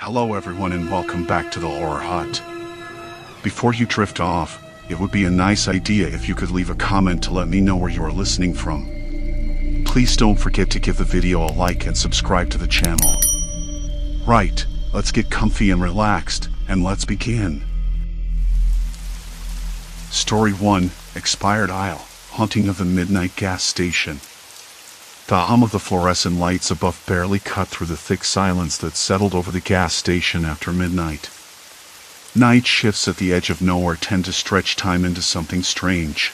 Hello everyone and welcome back to the Horror Hut. Before you drift off, it would be a nice idea if you could leave a comment to let me know where you are listening from. Please don't forget to give the video a like and subscribe to the channel. Right, let's get comfy and relaxed, and let's begin. Story 1, Expired Aisle, Haunting of the Midnight Gas Station. The hum of the fluorescent lights above barely cut through the thick silence that settled over the gas station after midnight. Night shifts at the edge of nowhere tend to stretch time into something strange.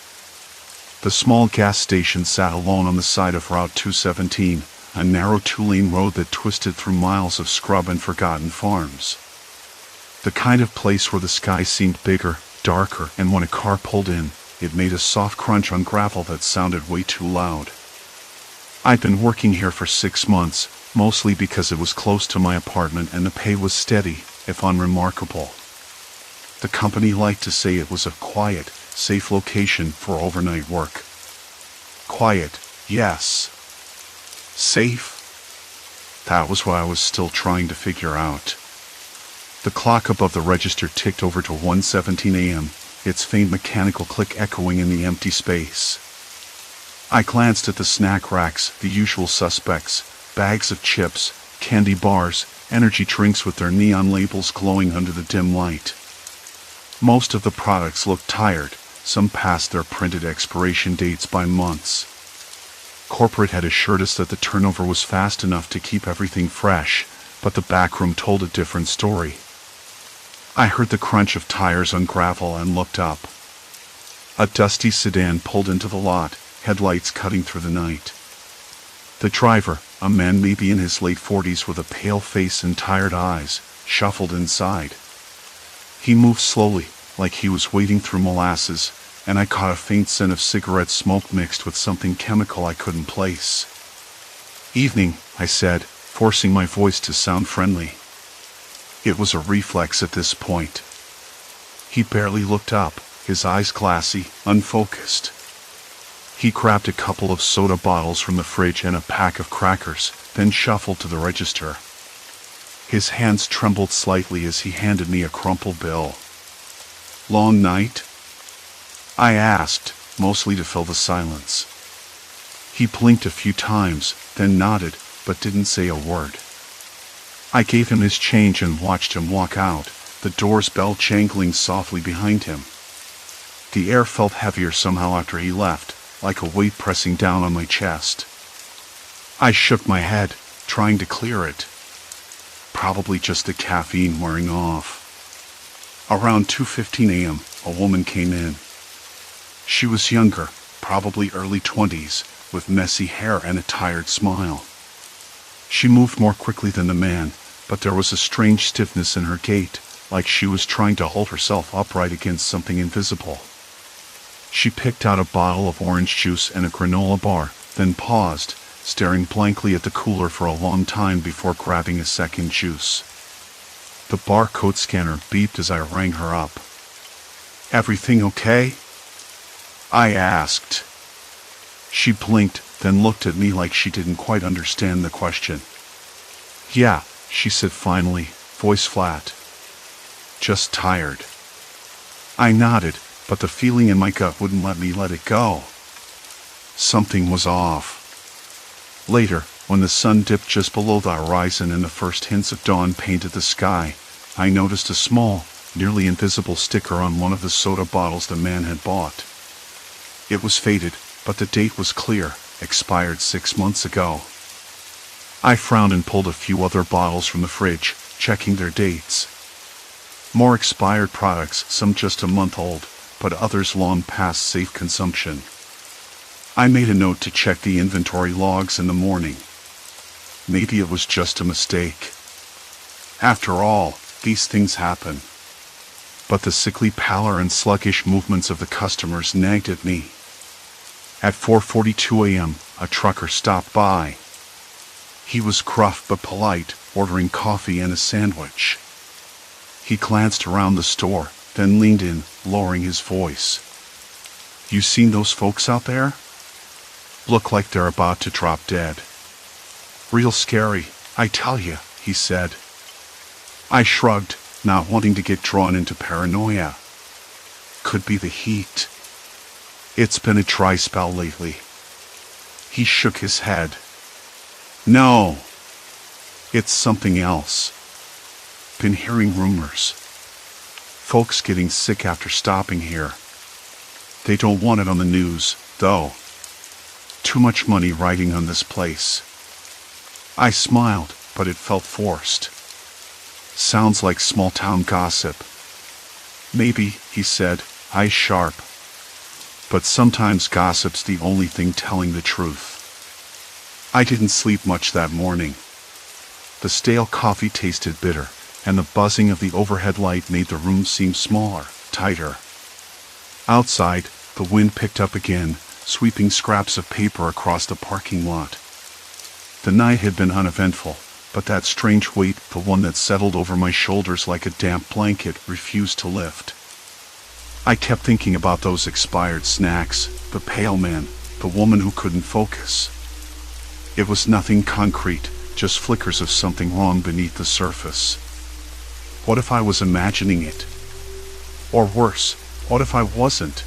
The small gas station sat alone on the side of Route 217, a narrow two-lane road that twisted through miles of scrub and forgotten farms. The kind of place where the sky seemed bigger, darker, and when a car pulled in, it made a soft crunch on gravel that sounded way too loud. I'd been working here for 6 months, mostly because it was close to my apartment and the pay was steady, if unremarkable. The company liked to say it was a quiet, safe location for overnight work. Quiet, yes. Safe? That was what I was still trying to figure out. The clock above the register ticked over to 1:17 a.m., its faint mechanical click echoing in the empty space. I glanced at the snack racks, the usual suspects, bags of chips, candy bars, energy drinks with their neon labels glowing under the dim light. Most of the products looked tired, some past their printed expiration dates by months. Corporate had assured us that the turnover was fast enough to keep everything fresh, but the backroom told a different story. I heard the crunch of tires on gravel and looked up. A dusty sedan pulled into the lot, headlights cutting through the night. The driver, a man maybe in his late 40s with a pale face and tired eyes, shuffled inside. He moved slowly, like he was wading through molasses, and I caught a faint scent of cigarette smoke mixed with something chemical I couldn't place. "Evening," I said, forcing my voice to sound friendly. It was a reflex at this point. He barely looked up, his eyes glassy, unfocused. He grabbed a couple of soda bottles from the fridge and a pack of crackers, then shuffled to the register. His hands trembled slightly as he handed me a crumpled bill. "Long night?" I asked, mostly to fill the silence. He blinked a few times, then nodded, but didn't say a word. I gave him his change and watched him walk out, the door's bell jangling softly behind him. The air felt heavier somehow after he left, like a weight pressing down on my chest. I shook my head, trying to clear it. Probably just the caffeine wearing off. Around 2:15 a.m., a woman came in. She was younger, probably early 20s, with messy hair and a tired smile. She moved more quickly than the man, but there was a strange stiffness in her gait, like she was trying to hold herself upright against something invisible. She picked out a bottle of orange juice and a granola bar, then paused, staring blankly at the cooler for a long time before grabbing a second juice. The barcode scanner beeped as I rang her up. "Everything okay?" I asked. She blinked, then looked at me like she didn't quite understand the question. "Yeah," she said finally, voice flat. "Just tired." I nodded, but the feeling in my gut wouldn't let me let it go. Something was off. Later, when the sun dipped just below the horizon and the first hints of dawn painted the sky, I noticed a small, nearly invisible sticker on one of the soda bottles the man had bought. It was faded, but the date was clear, expired 6 months ago. I frowned and pulled a few other bottles from the fridge, checking their dates. More expired products, some just a month old, but others long past safe consumption. I made a note to check the inventory logs in the morning. Maybe it was just a mistake. After all, these things happen. But the sickly pallor and sluggish movements of the customers nagged at me. At 4:42 a.m., a trucker stopped by. He was gruff but polite, ordering coffee and a sandwich. He glanced around the store, then leaned in, lowering his voice. "You seen those folks out there? Look like they're about to drop dead. Real scary, I tell you," he said. I shrugged, not wanting to get drawn into paranoia. Could be the heat. It's been a dry spell lately. He shook his head. No. It's something else. Been hearing rumors. Folks getting sick after stopping here. They don't want it on the news, though. Too much money riding on this place. I smiled, but it felt forced. Sounds like small-town gossip. Maybe, he said, eyes sharp. But sometimes gossip's the only thing telling the truth. I didn't sleep much that morning. The stale coffee tasted bitter, and the buzzing of the overhead light made the room seem smaller, tighter. Outside, the wind picked up again, sweeping scraps of paper across the parking lot. The night had been uneventful, but that strange weight, the one that settled over my shoulders like a damp blanket, refused to lift. I kept thinking about those expired snacks, the pale man, the woman who couldn't focus. It was nothing concrete, just flickers of something wrong beneath the surface. What if I was imagining it? Or worse, what if I wasn't?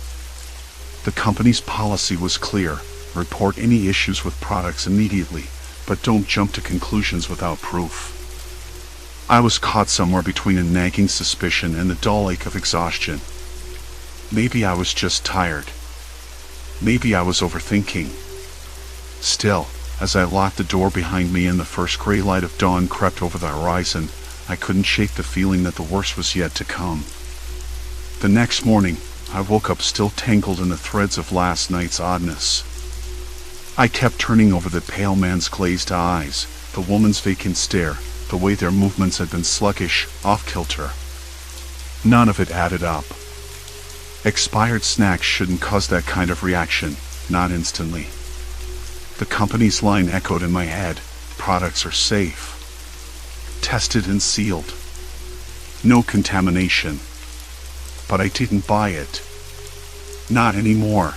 The company's policy was clear: report any issues with products immediately, but don't jump to conclusions without proof. I was caught somewhere between a nagging suspicion and the dull ache of exhaustion. Maybe I was just tired. Maybe I was overthinking. Still, as I locked the door behind me and the first gray light of dawn crept over the horizon, I couldn't shake the feeling that the worst was yet to come. The next morning, I woke up still tangled in the threads of last night's oddness. I kept turning over the pale man's glazed eyes, the woman's vacant stare, the way their movements had been sluggish, off-kilter. None of it added up. Expired snacks shouldn't cause that kind of reaction, not instantly. The company's line echoed in my head: products are safe. Tested and sealed. No contamination. But I didn't buy it. Not anymore.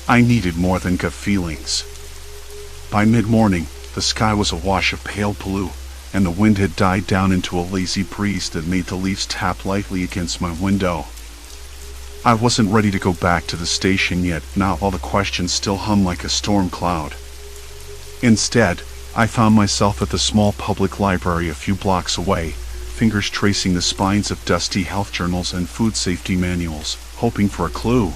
I needed more than gut feelings. By mid-morning, the sky was awash of pale blue, and the wind had died down into a lazy breeze that made the leaves tap lightly against my window. I wasn't ready to go back to the station yet, not while the questions still hung like a storm cloud. Instead, I found myself at the small public library a few blocks away, fingers tracing the spines of dusty health journals and food safety manuals, hoping for a clue.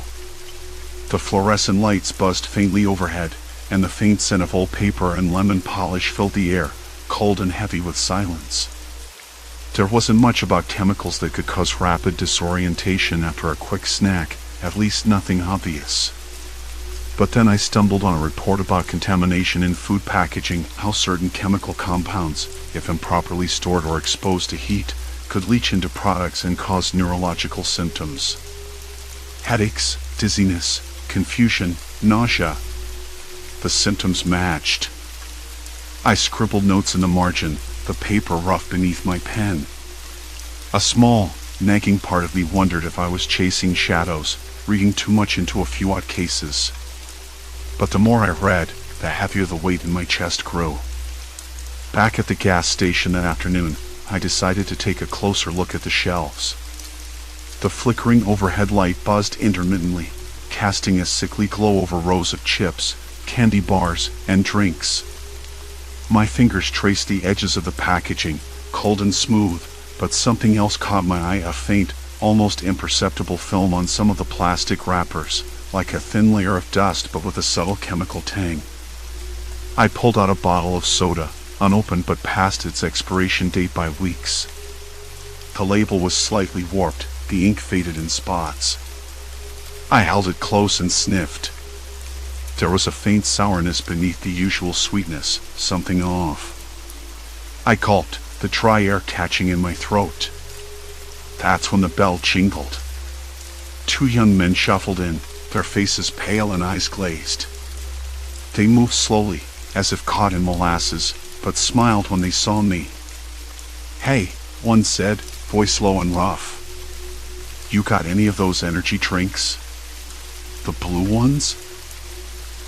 The fluorescent lights buzzed faintly overhead, and the faint scent of old paper and lemon polish filled the air, cold and heavy with silence. There wasn't much about chemicals that could cause rapid disorientation after a quick snack, at least nothing obvious. But then I stumbled on a report about contamination in food packaging, how certain chemical compounds, if improperly stored or exposed to heat, could leach into products and cause neurological symptoms. Headaches, dizziness, confusion, nausea. The symptoms matched. I scribbled notes in the margin, the paper rough beneath my pen. A small, nagging part of me wondered if I was chasing shadows, reading too much into a few odd cases. But the more I read, the heavier the weight in my chest grew. Back at the gas station that afternoon, I decided to take a closer look at the shelves. The flickering overhead light buzzed intermittently, casting a sickly glow over rows of chips, candy bars, and drinks. My fingers traced the edges of the packaging, cold and smooth, but something else caught my eye: a faint, almost imperceptible film on some of the plastic wrappers, like a thin layer of dust but with a subtle chemical tang. I pulled out a bottle of soda, unopened but past its expiration date by weeks. The label was slightly warped, the ink faded in spots. I held it close and sniffed. There was a faint sourness beneath the usual sweetness, something off. I gulped, the dry air catching in my throat. That's when the bell jingled. Two young men shuffled in, their faces pale and eyes glazed. They moved slowly, as if caught in molasses, but smiled when they saw me. "Hey," one said, voice low and rough. "You got any of those energy drinks? The blue ones?"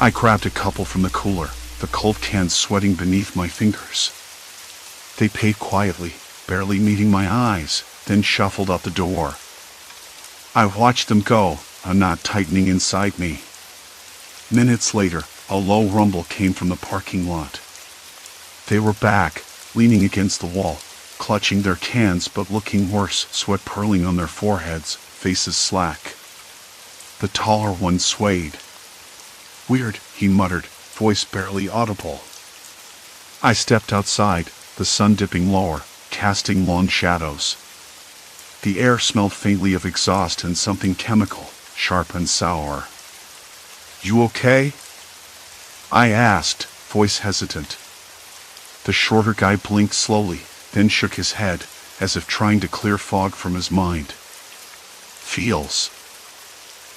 I grabbed a couple from the cooler, the cold cans sweating beneath my fingers. They paid quietly, barely meeting my eyes, then shuffled out the door. I watched them go, a knot tightening inside me. Minutes later, a low rumble came from the parking lot. They were back, leaning against the wall, clutching their cans but looking worse, sweat purling on their foreheads, faces slack. The taller one swayed. "Weird," he muttered, voice barely audible. I stepped outside, the sun dipping lower, casting long shadows. The air smelled faintly of exhaust and something chemical, sharp and sour. "You okay?" I asked, voice hesitant. The shorter guy blinked slowly, then shook his head, as if trying to clear fog from his mind. "Feels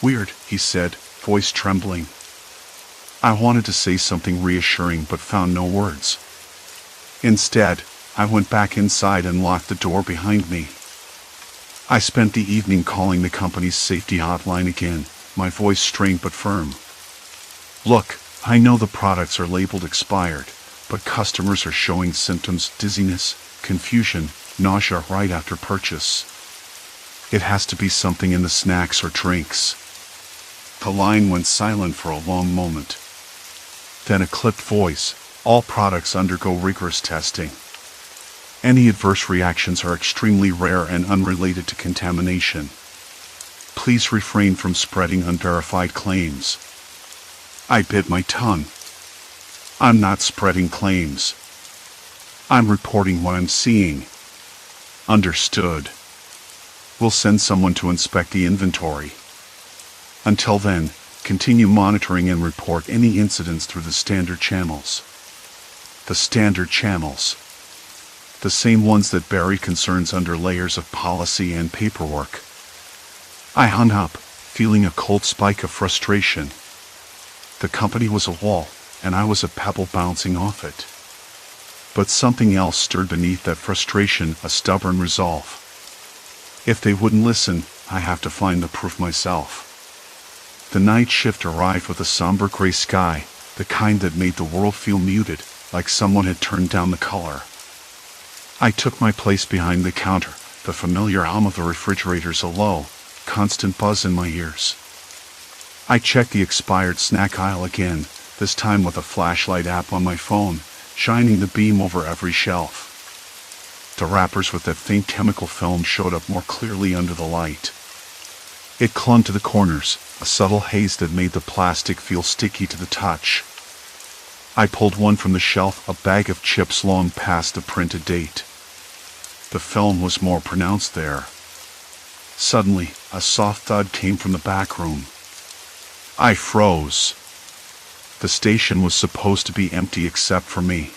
weird," he said, voice trembling. I wanted to say something reassuring but found no words. Instead, I went back inside and locked the door behind me. I spent the evening calling the company's safety hotline again, my voice strained but firm. "Look, I know the products are labeled expired, but customers are showing symptoms: dizziness, confusion, nausea right after purchase. It has to be something in the snacks or drinks." The line went silent for a long moment. Then a clipped voice: "All products undergo rigorous testing. Any adverse reactions are extremely rare and unrelated to contamination. Please refrain from spreading unverified claims." I bit my tongue. "I'm not spreading claims. I'm reporting what I'm seeing." "Understood. We'll send someone to inspect the inventory. Until then, continue monitoring and report any incidents through the standard channels." The standard channels. The same ones that bury concerns under layers of policy and paperwork. I hung up, feeling a cold spike of frustration. The company was a wall, and I was a pebble bouncing off it. But something else stirred beneath that frustration, a stubborn resolve. If they wouldn't listen, I have to find the proof myself. The night shift arrived with a somber gray sky, the kind that made the world feel muted, like someone had turned down the color. I took my place behind the counter, the familiar hum of the refrigerators a low, constant buzz in my ears. I checked the expired snack aisle again, this time with a flashlight app on my phone, shining the beam over every shelf. The wrappers with that faint chemical film showed up more clearly under the light. It clung to the corners, a subtle haze that made the plastic feel sticky to the touch. I pulled one from the shelf, a bag of chips long past the printed date. The film was more pronounced there. Suddenly, a soft thud came from the back room. I froze. The station was supposed to be empty except for me.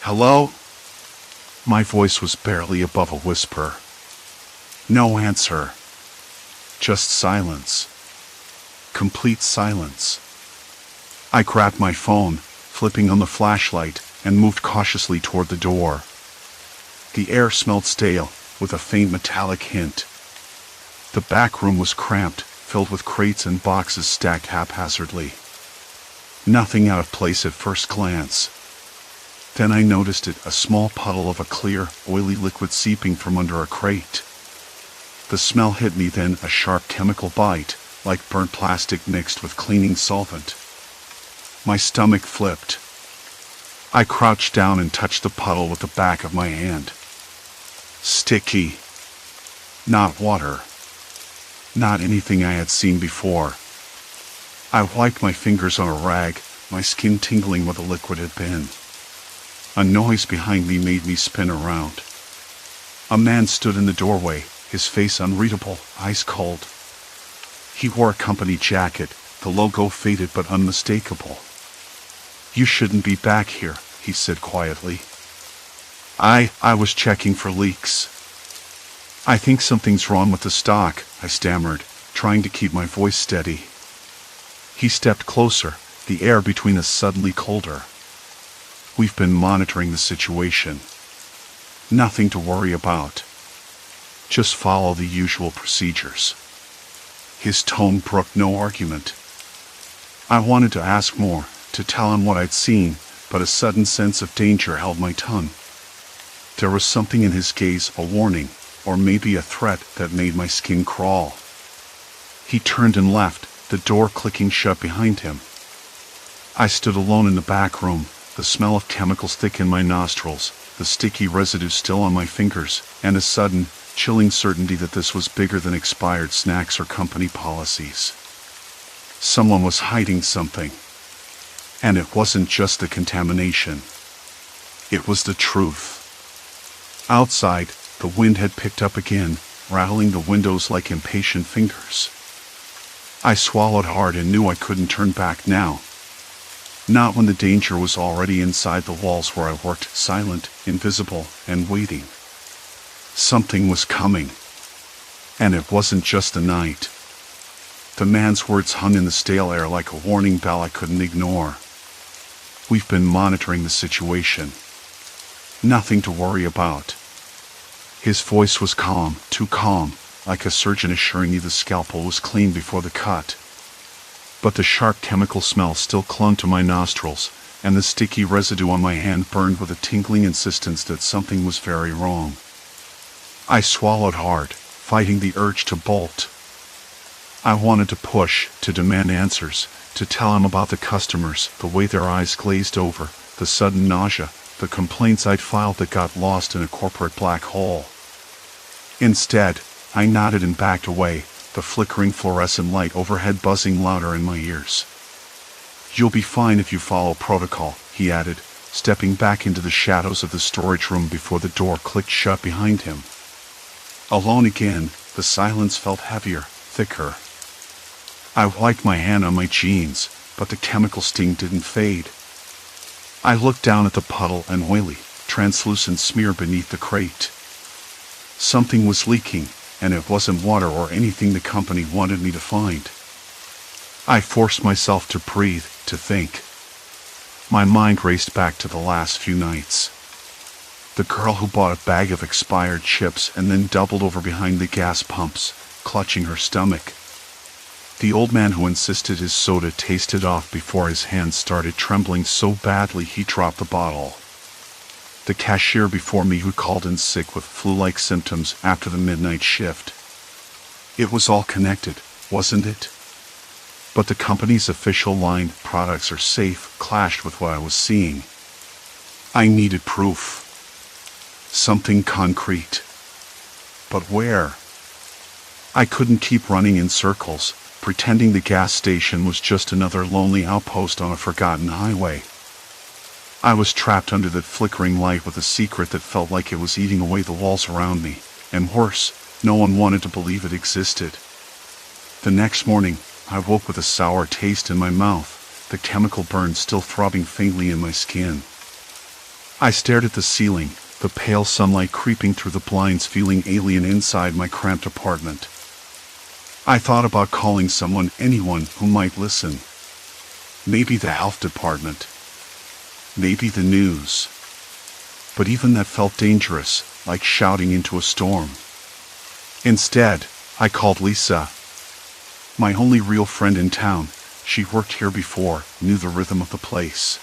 "Hello?" My voice was barely above a whisper. No answer. Just silence. Complete silence. I grabbed my phone, flipping on the flashlight, and moved cautiously toward the door. The air smelled stale, with a faint metallic hint. The back room was cramped, filled with crates and boxes stacked haphazardly. Nothing out of place at first glance. Then I noticed it, a small puddle of a clear, oily liquid seeping from under a crate. The smell hit me, then a sharp chemical bite, like burnt plastic mixed with cleaning solvent. My stomach flipped. I crouched down and touched the puddle with the back of my hand. Sticky. Not water. Not anything I had seen before. I wiped my fingers on a rag, my skin tingling where the liquid had been. A noise behind me made me spin around. A man stood in the doorway, his face unreadable, ice cold. He wore a company jacket, the logo faded but unmistakable. "You shouldn't be back here," he said quietly. I was checking for leaks." "I think something's wrong with the stock," I stammered, trying to keep my voice steady. He stepped closer, the air between us suddenly colder. "We've been monitoring the situation. Nothing to worry about. Just follow the usual procedures." His tone brooked no argument. I wanted to ask more, to tell him what I'd seen, but a sudden sense of danger held my tongue. There was something in his gaze, a warning, or maybe a threat, that made my skin crawl. He turned and left, the door clicking shut behind him. I stood alone in the back room, the smell of chemicals thick in my nostrils, the sticky residue still on my fingers, and a sudden, chilling certainty that this was bigger than expired snacks or company policies. Someone was hiding something. And it wasn't just the contamination. It was the truth. Outside, the wind had picked up again, rattling the windows like impatient fingers. I swallowed hard and knew I couldn't turn back now. Not when the danger was already inside the walls where I worked, silent, invisible, and waiting. Something was coming. And it wasn't just the night. The man's words hung in the stale air like a warning bell I couldn't ignore. We've been monitoring the situation. Nothing to worry about. His voice was calm, too calm, like a surgeon assuring you the scalpel was clean before the cut. But the sharp chemical smell still clung to my nostrils, and the sticky residue on my hand burned with a tingling insistence that something was very wrong. I swallowed hard, fighting the urge to bolt. I wanted to push, to demand answers, to tell him about the customers, the way their eyes glazed over, the sudden nausea, the complaints I'd filed that got lost in a corporate black hole. Instead, I nodded and backed away, the flickering fluorescent light overhead buzzing louder in my ears. "You'll be fine if you follow protocol," he added, stepping back into the shadows of the storage room before the door clicked shut behind him. Alone again, the silence felt heavier, thicker. I wiped my hand on my jeans, but the chemical sting didn't fade. I looked down at the puddle, an oily, translucent smear beneath the crate. Something was leaking, and it wasn't water or anything the company wanted me to find. I forced myself to breathe, to think. My mind raced back to the last few nights. The girl who bought a bag of expired chips and then doubled over behind the gas pumps, clutching her stomach. The old man who insisted his soda tasted off before his hands started trembling so badly he dropped the bottle. The cashier before me who called in sick with flu-like symptoms after the midnight shift. It was all connected, wasn't it? But the company's official line, "Products are safe," clashed with what I was seeing. I needed proof. Something concrete. But where? I couldn't keep running in circles, pretending the gas station was just another lonely outpost on a forgotten highway. I was trapped under that flickering light with a secret that felt like it was eating away the walls around me, and worse, no one wanted to believe it existed. The next morning, I woke with a sour taste in my mouth, the chemical burn still throbbing faintly in my skin. I stared at the ceiling, the pale sunlight creeping through the blinds, feeling alien inside my cramped apartment. I thought about calling someone, anyone who might listen. Maybe the health department. Maybe the news. But even that felt dangerous, like shouting into a storm. Instead, I called Lisa. My only real friend in town. She worked here before, knew the rhythm of the place.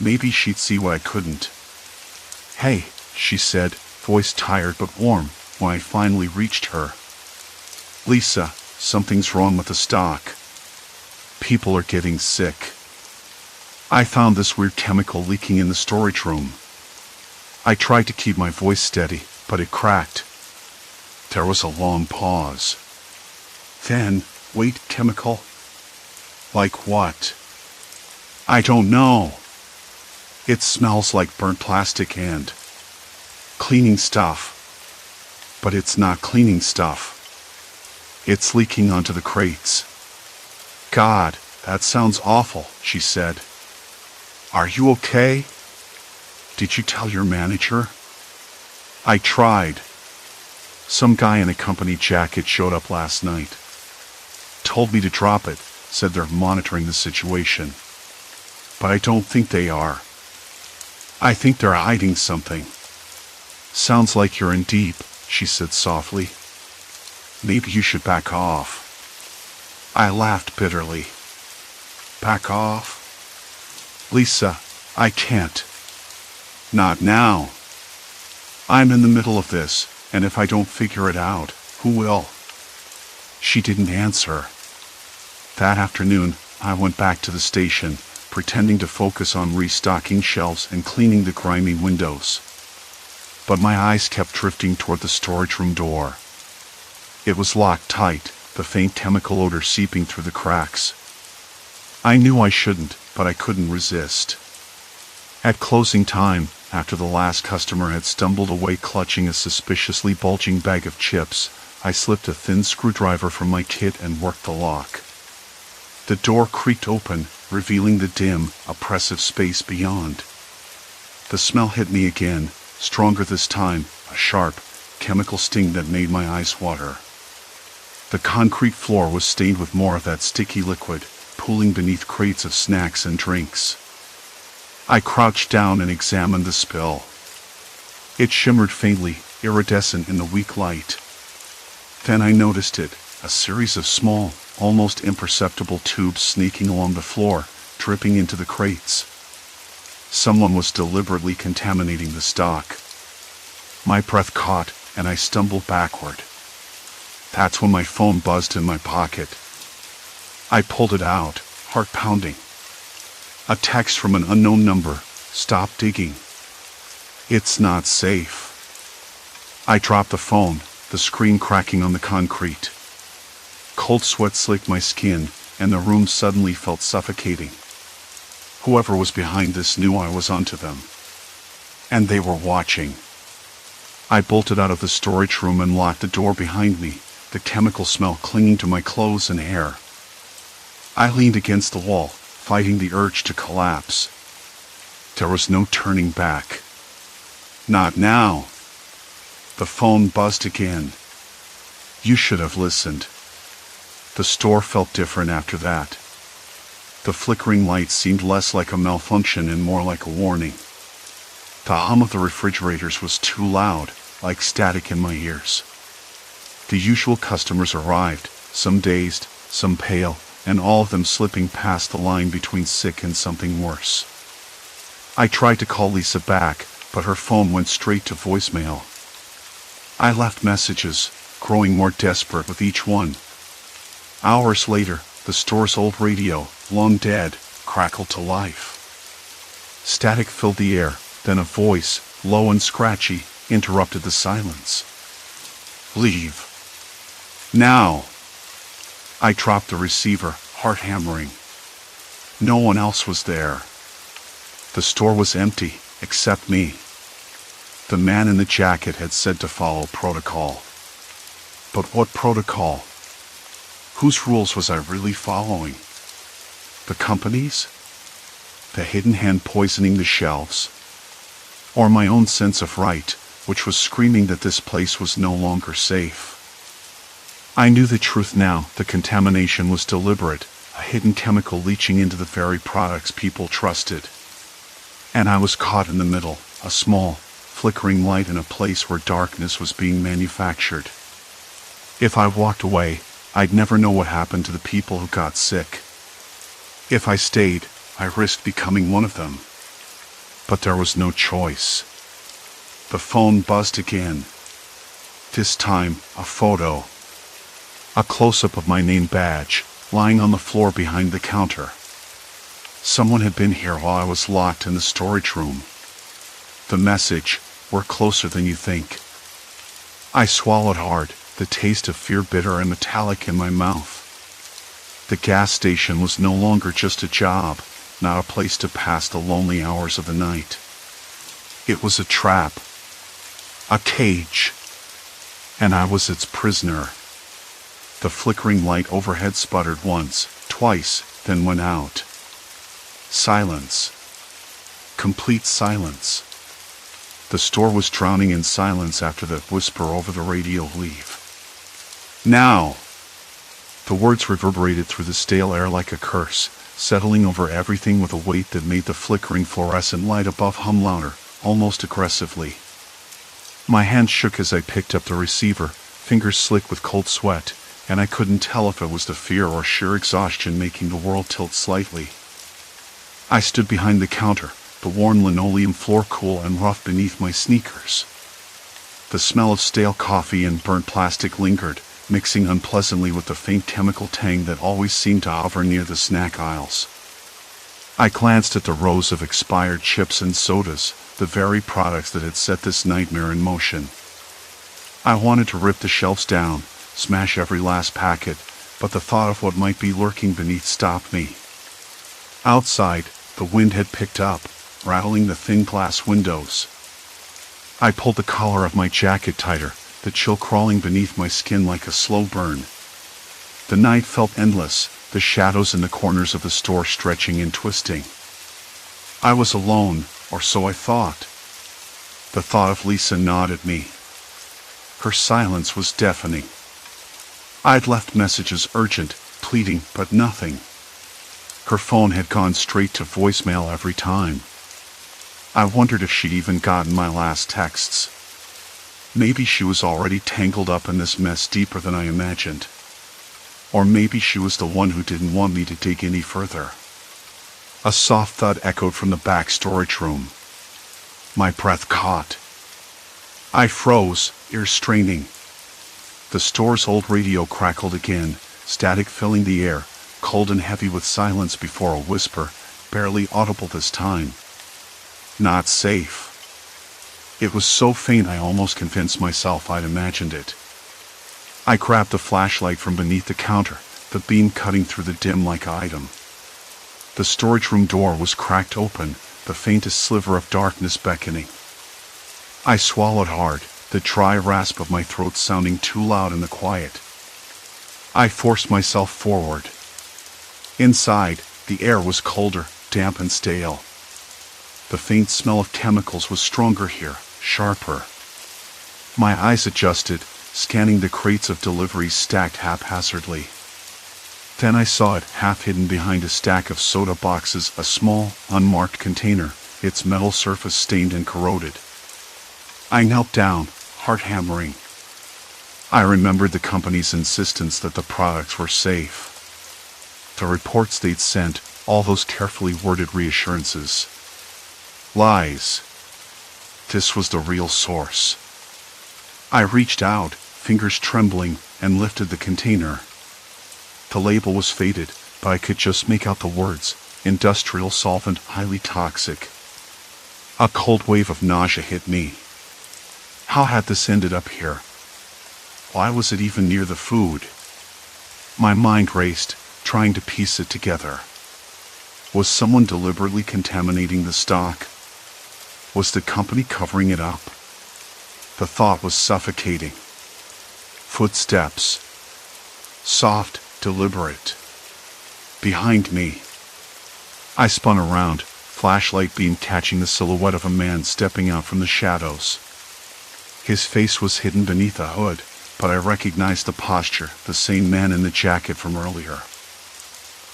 Maybe she'd see what I couldn't. "Hey," she said, voice tired but warm, when I finally reached her. "Lisa, something's wrong with the stock. People are getting sick. I found this weird chemical leaking in the storage room." I tried to keep my voice steady, but it cracked. There was a long pause. Then, "Wait, chemical? Like what?" "I don't know. It smells like burnt plastic and cleaning stuff. But it's not cleaning stuff. It's leaking onto the crates." "God, that sounds awful," she said. "Are you okay? Did you tell your manager?" I tried. Some guy in a company jacket showed up last night. Told me to drop it, said they're monitoring the situation. But I don't think they are. I think they're hiding something. "Sounds like you're in deep," she said softly. "Maybe you should back off." I laughed bitterly. Back off? "Lisa, I can't. Not now." I'm in the middle of this, and if I don't figure it out, who will? She didn't answer. That afternoon, I went back to the station, pretending to focus on restocking shelves and cleaning the grimy windows. But my eyes kept drifting toward the storage room door. It was locked tight, the faint chemical odor seeping through the cracks. I knew I shouldn't, but I couldn't resist. At closing time, after the last customer had stumbled away clutching a suspiciously bulging bag of chips, I slipped a thin screwdriver from my kit and worked the lock. The door creaked open, revealing the dim, oppressive space beyond. The smell hit me again, stronger this time, a sharp, chemical sting that made my eyes water. The concrete floor was stained with more of that sticky liquid, pooling beneath crates of snacks and drinks. I crouched down and examined the spill. It shimmered faintly, iridescent in the weak light. Then I noticed it, a series of small, almost imperceptible tubes sneaking along the floor, dripping into the crates. Someone was deliberately contaminating the stock. My breath caught, and I stumbled backward. That's when my phone buzzed in my pocket. I pulled it out, heart pounding. A text from an unknown number. Stop digging. It's not safe. I dropped the phone, the screen cracking on the concrete. Cold sweat slicked my skin, and the room suddenly felt suffocating. Whoever was behind this knew I was onto them. And they were watching. I bolted out of the storage room and locked the door behind me, the chemical smell clinging to my clothes and hair. I leaned against the wall, fighting the urge to collapse. There was no turning back. Not now. The phone buzzed again. You should have listened. The store felt different after that. The flickering light seemed less like a malfunction and more like a warning. The hum of the refrigerators was too loud, like static in my ears. The usual customers arrived, some dazed, some pale, and all of them slipping past the line between sick and something worse. I tried to call Lisa back, but her phone went straight to voicemail. I left messages, growing more desperate with each one. Hours later, the store's old radio, long dead, crackled to life. Static filled the air, then a voice, low and scratchy, interrupted the silence. Leave. Now. I dropped the receiver, heart hammering. No one else was there. The store was empty, except me. The man in the jacket had said to follow protocol. But what protocol? Whose rules was I really following? The company's? The hidden hand poisoning the shelves? Or my own sense of right, which was screaming that this place was no longer safe? I knew the truth now. The contamination was deliberate, a hidden chemical leaching into the very products people trusted. And I was caught in the middle, a small, flickering light in a place where darkness was being manufactured. If I walked away, I'd never know what happened to the people who got sick. If I stayed, I risked becoming one of them. But there was no choice. The phone buzzed again. This time, a photo. A close-up of my name badge, lying on the floor behind the counter. Someone had been here while I was locked in the storage room. The message, "We're closer than you think." I swallowed hard, the taste of fear bitter and metallic in my mouth. The gas station was no longer just a job, not a place to pass the lonely hours of the night. It was a trap. A cage. And I was its prisoner. The flickering light overhead sputtered once, twice, then went out. Silence. Complete silence. The store was drowning in silence after the whisper over the radio. Leave. Now! The words reverberated through the stale air like a curse, settling over everything with a weight that made the flickering fluorescent light above hum louder, almost aggressively. My hand shook as I picked up the receiver, fingers slick with cold sweat, and I couldn't tell if it was the fear or sheer exhaustion making the world tilt slightly. I stood behind the counter, the worn linoleum floor cool and rough beneath my sneakers. The smell of stale coffee and burnt plastic lingered, mixing unpleasantly with the faint chemical tang that always seemed to hover near the snack aisles. I glanced at the rows of expired chips and sodas, the very products that had set this nightmare in motion. I wanted to rip the shelves down, smash every last packet, but the thought of what might be lurking beneath stopped me. Outside, the wind had picked up, rattling the thin glass windows. I pulled the collar of my jacket tighter, the chill crawling beneath my skin like a slow burn. The night felt endless, the shadows in the corners of the store stretching and twisting. I was alone, or so I thought. The thought of Lisa gnawed at me. Her silence was deafening. I'd left messages urgent, pleading, but nothing. Her phone had gone straight to voicemail every time. I wondered if she'd even gotten my last texts. Maybe she was already tangled up in this mess deeper than I imagined. Or maybe she was the one who didn't want me to dig any further. A soft thud echoed from the back storage room. My breath caught. I froze, ears straining. The store's old radio crackled again, static filling the air, cold and heavy with silence before a whisper, barely audible this time. Not safe. It was so faint I almost convinced myself I'd imagined it. I grabbed the flashlight from beneath the counter, the beam cutting through the dim-like item. The storage room door was cracked open, the faintest sliver of darkness beckoning. I swallowed hard, the dry rasp of my throat sounding too loud in the quiet. I forced myself forward. Inside, the air was colder, damp and stale. The faint smell of chemicals was stronger here, sharper. My eyes adjusted, scanning the crates of deliveries stacked haphazardly. Then I saw it, half hidden behind a stack of soda boxes, a small, unmarked container, its metal surface stained and corroded. I knelt down, heart hammering. I remembered the company's insistence that the products were safe. The reports they'd sent, all those carefully worded reassurances. Lies. This was the real source. I reached out, fingers trembling, and lifted the container. The label was faded, but I could just make out the words, industrial solvent, highly toxic. A cold wave of nausea hit me. How had this ended up here? Why was it even near the food? My mind raced, trying to piece it together. Was someone deliberately contaminating the stock? Was the company covering it up? The thought was suffocating. Footsteps. Soft, deliberate. Behind me. I spun around, flashlight beam catching the silhouette of a man stepping out from the shadows. His face was hidden beneath a hood, but I recognized the posture, the same man in the jacket from earlier.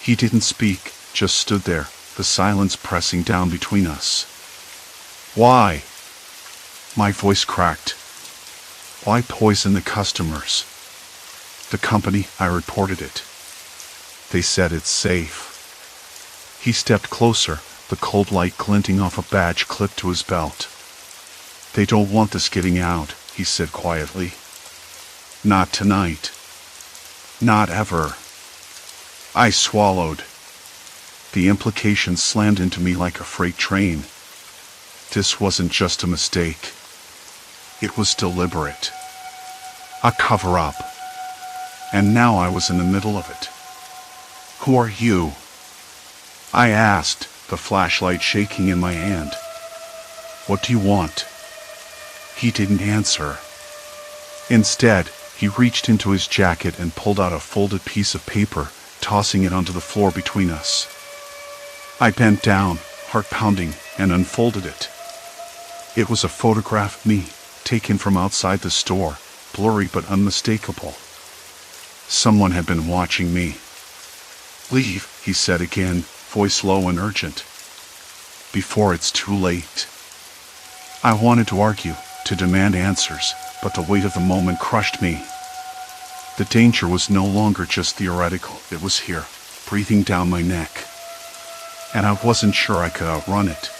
He didn't speak, just stood there, the silence pressing down between us. Why? My voice cracked. Why poison the customers? The company, I reported it. They said it's safe. He stepped closer, the cold light glinting off a badge clipped to his belt. They don't want this getting out, he said quietly. Not tonight. Not ever. I swallowed. The implications slammed into me like a freight train. This wasn't just a mistake. It was deliberate. A cover-up. And now I was in the middle of it. Who are you? I asked, the flashlight shaking in my hand. What do you want? He didn't answer. Instead, he reached into his jacket and pulled out a folded piece of paper, tossing it onto the floor between us. I bent down, heart pounding, and unfolded it. It was a photograph of me, taken from outside the store, blurry but unmistakable. Someone had been watching me. Leave, he said again, voice low and urgent. Before it's too late. I wanted to argue, to demand answers, but the weight of the moment crushed me. The danger was no longer just theoretical, it was here, breathing down my neck. And I wasn't sure I could outrun it.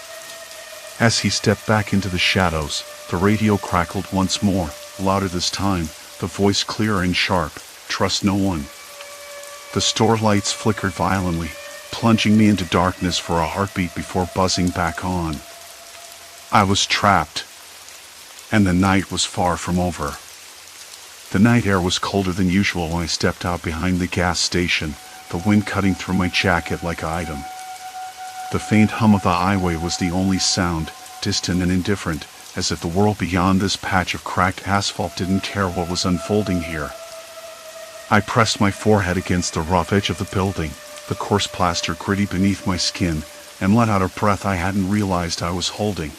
As he stepped back into the shadows, the radio crackled once more, louder this time, the voice clear and sharp. "Trust no one." The store lights flickered violently, plunging me into darkness for a heartbeat before buzzing back on. I was trapped, and the night was far from over. The night air was colder than usual when I stepped out behind the gas station, the wind cutting through my jacket like an item. The faint hum of the highway was the only sound, distant and indifferent, as if the world beyond this patch of cracked asphalt didn't care what was unfolding here. I pressed my forehead against the rough edge of the building, the coarse plaster gritty beneath my skin, and let out a breath I hadn't realized I was holding.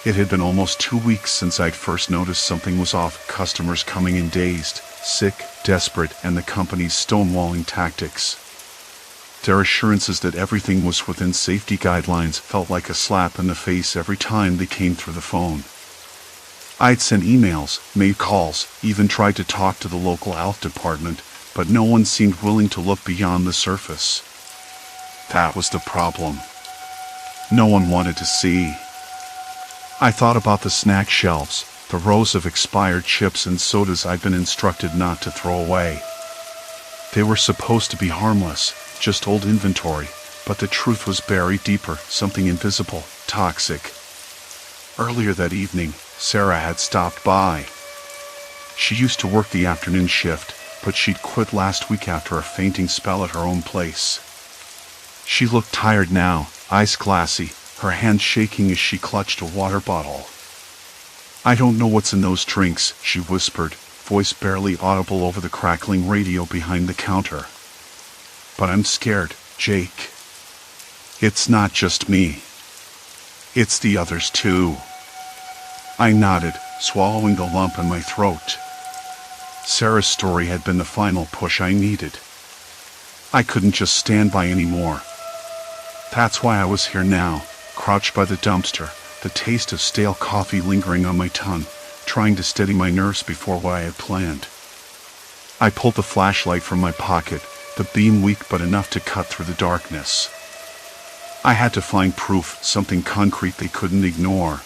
It had been almost 2 weeks since I'd first noticed something was off, customers coming in dazed, sick, desperate, and the company's stonewalling tactics. Their assurances that everything was within safety guidelines felt like a slap in the face every time they came through the phone. I'd sent emails, made calls, even tried to talk to the local health department, but no one seemed willing to look beyond the surface. That was the problem. No one wanted to see. I thought about the snack shelves, the rows of expired chips and sodas I'd been instructed not to throw away. They were supposed to be harmless, just old inventory, but the truth was buried deeper, something invisible, toxic. Earlier that evening, Sarah had stopped by. She used to work the afternoon shift, but she'd quit last week after a fainting spell at her own place. She looked tired now, eyes glassy, her hand shaking as she clutched a water bottle. "I don't know what's in those drinks," she whispered, voice barely audible over the crackling radio behind the counter. "But I'm scared, Jake. It's not just me. It's the others too." I nodded, swallowing the lump in my throat. Sarah's story had been the final push I needed. I couldn't just stand by anymore. That's why I was here now, crouched by the dumpster, the taste of stale coffee lingering on my tongue, trying to steady my nerves before what I had planned. I pulled the flashlight from my pocket, the beam weak but enough to cut through the darkness. I had to find proof, something concrete they couldn't ignore.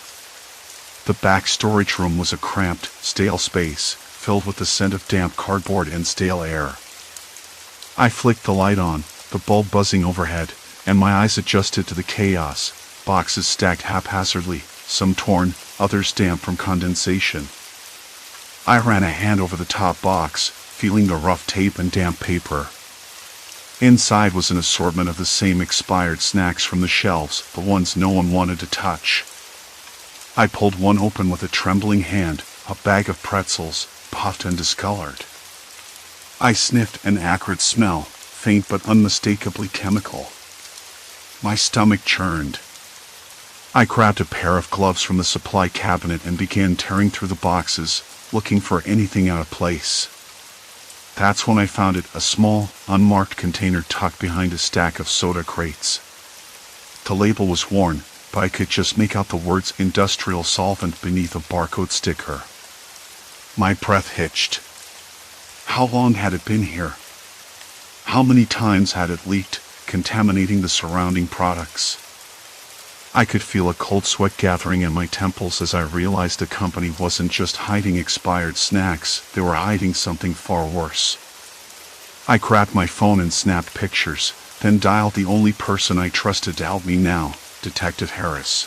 The back storage room was a cramped, stale space, filled with the scent of damp cardboard and stale air. I flicked the light on, the bulb buzzing overhead, and my eyes adjusted to the chaos, boxes stacked haphazardly, some torn, others damp from condensation. I ran a hand over the top box, feeling the rough tape and damp paper. Inside was an assortment of the same expired snacks from the shelves, the ones no one wanted to touch. I pulled one open with a trembling hand, a bag of pretzels, puffed and discolored. I sniffed an acrid smell, faint but unmistakably chemical. My stomach churned. I grabbed a pair of gloves from the supply cabinet and began tearing through the boxes, looking for anything out of place. That's when I found it, a small, unmarked container tucked behind a stack of soda crates. The label was worn, but I could just make out the words industrial solvent beneath a barcode sticker. My breath hitched. How long had it been here? How many times had it leaked, contaminating the surrounding products? I could feel a cold sweat gathering in my temples as I realized the company wasn't just hiding expired snacks, they were hiding something far worse. I grabbed my phone and snapped pictures, then dialed the only person I trusted to help me now, Detective Harris.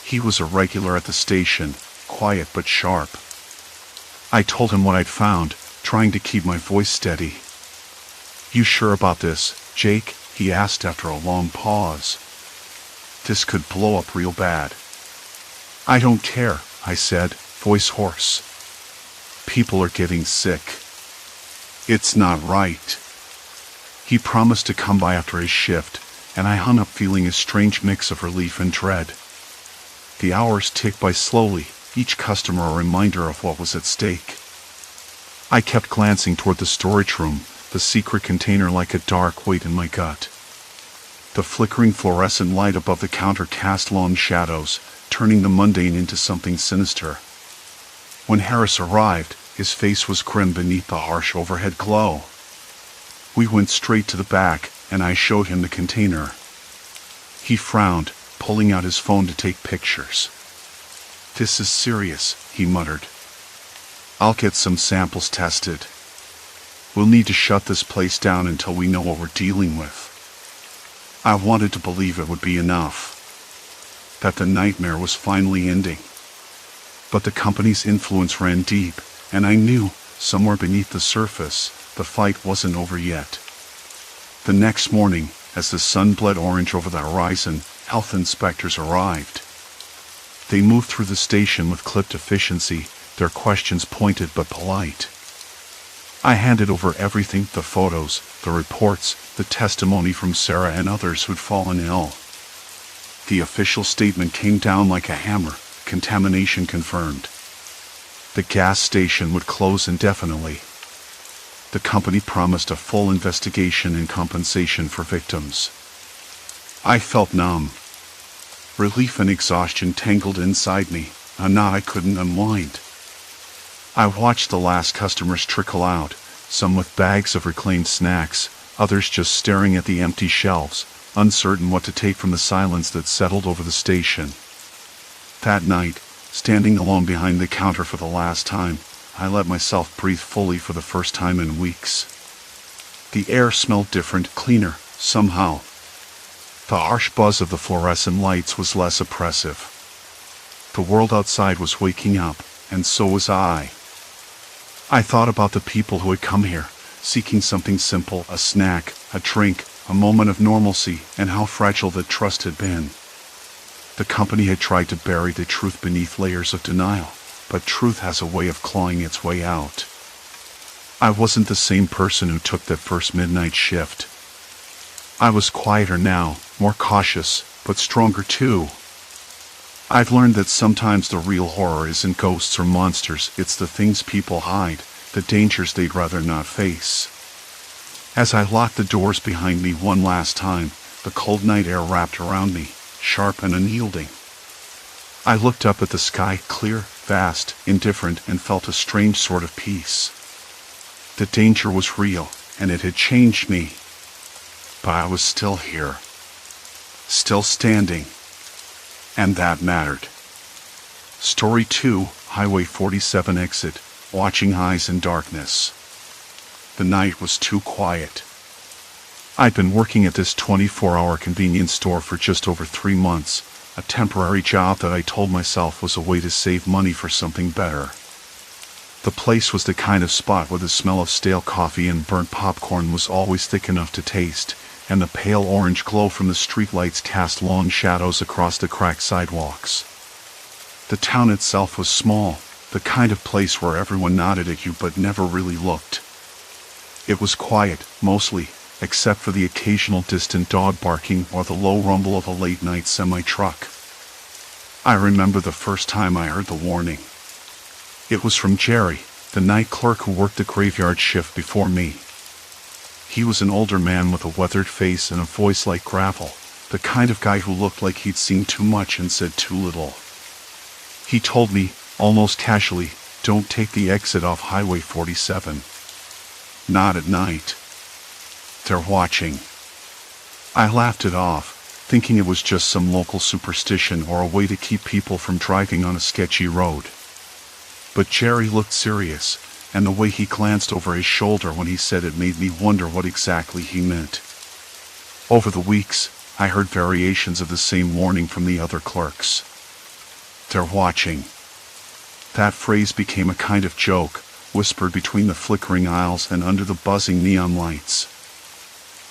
He was a regular at the station, quiet but sharp. I told him what I'd found, trying to keep my voice steady. "You sure about this, Jake?" he asked after a long pause. "This could blow up real bad." "I don't care," I said, voice hoarse. "People are getting sick. It's not right." He promised to come by after his shift, and I hung up feeling a strange mix of relief and dread. The hours ticked by slowly, each customer a reminder of what was at stake. I kept glancing toward the storage room, the secret container like a dark weight in my gut. The flickering fluorescent light above the counter cast long shadows, turning the mundane into something sinister. When Harris arrived, his face was grim beneath the harsh overhead glow. We went straight to the back, and I showed him the container. He frowned, pulling out his phone to take pictures. "This is serious," he muttered. "I'll get some samples tested. We'll need to shut this place down until we know what we're dealing with." I wanted to believe it would be enough, that the nightmare was finally ending. But the company's influence ran deep, and I knew, somewhere beneath the surface, the fight wasn't over yet. The next morning, as the sun bled orange over the horizon, health inspectors arrived. They moved through the station with clipped efficiency, their questions pointed but polite. I handed over everything, the photos, the reports, the testimony from Sarah and others who'd fallen ill. The official statement came down like a hammer: contamination confirmed. The gas station would close indefinitely. The company promised a full investigation and compensation for victims. I felt numb. Relief and exhaustion tangled inside me, a knot I couldn't unwind. I watched the last customers trickle out, some with bags of reclaimed snacks, others just staring at the empty shelves, uncertain what to take from the silence that settled over the station. That night, standing alone behind the counter for the last time, I let myself breathe fully for the first time in weeks. The air smelled different, cleaner, somehow. The harsh buzz of the fluorescent lights was less oppressive. The world outside was waking up, and so was I. I thought about the people who had come here, seeking something simple, a snack, a drink, a moment of normalcy, and how fragile that trust had been. The company had tried to bury the truth beneath layers of denial, but truth has a way of clawing its way out. I wasn't the same person who took that first midnight shift. I was quieter now, more cautious, but stronger too. I've learned that sometimes the real horror isn't ghosts or monsters, it's the things people hide, the dangers they'd rather not face. As I locked the doors behind me one last time, the cold night air wrapped around me, sharp and unyielding. I looked up at the sky, clear, vast, indifferent, and felt a strange sort of peace. The danger was real, and it had changed me. But I was still here. Still standing. And that mattered. Story 2, Highway 47 exit, watching eyes in darkness. The night was too quiet. I'd been working at this 24-hour convenience store for just over 3 months, a temporary job that I told myself was a way to save money for something better. The place was the kind of spot where the smell of stale coffee and burnt popcorn was always thick enough to taste, and the pale orange glow from the streetlights cast long shadows across the cracked sidewalks. The town itself was small, the kind of place where everyone nodded at you but never really looked. It was quiet, mostly, except for the occasional distant dog barking or the low rumble of a late-night semi-truck. I remember the first time I heard the warning. It was from Jerry, the night clerk who worked the graveyard shift before me. He was an older man with a weathered face and a voice like gravel, the kind of guy who looked like he'd seen too much and said too little. He told me, almost casually, "Don't take the exit off Highway 47. Not at night. They're watching." I laughed it off, thinking it was just some local superstition or a way to keep people from driving on a sketchy road. But Jerry looked serious, and the way he glanced over his shoulder when he said it made me wonder what exactly he meant. Over the weeks, I heard variations of the same warning from the other clerks. "They're watching." That phrase became a kind of joke, whispered between the flickering aisles and under the buzzing neon lights.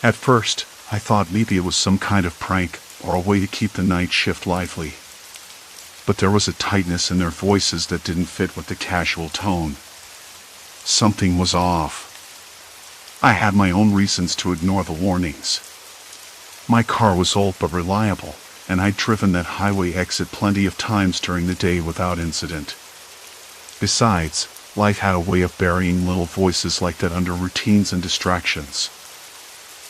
At first, I thought maybe it was some kind of prank or a way to keep the night shift lively. But there was a tightness in their voices that didn't fit with the casual tone. Something was off. I had my own reasons to ignore the warnings. My car was old but reliable, and I'd driven that highway exit plenty of times during the day without incident. Besides, life had a way of burying little voices like that under routines and distractions.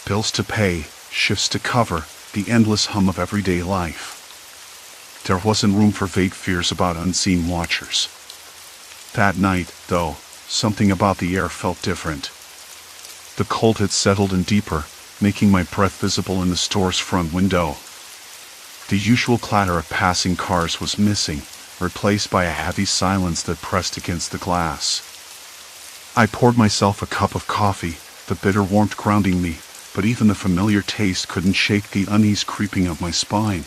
Bills to pay, shifts to cover, the endless hum of everyday life. There wasn't room for vague fears about unseen watchers. That night, though, something about the air felt different. The cold had settled in deeper, making my breath visible in the store's front window. The usual clatter of passing cars was missing, replaced by a heavy silence that pressed against the glass. I poured myself a cup of coffee, the bitter warmth grounding me, but even the familiar taste couldn't shake the unease creeping up my spine.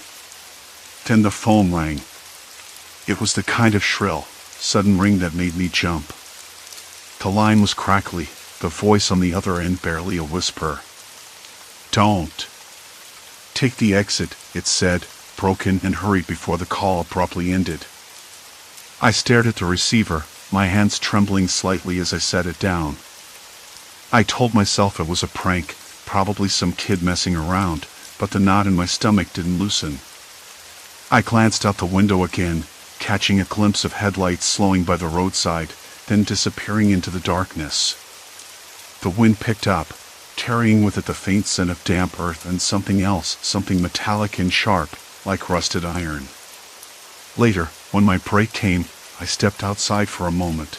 Then the phone rang. It was the kind of shrill, sudden ring that made me jump. The line was crackly, the voice on the other end barely a whisper. "Don't. Take the exit," it said, broken and hurried before the call abruptly ended. I stared at the receiver, my hands trembling slightly as I set it down. I told myself it was a prank, probably some kid messing around, but the knot in my stomach didn't loosen. I glanced out the window again, catching a glimpse of headlights slowing by the roadside, then disappearing into the darkness. The wind picked up, carrying with it the faint scent of damp earth and something else, something metallic and sharp, like rusted iron. Later, when my break came, I stepped outside for a moment.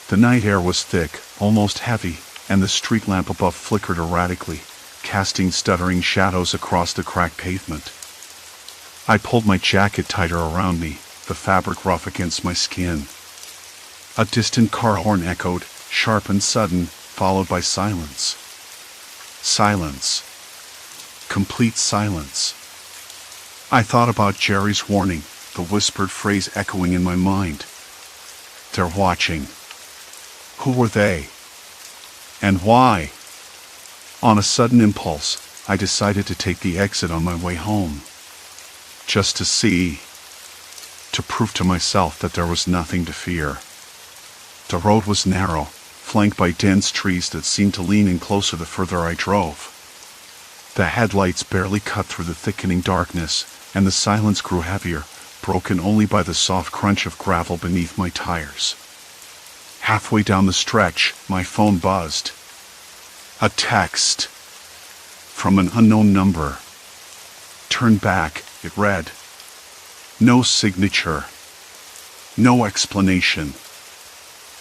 The night air was thick, almost heavy, and the street lamp above flickered erratically, casting stuttering shadows across the cracked pavement. I pulled my jacket tighter around me, the fabric rough against my skin. A distant car horn echoed, sharp and sudden, followed by silence. Silence. Complete silence. I thought about Jerry's warning, the whispered phrase echoing in my mind. They're watching. Who were they? And why? On a sudden impulse, I decided to take the exit on my way home. Just to see. To prove to myself that there was nothing to fear. The road was narrow, flanked by dense trees that seemed to lean in closer the further I drove. The headlights barely cut through the thickening darkness, and the silence grew heavier, broken only by the soft crunch of gravel beneath my tires. Halfway down the stretch, my phone buzzed. A text. From an unknown number. Turn back, it read. No signature. No explanation.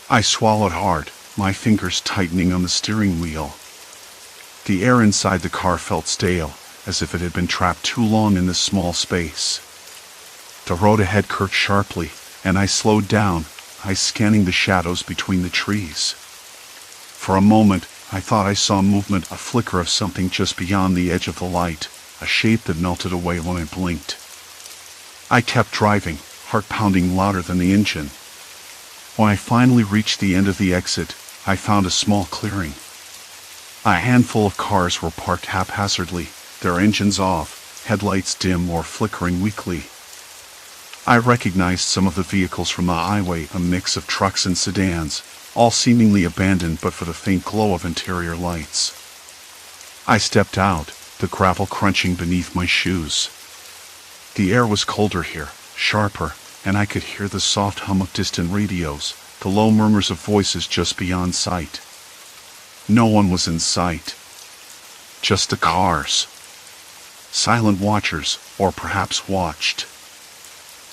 I swallowed hard, my fingers tightening on the steering wheel. The air inside the car felt stale, as if it had been trapped too long in this small space. The road ahead curved sharply, and I slowed down, eyes scanning the shadows between the trees. For a moment, I thought I saw movement, a flicker of something just beyond the edge of the light, a shape that melted away when I blinked. I kept driving, heart pounding louder than the engine. When I finally reached the end of the exit, I found a small clearing. A handful of cars were parked haphazardly, their engines off, headlights dim or flickering weakly. I recognized some of the vehicles from the highway, a mix of trucks and sedans, all seemingly abandoned but for the faint glow of interior lights. I stepped out, the gravel crunching beneath my shoes. The air was colder here, sharper, and I could hear the soft hum of distant radios, the low murmurs of voices just beyond sight. No one was in sight. Just the cars. Silent watchers, or perhaps watched.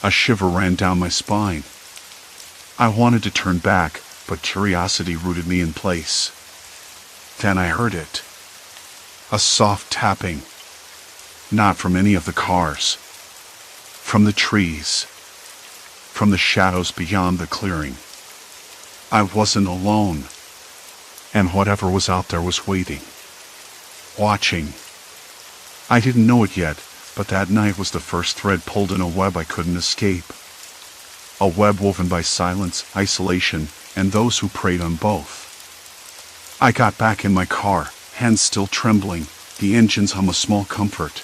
A shiver ran down my spine. I wanted to turn back, but curiosity rooted me in place. Then I heard it. A soft tapping. Not from any of the cars. From the trees. From the shadows beyond the clearing. I wasn't alone. And whatever was out there was waiting. Watching. I didn't know it yet, but that night was the first thread pulled in a web I couldn't escape. A web woven by silence, isolation, and those who preyed on both. I got back in my car, hands still trembling, the engine's hum a small comfort.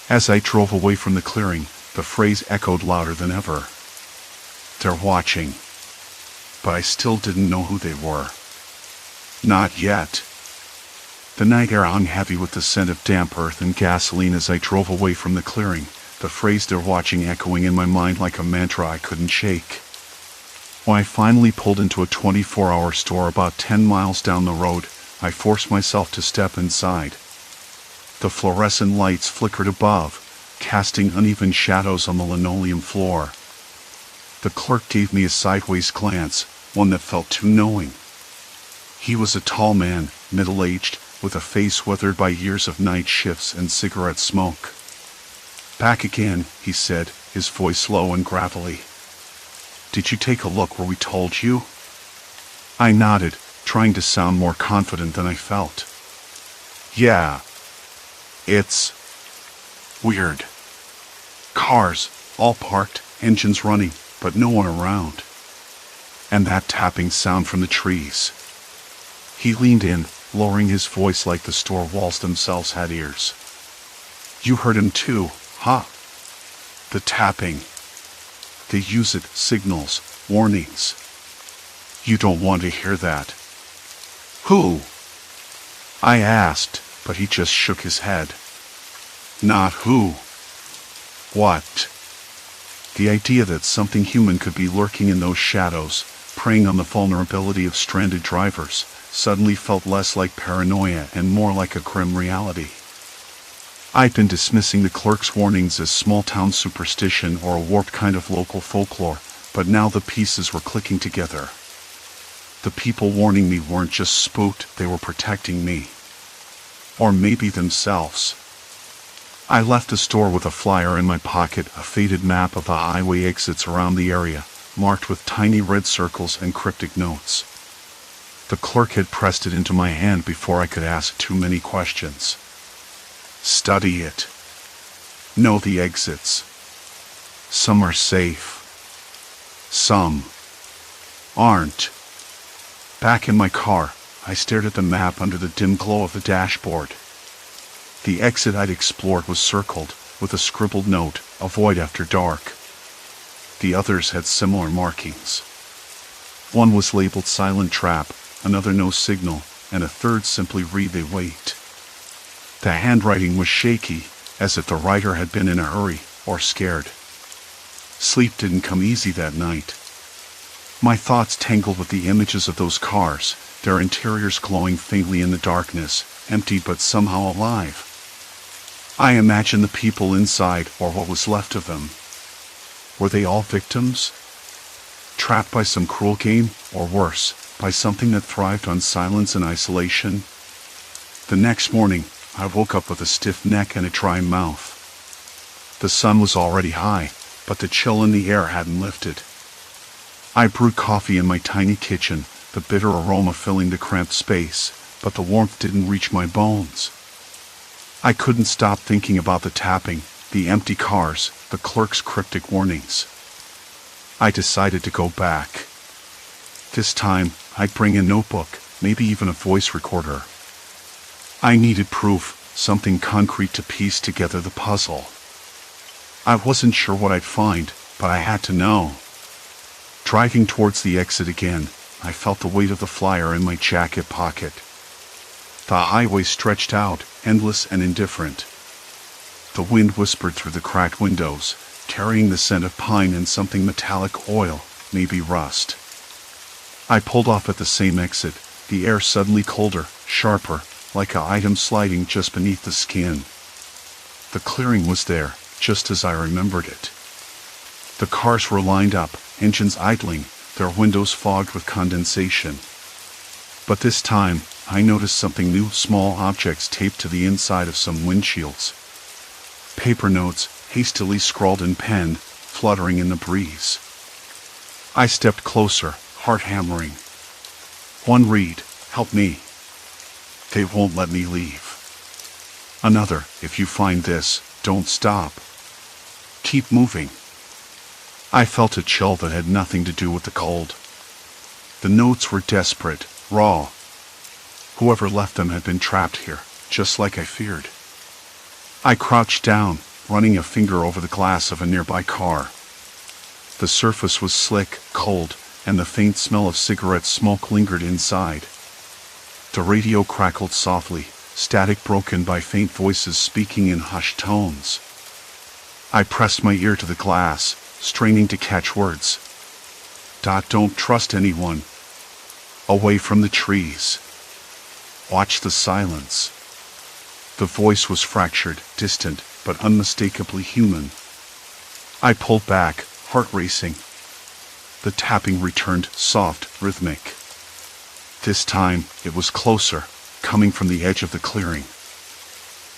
As I drove away from the clearing, the phrase echoed louder than ever. They're watching. But I still didn't know who they were. Not yet. The night air hung heavy with the scent of damp earth and gasoline as I drove away from the clearing, the phrase "they're watching" echoing in my mind like a mantra I couldn't shake. When I finally pulled into a 24-hour store about 10 miles down the road, I forced myself to step inside. The fluorescent lights flickered above, casting uneven shadows on the linoleum floor. The clerk gave me a sideways glance, one that felt too knowing. He was a tall man, middle-aged, with a face weathered by years of night shifts and cigarette smoke. Back again, he said, his voice low and gravelly. Did you take a look where we told you? I nodded, trying to sound more confident than I felt. Yeah. It's weird. Cars, all parked, engines running, but no one around. And that tapping sound from the trees. He leaned in, lowering his voice like the store walls themselves had ears. You heard him too, huh? The tapping. They use it, signals, warnings. You don't want to hear that. Who? I asked, but he just shook his head. Not who. What? The idea that something human could be lurking in those shadows, preying on the vulnerability of stranded drivers, suddenly felt less like paranoia and more like a grim reality. I'd been dismissing the clerk's warnings as small-town superstition or a warped kind of local folklore, but now the pieces were clicking together. The people warning me weren't just spooked, they were protecting me. Or maybe themselves. I left the store with a flyer in my pocket, a faded map of the highway exits around the area, marked with tiny red circles and cryptic notes. The clerk had pressed it into my hand before I could ask too many questions. Study it. Know the exits. Some are safe. Some aren't. Back in my car, I stared at the map under the dim glow of the dashboard. The exit I'd explored was circled, with a scribbled note, avoid after dark. The others had similar markings. One was labeled silent trap, another no signal, and a third simply read they wait. The handwriting was shaky, as if the writer had been in a hurry, or scared. Sleep didn't come easy that night. My thoughts tangled with the images of those cars, their interiors glowing faintly in the darkness, empty but somehow alive. I imagined the people inside, or what was left of them. Were they all victims? Trapped by some cruel game, or worse, by something that thrived on silence and isolation? The next morning, I woke up with a stiff neck and a dry mouth. The sun was already high, but the chill in the air hadn't lifted. I brewed coffee in my tiny kitchen, the bitter aroma filling the cramped space, but the warmth didn't reach my bones. I couldn't stop thinking about the tapping, the empty cars, the clerk's cryptic warnings. I decided to go back. This time, I'd bring a notebook, maybe even a voice recorder. I needed proof, something concrete to piece together the puzzle. I wasn't sure what I'd find, but I had to know. Driving towards the exit again, I felt the weight of the flyer in my jacket pocket. The highway stretched out, endless and indifferent. The wind whispered through the cracked windows, carrying the scent of pine and something metallic oil, maybe rust. I pulled off at the same exit, the air suddenly colder, sharper, like an item sliding just beneath the skin. The clearing was there, just as I remembered it. The cars were lined up, engines idling, their windows fogged with condensation. But this time, I noticed something new, small objects taped to the inside of some windshields. Paper notes, hastily scrawled in pen, fluttering in the breeze. I stepped closer, heart hammering. One read, help me. They won't let me leave. Another, if you find this, don't stop. Keep moving. I felt a chill that had nothing to do with the cold. The notes were desperate, raw. Whoever left them had been trapped here, just like I feared. I crouched down, running a finger over the glass of a nearby car. The surface was slick, cold, and the faint smell of cigarette smoke lingered inside. The radio crackled softly, static broken by faint voices speaking in hushed tones. I pressed my ear to the glass, straining to catch words. Don't trust anyone. Away from the trees. Watch the silence. The voice was fractured, distant, but unmistakably human. I pulled back, heart racing. The tapping returned, soft, rhythmic. This time, it was closer, coming from the edge of the clearing.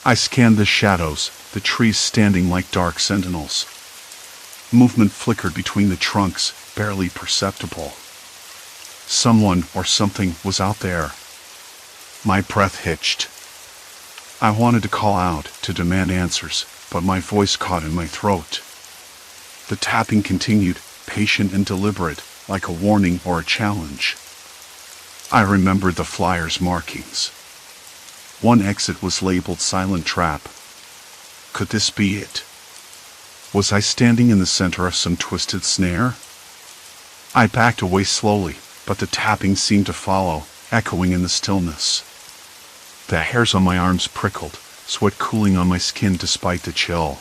I scanned the shadows, the trees standing like dark sentinels. Movement flickered between the trunks, barely perceptible. Someone or something was out there. My breath hitched. I wanted to call out, to demand answers, but my voice caught in my throat. The tapping continued, patient and deliberate, like a warning or a challenge. I remembered the flyer's markings. One exit was labeled Silent Trap. Could this be it? Was I standing in the center of some twisted snare? I backed away slowly, but the tapping seemed to follow, echoing in the stillness. The hairs on my arms prickled, sweat cooling on my skin despite the chill.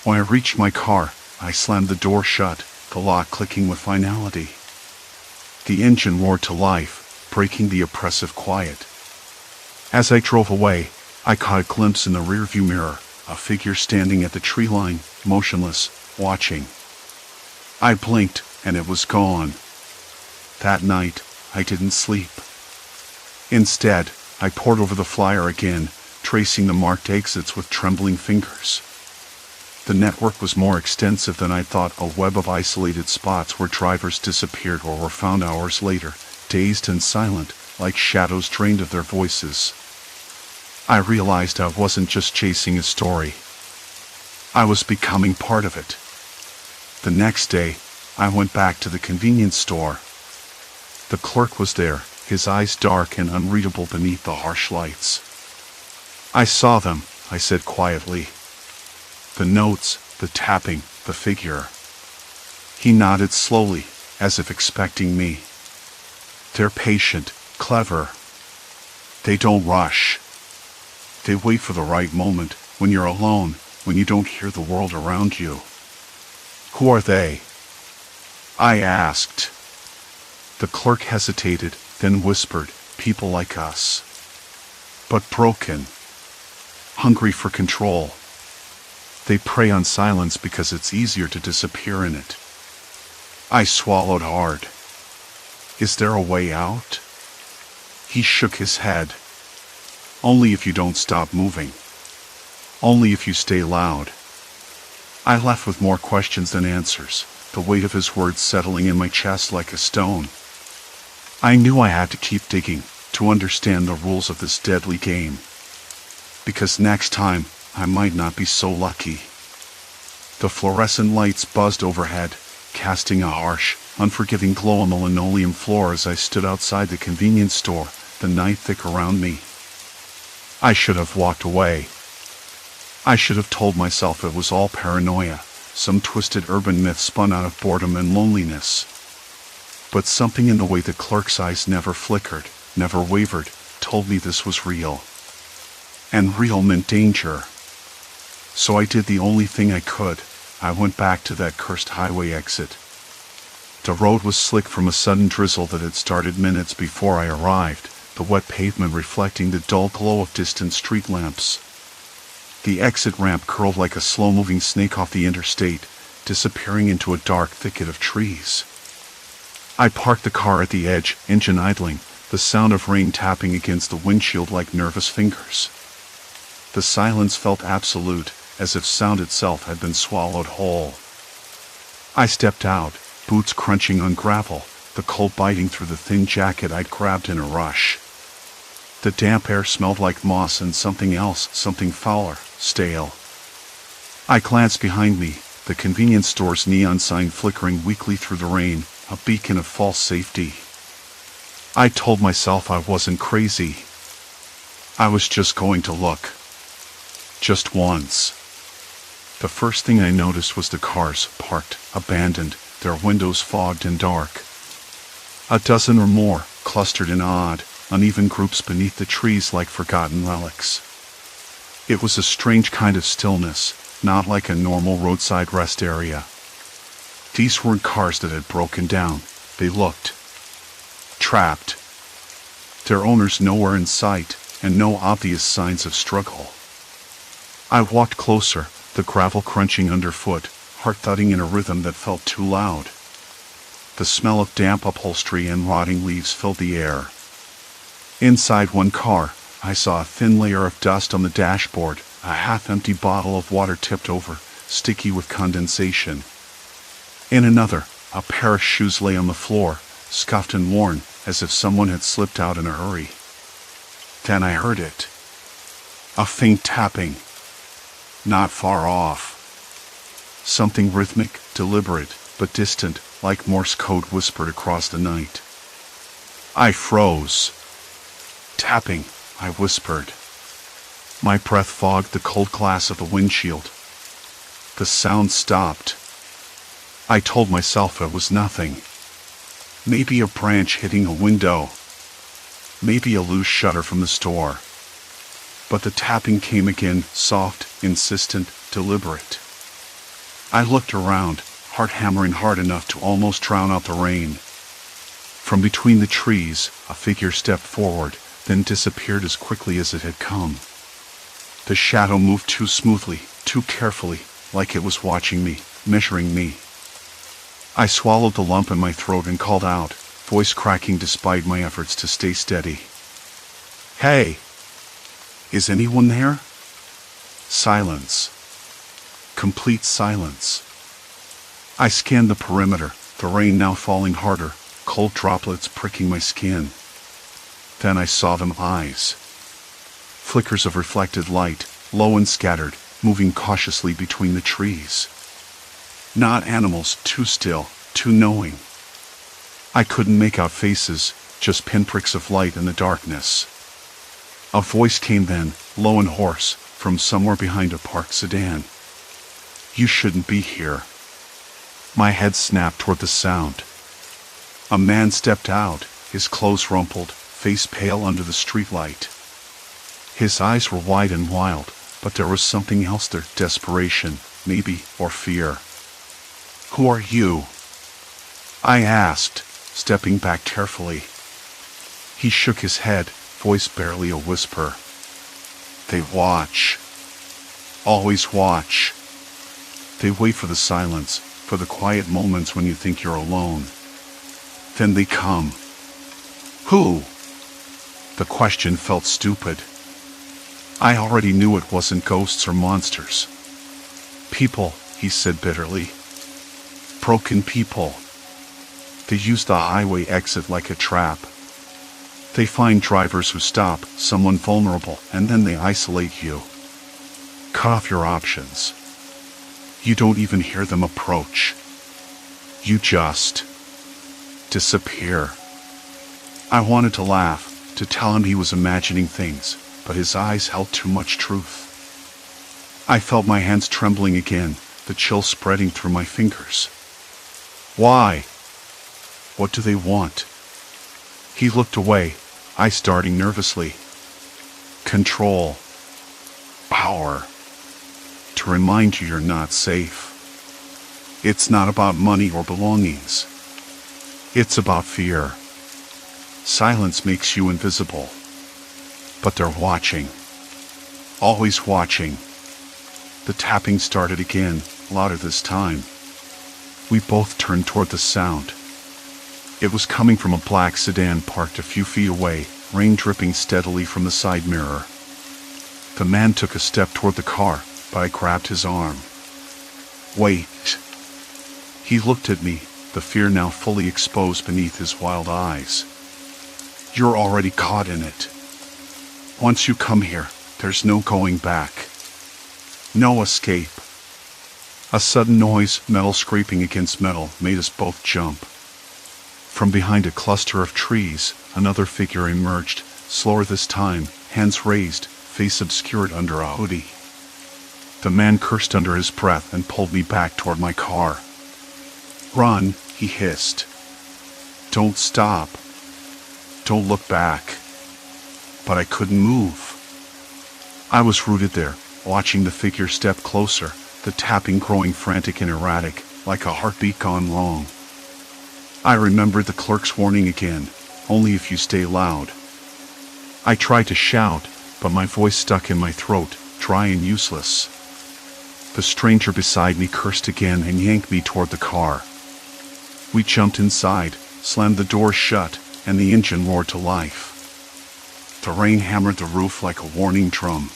When I reached my car, I slammed the door shut, the lock clicking with finality. The engine roared to life, breaking the oppressive quiet. As I drove away, I caught a glimpse in the rearview mirror, a figure standing at the tree line, motionless, watching. I blinked, and it was gone. That night, I didn't sleep. Instead, I pored over the flyer again, tracing the marked exits with trembling fingers. The network was more extensive than I thought, a web of isolated spots where drivers disappeared or were found hours later, dazed and silent, like shadows drained of their voices. I realized I wasn't just chasing a story. I was becoming part of it. The next day, I went back to the convenience store. The clerk was there, his eyes dark and unreadable beneath the harsh lights. I saw them, I said quietly. The notes, the tapping, the figure. He nodded slowly, as if expecting me. They're patient, clever. They don't rush. They wait for the right moment, when you're alone, when you don't hear the world around you. Who are they? I asked. The clerk hesitated, then whispered, people like us. But broken. Hungry for control. They prey on silence because it's easier to disappear in it. I swallowed hard. Is there a way out? He shook his head. Only if you don't stop moving. Only if you stay loud. I left with more questions than answers, the weight of his words settling in my chest like a stone. I knew I had to keep digging, to understand the rules of this deadly game. Because next time, I might not be so lucky. The fluorescent lights buzzed overhead, casting a harsh, unforgiving glow on the linoleum floor as I stood outside the convenience store, the night thick around me. I should have walked away. I should have told myself it was all paranoia, some twisted urban myth spun out of boredom and loneliness. But something in the way the clerk's eyes never flickered, never wavered, told me this was real. And real meant danger. So I did the only thing I could. I went back to that cursed highway exit. The road was slick from a sudden drizzle that had started minutes before I arrived, the wet pavement reflecting the dull glow of distant street lamps. The exit ramp curled like a slow-moving snake off the interstate, disappearing into a dark thicket of trees. I parked the car at the edge, engine idling, the sound of rain tapping against the windshield like nervous fingers. The silence felt absolute, as if sound itself had been swallowed whole. I stepped out, boots crunching on gravel, the cold biting through the thin jacket I'd grabbed in a rush. The damp air smelled like moss and something else, something fouler, stale. I glanced behind me, the convenience store's neon sign flickering weakly through the rain, a beacon of false safety. I told myself I wasn't crazy. I was just going to look. Just once. The first thing I noticed was the cars, parked, abandoned, their windows fogged and dark. A dozen or more, clustered in odd, uneven groups beneath the trees like forgotten relics. It was a strange kind of stillness, not like a normal roadside rest area. These weren't cars that had broken down. They looked trapped. Their owners nowhere in sight, and no obvious signs of struggle. I walked closer, the gravel crunching underfoot, heart thudding in a rhythm that felt too loud. The smell of damp upholstery and rotting leaves filled the air. Inside one car, I saw a thin layer of dust on the dashboard, A half-empty bottle of water tipped over, sticky with condensation. In another, a pair of shoes lay on the floor, scuffed and worn, as if someone had slipped out in a hurry. Then I heard it. A faint tapping. Not far off. Something rhythmic, deliberate, but distant, like Morse code whispered across the night. I froze. Tapping, I whispered. My breath fogged the cold glass of the windshield. The sound stopped. I told myself it was nothing. Maybe a branch hitting a window. Maybe a loose shutter from the store. But the tapping came again, soft, insistent, deliberate. I looked around, heart hammering hard enough to almost drown out the rain. From between the trees, a figure stepped forward, then disappeared as quickly as it had come. The shadow moved too smoothly, too carefully, like it was watching me, measuring me. I swallowed the lump in my throat and called out, voice cracking despite my efforts to stay steady. Hey! Is anyone there? Silence. Complete silence. I scanned the perimeter, the rain now falling harder, cold droplets pricking my skin. Then I saw them eyes. Flickers of reflected light, low and scattered, moving cautiously between the trees. Not animals, too still, too knowing. I couldn't make out faces, just pinpricks of light in the darkness. A voice came then, low and hoarse, from somewhere behind a parked sedan. You shouldn't be here. My head snapped toward the sound. A man stepped out, his clothes rumpled, face pale under the streetlight. His eyes were wide and wild, but there was something else there, desperation, maybe, or fear. Who are you? I asked, stepping back carefully. He shook his head, voice barely a whisper. They watch. Always watch. They wait for the silence, for the quiet moments when you think you're alone. Then they come. Who? The question felt stupid. I already knew it wasn't ghosts or monsters. People, he said bitterly. Broken people. They use the highway exit like a trap. They find drivers who stop, someone vulnerable, and then they isolate you. Cut off your options. You don't even hear them approach. You just disappear. I wanted to laugh, to tell him he was imagining things, but his eyes held too much truth. I felt my hands trembling again, the chill spreading through my fingers. Why? What do they want? He looked away, I starting nervously. Control. Power. To remind you you're not safe. It's not about money or belongings. It's about fear. Silence makes you invisible. But they're watching. Always watching. The tapping started again, louder this time. We both turned toward the sound. It was coming from a black sedan parked a few feet away, rain dripping steadily from the side mirror. The man took a step toward the car, but I grabbed his arm. Wait. He looked at me, the fear now fully exposed beneath his wild eyes. You're already caught in it. Once you come here, there's no going back. No escape. A sudden noise, metal scraping against metal, made us both jump. From behind a cluster of trees, another figure emerged, slower this time, hands raised, face obscured under a hoodie. The man cursed under his breath and pulled me back toward my car. Run, he hissed. Don't stop. Don't look back. But I couldn't move. I was rooted there, watching the figure step closer, the tapping growing frantic and erratic, like a heartbeat gone wrong. I remembered the clerk's warning again, only if you stay loud. I tried to shout, but my voice stuck in my throat, dry and useless. The stranger beside me cursed again and yanked me toward the car. We jumped inside, slammed the door shut, and the engine roared to life. The rain hammered the roof like a warning drum.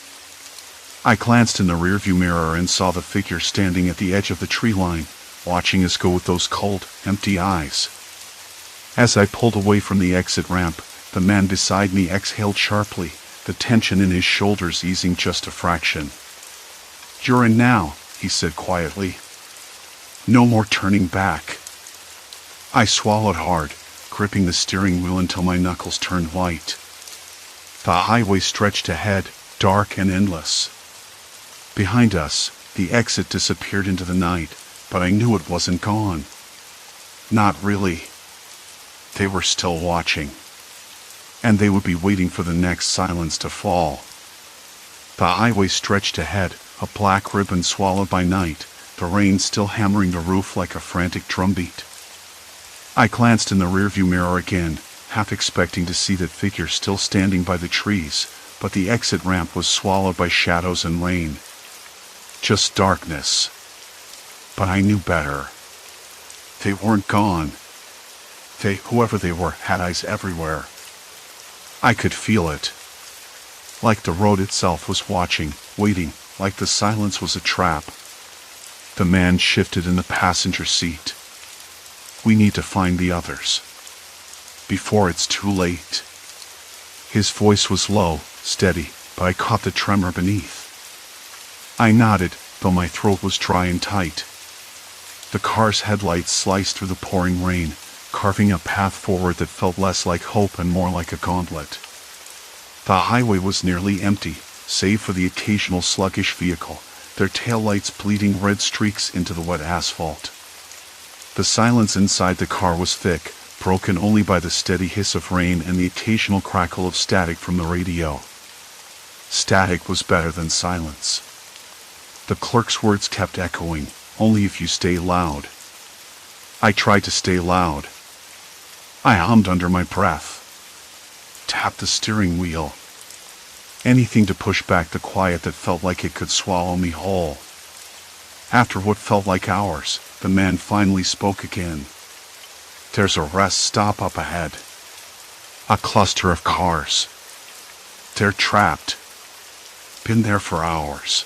I glanced in the rearview mirror and saw the figure standing at the edge of the tree line, watching us go with those cold, empty eyes. As I pulled away from the exit ramp, the man beside me exhaled sharply, the tension in his shoulders easing just a fraction. "You're in now," he said quietly. "No more turning back." I swallowed hard, gripping the steering wheel until my knuckles turned white. The highway stretched ahead, dark and endless. Behind us, the exit disappeared into the night, but I knew it wasn't gone. Not really. They were still watching. And they would be waiting for the next silence to fall. The highway stretched ahead, a black ribbon swallowed by night, the rain still hammering the roof like a frantic drumbeat. I glanced in the rearview mirror again, half expecting to see that figure still standing by the trees, but the exit ramp was swallowed by shadows and rain. Just darkness. But I knew better. They weren't gone. They, whoever they were, had eyes everywhere. I could feel it. Like the road itself was watching, waiting, like the silence was a trap. The man shifted in the passenger seat. "We need to find the others. Before it's too late." His voice was low, steady, but I caught the tremor beneath. I nodded, though my throat was dry and tight. The car's headlights sliced through the pouring rain, carving a path forward that felt less like hope and more like a gauntlet. The highway was nearly empty, save for the occasional sluggish vehicle, their taillights bleeding red streaks into the wet asphalt. The silence inside the car was thick, broken only by the steady hiss of rain and the occasional crackle of static from the radio. Static was better than silence. The clerk's words kept echoing, "Only if you stay loud." I tried to stay loud. I hummed under my breath. Tapped the steering wheel. Anything to push back the quiet that felt like it could swallow me whole. After what felt like hours, the man finally spoke again. "There's a rest stop up ahead. A cluster of cars. They're trapped. Been there for hours."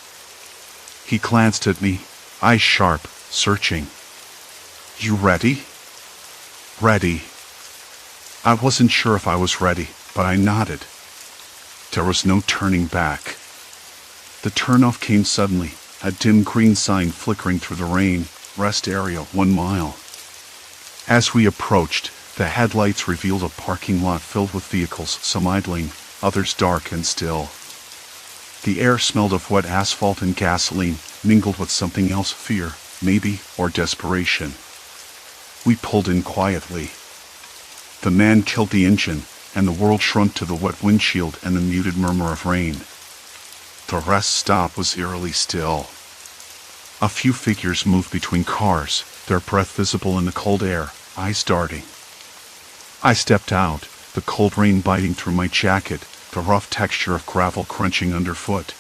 He glanced at me, eyes sharp, searching. "You ready?" "Ready." I wasn't sure if I was ready, but I nodded. There was no turning back. The turnoff came suddenly, a dim green sign flickering through the rain, "Rest area 1 mile." As we approached, the headlights revealed a parking lot filled with vehicles, some idling, others dark and still. The air smelled of wet asphalt and gasoline, mingled with something else, fear, maybe, or desperation. We pulled in quietly. The man killed the engine, and the world shrunk to the wet windshield and the muted murmur of rain. The rest stop was eerily still. A few figures moved between cars, their breath visible in the cold air, eyes darting. I stepped out, the cold rain biting through my jacket, the rough texture of gravel crunching underfoot.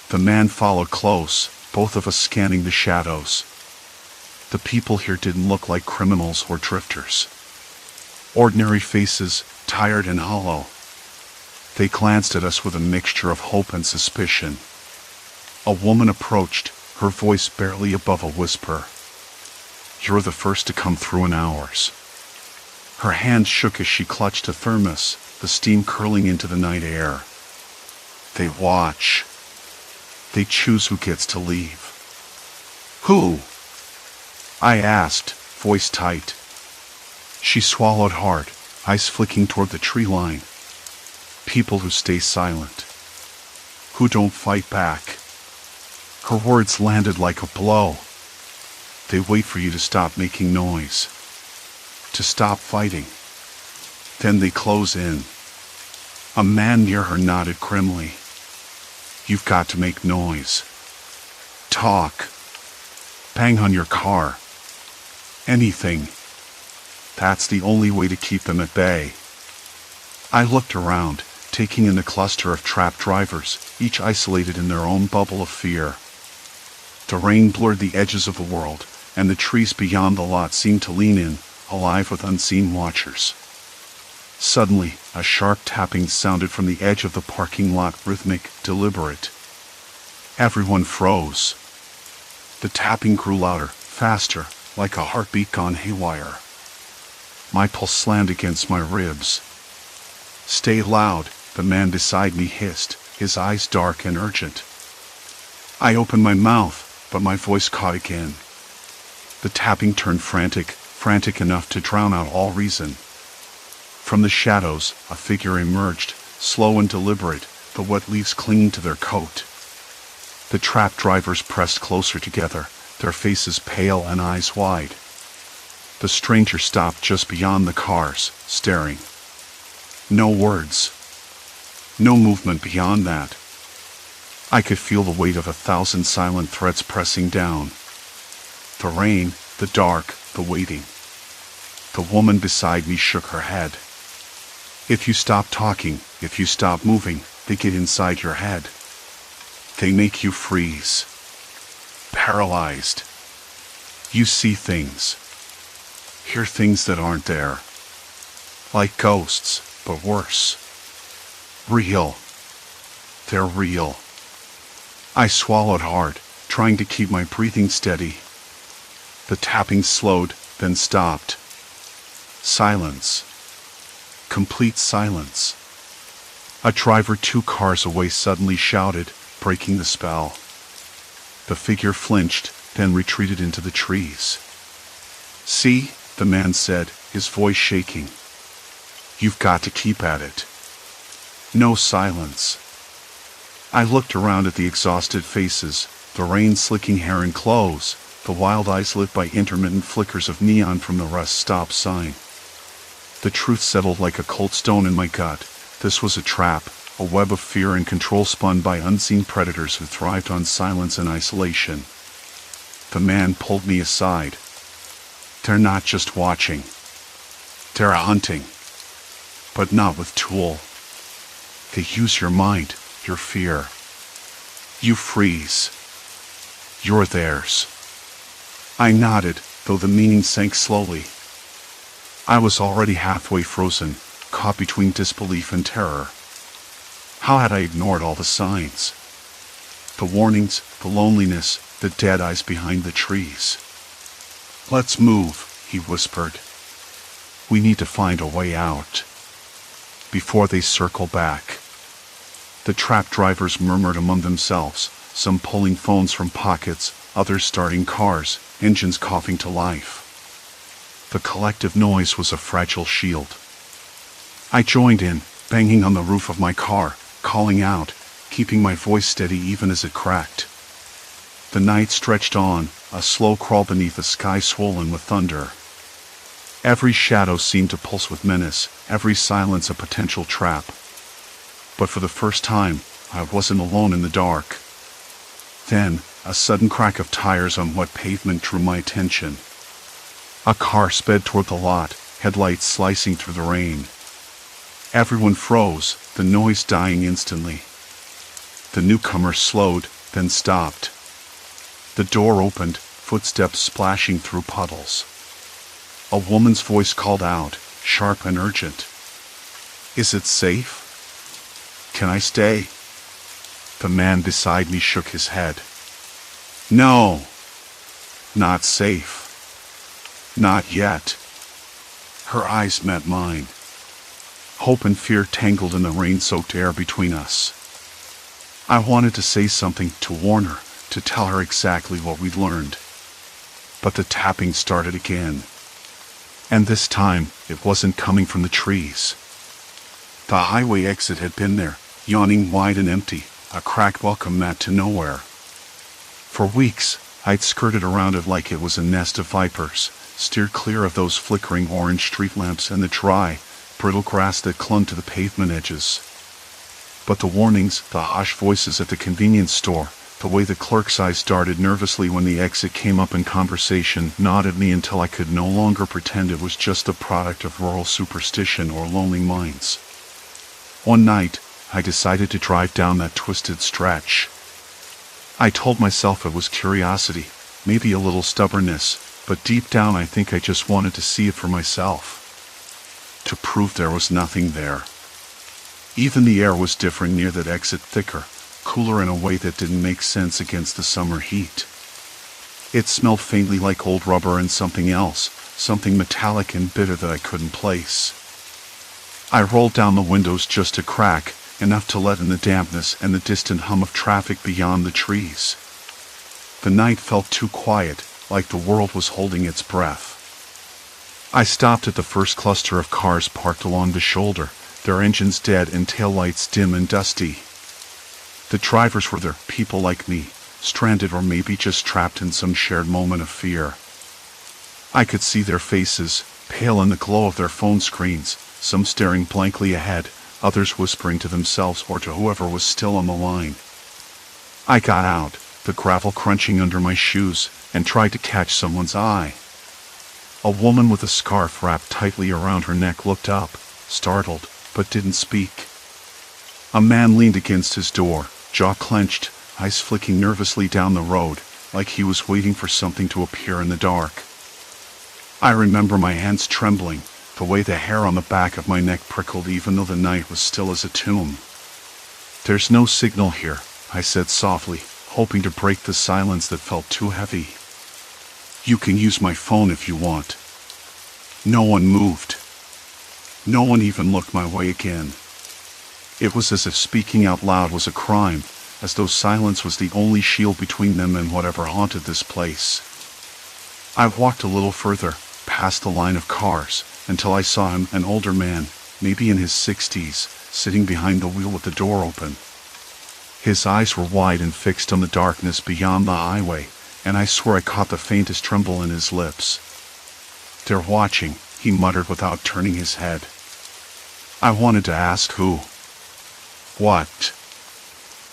The man followed close, both of us scanning the shadows. The people here didn't look like criminals or drifters. Ordinary faces, tired and hollow. They glanced at us with a mixture of hope and suspicion. A woman approached, her voice barely above a whisper. "You're the first to come through in hours." Her hand shook as she clutched a thermos, the steam curling into the night air. They watch. They choose who gets to leave. "Who?" I asked, voice tight. She swallowed hard, eyes flicking toward the tree line. "People who stay silent. Who don't fight back." Her words landed like a blow. They wait for you to stop making noise. To stop fighting. Then they close in. A man near her nodded grimly. "You've got to make noise. Talk. Bang on your car. Anything. That's the only way to keep them at bay." I looked around, taking in the cluster of trapped drivers, each isolated in their own bubble of fear. The rain blurred the edges of the world, and the trees beyond the lot seemed to lean in, alive with unseen watchers. Suddenly, a sharp tapping sounded from the edge of the parking lot, rhythmic, deliberate. Everyone froze. The tapping grew louder, faster, like a heartbeat gone haywire. My pulse slammed against my ribs. "Stay loud," the man beside me hissed, his eyes dark and urgent. I opened my mouth, but my voice caught again. The tapping turned frantic, frantic enough to drown out all reason. From the shadows, a figure emerged, slow and deliberate, the wet leaves clinging to their coat. The trap drivers pressed closer together, their faces pale and eyes wide. The stranger stopped just beyond the cars, staring. No words. No movement beyond that. I could feel the weight of 1,000 silent threats pressing down. The rain, the dark, the waiting. The woman beside me shook her head. If you stop talking, if you stop moving, they get inside your head. They make you freeze. Paralyzed. You see things. Hear things that aren't there. Like ghosts, but worse. Real. They're real. I swallowed hard, trying to keep my breathing steady. The tapping slowed, then stopped. Silence. Complete silence. A driver 2 cars away suddenly shouted, breaking the spell. The figure flinched, then retreated into the trees. "See," the man said, his voice shaking. "You've got to keep at it." No silence. I looked around at the exhausted faces, the rain slicking hair and clothes, the wild eyes lit by intermittent flickers of neon from the rest stop sign. The truth settled like a cold stone in my gut. This was a trap, a web of fear and control spun by unseen predators who thrived on silence and isolation. The man pulled me aside. "They're not just watching. They're hunting. But not with tool. They use your mind, your fear. You freeze. You're theirs." I nodded, though the meaning sank slowly. I was already halfway frozen, caught between disbelief and terror. How had I ignored all the signs? The warnings, the loneliness, the dead eyes behind the trees. "Let's move," he whispered. "We need to find a way out." Before they circle back. The trap drivers murmured among themselves, some pulling phones from pockets, others starting cars, engines coughing to life. The collective noise was a fragile shield. I joined in, banging on the roof of my car, calling out, keeping my voice steady even as it cracked. The night stretched on, a slow crawl beneath a sky swollen with thunder. Every shadow seemed to pulse with menace, every silence a potential trap. But for the first time, I wasn't alone in the dark. Then, a sudden crack of tires on wet pavement drew my attention. A car sped toward the lot, headlights slicing through the rain. Everyone froze, the noise dying instantly. The newcomer slowed, then stopped. The door opened, footsteps splashing through puddles. A woman's voice called out, sharp and urgent. "Is it safe? Can I stay?" The man beside me shook his head. "No. Not safe. Not yet." Her eyes met mine. Hope and fear tangled in the rain-soaked air between us. I wanted to say something, to warn her, to tell her exactly what we'd learned. But the tapping started again. And this time, it wasn't coming from the trees. The highway exit had been there, yawning wide and empty, a cracked welcome mat to nowhere. For weeks, I'd skirted around it like it was a nest of vipers, steered clear of those flickering orange street lamps and the dry, brittle grass that clung to the pavement edges. But the warnings, the hushed voices at the convenience store, the way the clerk's eyes darted nervously when the exit came up in conversation, gnawed at me until I could no longer pretend it was just the product of rural superstition or lonely minds. One night, I decided to drive down that twisted stretch. I told myself it was curiosity, maybe a little stubbornness, but deep down I think I just wanted to see it for myself. To prove there was nothing there. Even the air was different near that exit, thicker, cooler in a way that didn't make sense against the summer heat. It smelled faintly like old rubber and something else, something metallic and bitter that I couldn't place. I rolled down the windows just a crack, enough to let in the dampness and the distant hum of traffic beyond the trees. The night felt too quiet, like the world was holding its breath. I stopped at the first cluster of cars parked along the shoulder, their engines dead and taillights dim and dusty. The drivers were there, people like me, stranded or maybe just trapped in some shared moment of fear. I could see their faces, pale in the glow of their phone screens, some staring blankly ahead, others whispering to themselves or to whoever was still on the line. I got out, the gravel crunching under my shoes, and tried to catch someone's eye. A woman with a scarf wrapped tightly around her neck looked up, startled, but didn't speak. A man leaned against his door, jaw clenched, eyes flicking nervously down the road, like he was waiting for something to appear in the dark. I remember my hands trembling, the way the hair on the back of my neck prickled even though the night was still as a tomb. "There's no signal here," I said softly, hoping to break the silence that felt too heavy. "You can use my phone if you want." No one moved. No one even looked my way again. It was as if speaking out loud was a crime, as though silence was the only shield between them and whatever haunted this place. I walked a little further, past the line of cars, until I saw him, an older man, maybe in his 60s, sitting behind the wheel with the door open. His eyes were wide and fixed on the darkness beyond the highway, and I swear I caught the faintest tremble in his lips. "They're watching," he muttered without turning his head. I wanted to ask who. What?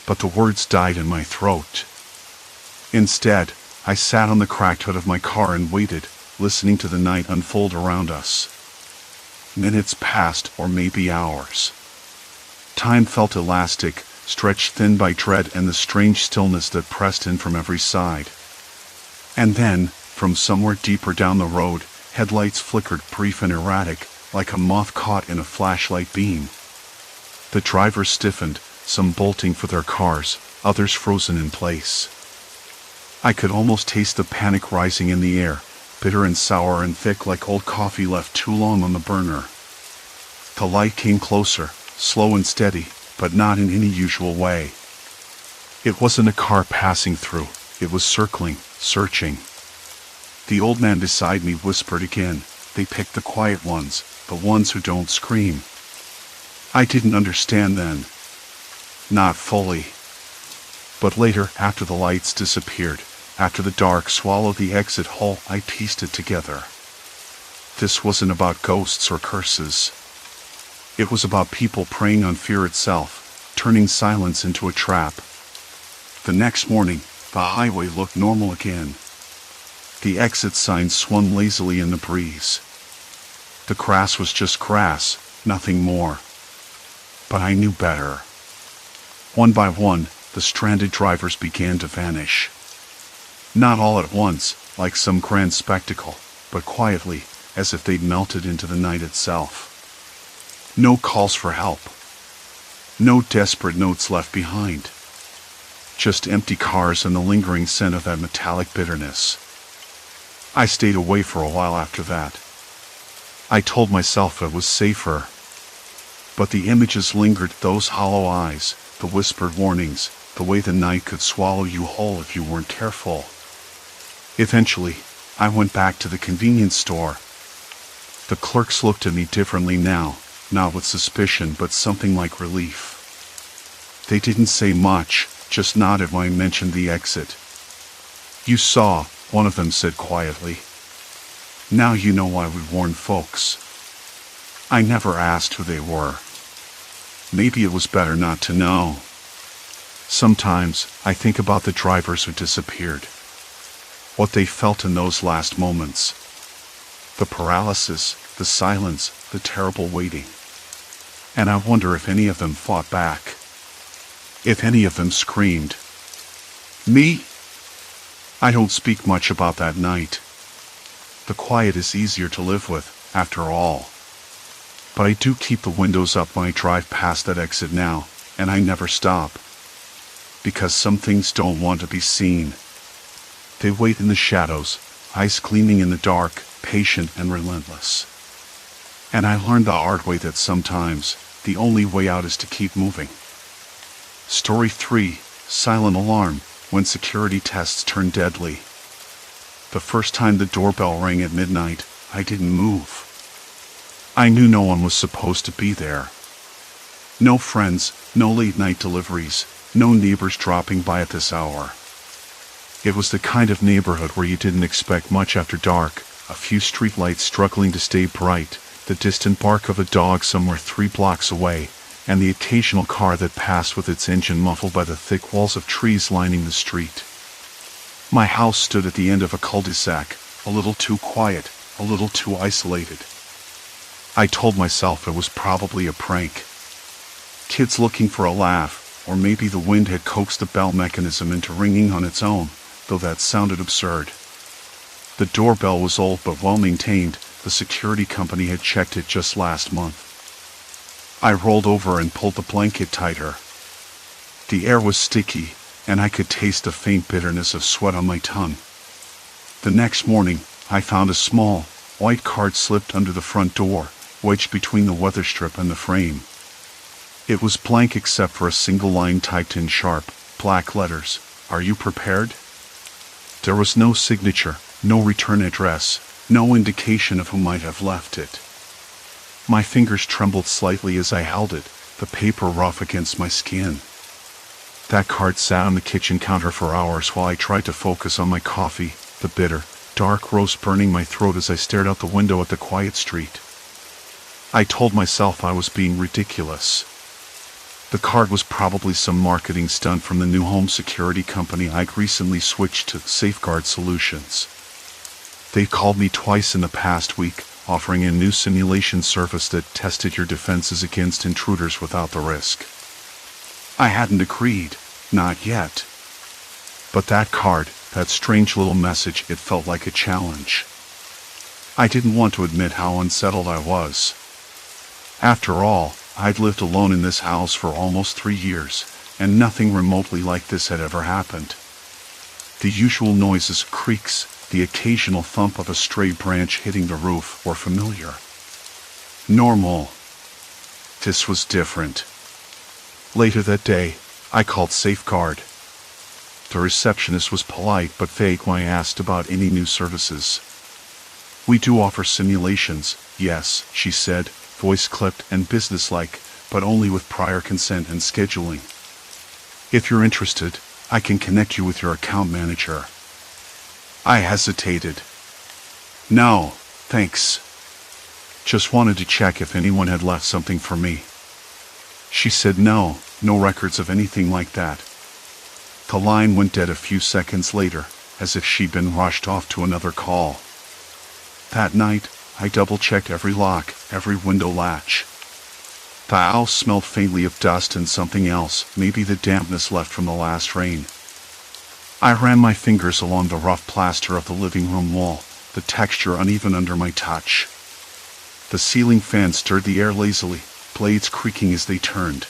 But the words died in my throat. Instead, I sat on the cracked hood of my car and waited, listening to the night unfold around us. Minutes passed, or maybe hours. Time felt elastic, stretched thin by dread and the strange stillness that pressed in from every side. And then, from somewhere deeper down the road, headlights flickered brief and erratic, like a moth caught in a flashlight beam. The drivers stiffened, some bolting for their cars, others frozen in place. I could almost taste the panic rising in the air, bitter and sour and thick like old coffee left too long on the burner. The light came closer, slow and steady, but not in any usual way. It wasn't a car passing through, it was circling, searching. The old man beside me whispered again, "They pick the quiet ones, the ones who don't scream." I didn't understand then. Not fully. But later, after the lights disappeared, after the dark swallowed the exit hole, I pieced it together. This wasn't about ghosts or curses. It was about people preying on fear itself, turning silence into a trap. The next morning, the highway looked normal again. The exit sign swung lazily in the breeze. The grass was just grass, nothing more. But I knew better. One by one, the stranded drivers began to vanish. Not all at once, like some grand spectacle, but quietly, as if they'd melted into the night itself. No calls for help. No desperate notes left behind. Just empty cars and the lingering scent of that metallic bitterness. I stayed away for a while after that. I told myself it was safer. But the images lingered, those hollow eyes, the whispered warnings, the way the night could swallow you whole if you weren't careful. Eventually, I went back to the convenience store. The clerks looked at me differently now, not with suspicion but something like relief. They didn't say much, just nodded when I mentioned the exit. "You saw," one of them said quietly. "Now you know why we warned folks." I never asked who they were. Maybe it was better not to know. Sometimes, I think about the drivers who disappeared. What they felt in those last moments. The paralysis, the silence, the terrible waiting. And I wonder if any of them fought back. If any of them screamed. Me? I don't speak much about that night. The quiet is easier to live with, after all. But I do keep the windows up when I drive past that exit now, and I never stop. because some things don't want to be seen. They wait in the shadows, eyes gleaming in the dark, patient and relentless. And I learned the hard way that sometimes the only way out is to keep moving. Story 3, Silent Alarm, when security tests turn deadly. The first time the doorbell rang at midnight, I didn't move. I knew no one was supposed to be there. No friends, no late-night deliveries, no neighbors dropping by at this hour. It was the kind of neighborhood where you didn't expect much after dark, a few streetlights struggling to stay bright, the distant bark of a dog somewhere 3 blocks away, and the occasional car that passed with its engine muffled by the thick walls of trees lining the street. My house stood at the end of a cul-de-sac, a little too quiet, a little too isolated. I told myself it was probably a prank. Kids looking for a laugh, or maybe the wind had coaxed the bell mechanism into ringing on its own, though that sounded absurd. The doorbell was old but well maintained. The security company had checked it just last month. I rolled over and pulled the blanket tighter. The air was sticky, and I could taste the faint bitterness of sweat on my tongue. The next morning, I found a small, white card slipped under the front door, wedged between the weather strip and the frame. It was blank except for a single line typed in sharp, black letters. "Are you prepared?" There was no signature, no return address, no indication of who might have left it. My fingers trembled slightly as I held it, the paper rough against my skin. That card sat on the kitchen counter for hours while I tried to focus on my coffee, the bitter, dark roast burning my throat as I stared out the window at the quiet street. I told myself I was being ridiculous. The card was probably some marketing stunt from the new home security company I'd recently switched to, Safeguard Solutions. They'd called me twice in the past week, offering a new simulation service that tested your defenses against intruders without the risk. I hadn't agreed, not yet. But that card, that strange little message, it felt like a challenge. I didn't want to admit how unsettled I was. After all, I'd lived alone in this house for almost 3 years, and nothing remotely like this had ever happened. The usual noises, creaks, the occasional thump of a stray branch hitting the roof were familiar. Normal. This was different. Later that day, I called Safeguard. The receptionist was polite but vague when I asked about any new services. "We do offer simulations, yes," she said, voice clipped and businesslike, but only with prior consent and scheduling. "If you're interested, I can connect you with your account manager." I hesitated. "No, thanks. Just wanted to check if anyone had left something for me." She said no records of anything like that. The line went dead a few seconds later, as if she'd been rushed off to another call. That night, I double-checked every lock, every window latch. The house smelled faintly of dust and something else, maybe the dampness left from the last rain. I ran my fingers along the rough plaster of the living room wall, the texture uneven under my touch. The ceiling fan stirred the air lazily, blades creaking as they turned.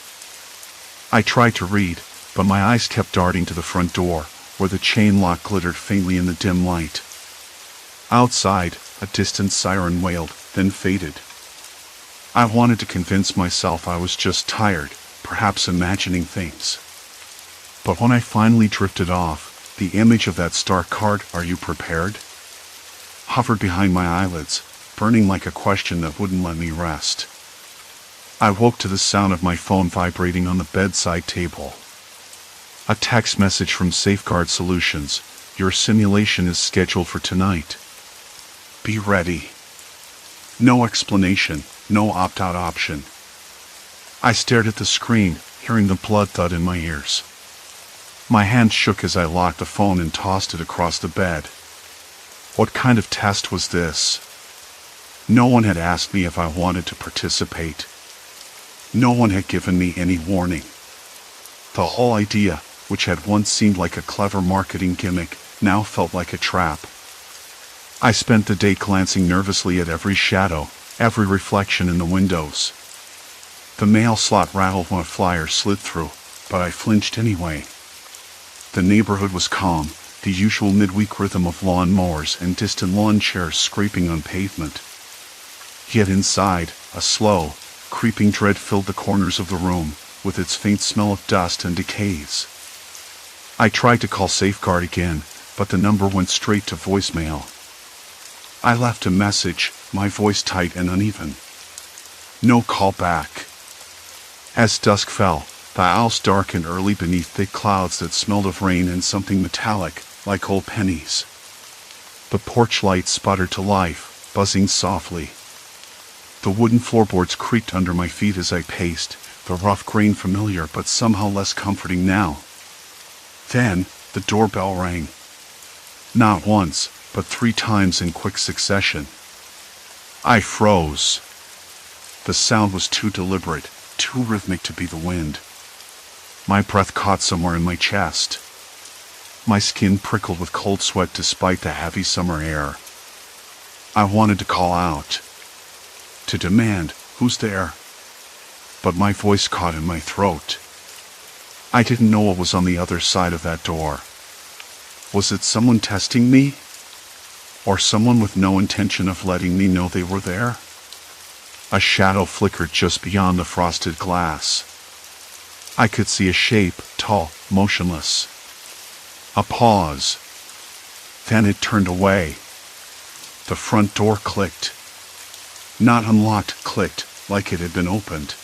I tried to read, but my eyes kept darting to the front door, where the chain lock glittered faintly in the dim light. Outside, a distant siren wailed, then faded. I wanted to convince myself I was just tired, perhaps imagining things. But when I finally drifted off, the image of that stark card, "Are you prepared?" hovered behind my eyelids, burning like a question that wouldn't let me rest. I woke to the sound of my phone vibrating on the bedside table. A text message from Safeguard Solutions. "Your simulation is scheduled for tonight. Be ready." No explanation, no opt-out option. I stared at the screen, hearing the blood thud in my ears. My hand shook as I locked the phone and tossed it across the bed. What kind of test was this? No one had asked me if I wanted to participate. No one had given me any warning. The whole idea, which had once seemed like a clever marketing gimmick, now felt like a trap. I spent the day glancing nervously at every shadow, every reflection in the windows. The mail slot rattled when a flyer slid through, but I flinched anyway. The neighborhood was calm, the usual midweek rhythm of lawn mowers and distant lawn chairs scraping on pavement. Yet inside, a slow, creeping dread filled the corners of the room, with its faint smell of dust and decays. I tried to call Safeguard again, but the number went straight to voicemail. I left a message, my voice tight and uneven. No call back. As dusk fell, the house darkened early beneath thick clouds that smelled of rain and something metallic, like old pennies. The porch light sputtered to life, buzzing softly. The wooden floorboards creaked under my feet as I paced, the rough grain familiar but somehow less comforting now. Then, the doorbell rang. Not once, but 3 times in quick succession. I froze. The sound was too deliberate, too rhythmic to be the wind. My breath caught somewhere in my chest. My skin prickled with cold sweat despite the heavy summer air. I wanted to call out, to demand, "Who's there?" But my voice caught in my throat. I didn't know what was on the other side of that door. Was it someone testing me? Or someone with no intention of letting me know they were there? A shadow flickered just beyond the frosted glass. I could see a shape, tall, motionless. A pause. Then it turned away. The front door clicked. Not unlocked, clicked, like it had been opened.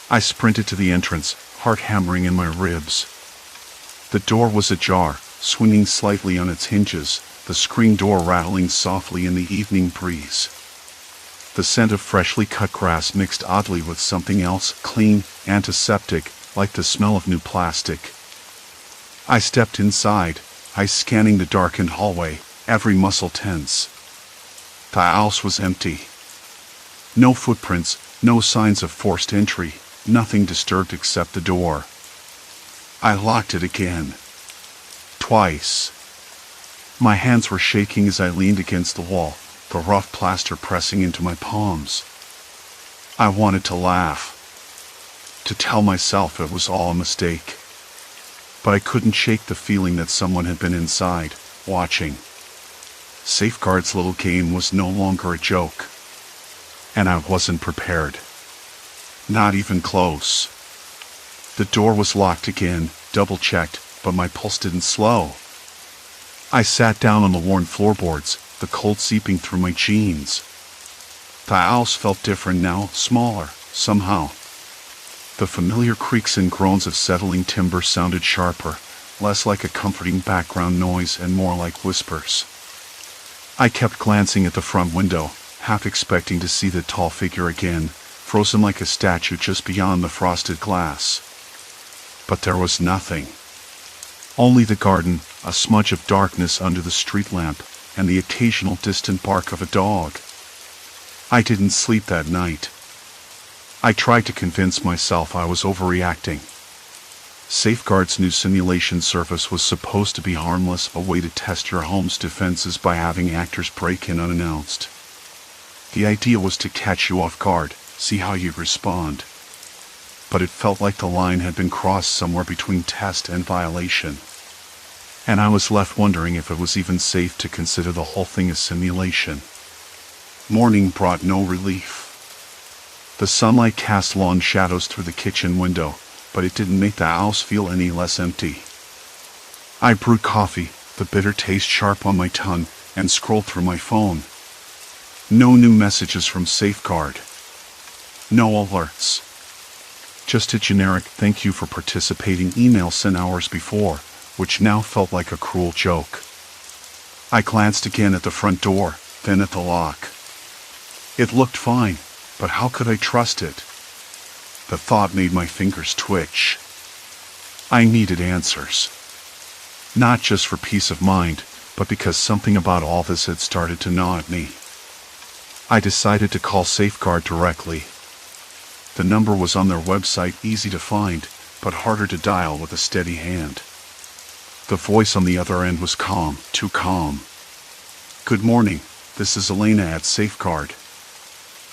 I sprinted to the entrance, heart hammering in my ribs. The door was ajar, swinging slightly on its hinges, the screen door rattling softly in the evening breeze. The scent of freshly cut grass mixed oddly with something else, clean, antiseptic, like the smell of new plastic. I stepped inside, eyes scanning the darkened hallway, every muscle tense. The house was empty. No footprints, no signs of forced entry, nothing disturbed except the door. I locked it again. Twice. My hands were shaking as I leaned against the wall, the rough plaster pressing into my palms. I wanted to laugh, to tell myself it was all a mistake. But I couldn't shake the feeling that someone had been inside, watching. Safeguard's little game was no longer a joke. And I wasn't prepared. Not even close. The door was locked again, double-checked, but my pulse didn't slow. I sat down on the worn floorboards, the cold seeping through my jeans. The house felt different now, smaller, somehow. The familiar creaks and groans of settling timber sounded sharper, less like a comforting background noise and more like whispers. I kept glancing at the front window, half expecting to see the tall figure again, frozen like a statue just beyond the frosted glass. But there was nothing. Only the garden, a smudge of darkness under the street lamp, and the occasional distant bark of a dog. I didn't sleep that night. I tried to convince myself I was overreacting. Safeguard's new simulation service was supposed to be harmless, a way to test your home's defenses by having actors break in unannounced. The idea was to catch you off guard, see how you respond. But it felt like the line had been crossed somewhere between test and violation. And I was left wondering if it was even safe to consider the whole thing a simulation. Morning brought no relief. The sunlight cast long shadows through the kitchen window, but it didn't make the house feel any less empty. I brewed coffee, the bitter taste sharp on my tongue, and scrolled through my phone. No new messages from Safeguard. No alerts. Just a generic "thank you for participating" email sent hours before, which now felt like a cruel joke. I glanced again at the front door, then at the lock. It looked fine, but how could I trust it? The thought made my fingers twitch. I needed answers. Not just for peace of mind, but because something about all this had started to gnaw at me. I decided to call Safeguard directly. The number was on their website, easy to find, but harder to dial with a steady hand. The voice on the other end was calm, too calm. "Good morning, this is Elena at Safeguard.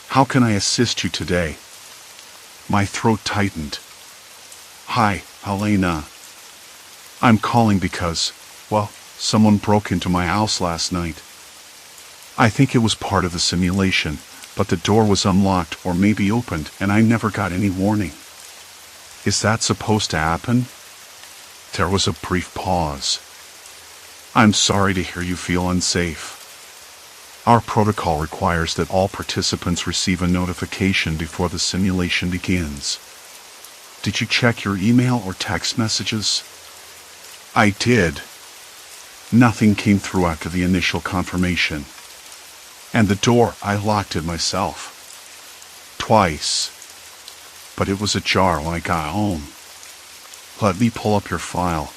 How can I assist you today?" My throat tightened. "Hi, Elena. I'm calling because, well, someone broke into my house last night. I think it was part of the simulation, but the door was unlocked or maybe opened and I never got any warning. Is that supposed to happen? There was a brief pause. I'm sorry to hear you feel unsafe. Our protocol requires that all participants receive a notification before the simulation begins. Did you check your email or text messages? I did. Nothing came through after the initial confirmation. And the door, I locked it myself. Twice. But it was ajar when I got home. Let me pull up your file.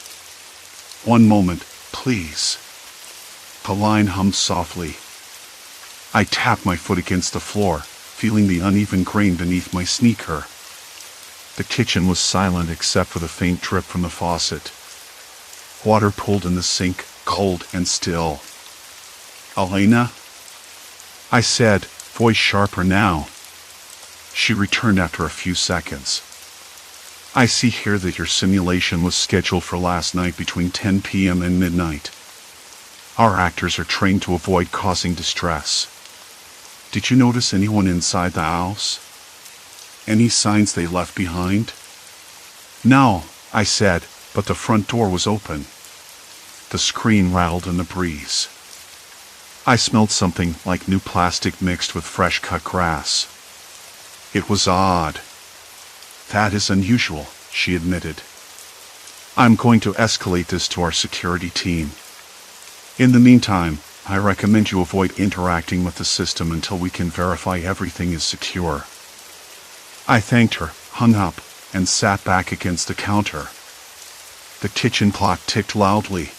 One moment, please. The line hummed softly. I tapped my foot against the floor, feeling the uneven grain beneath my sneaker. The kitchen was silent except for the faint drip from the faucet. Water pooled in the sink, cold and still. Elena? I said, voice sharper now. She returned after a few seconds. I see here that your simulation was scheduled for last night between 10 p.m. and midnight. Our actors are trained to avoid causing distress. Did you notice anyone inside the house? Any signs they left behind? No, I said, but the front door was open. The screen rattled in the breeze. I smelled something like new plastic mixed with fresh cut grass. It was odd. That is unusual, she admitted. I'm going to escalate this to our security team. In the meantime, I recommend you avoid interacting with the system until we can verify everything is secure. I thanked her, hung up, and sat back against the counter. The kitchen clock ticked loudly.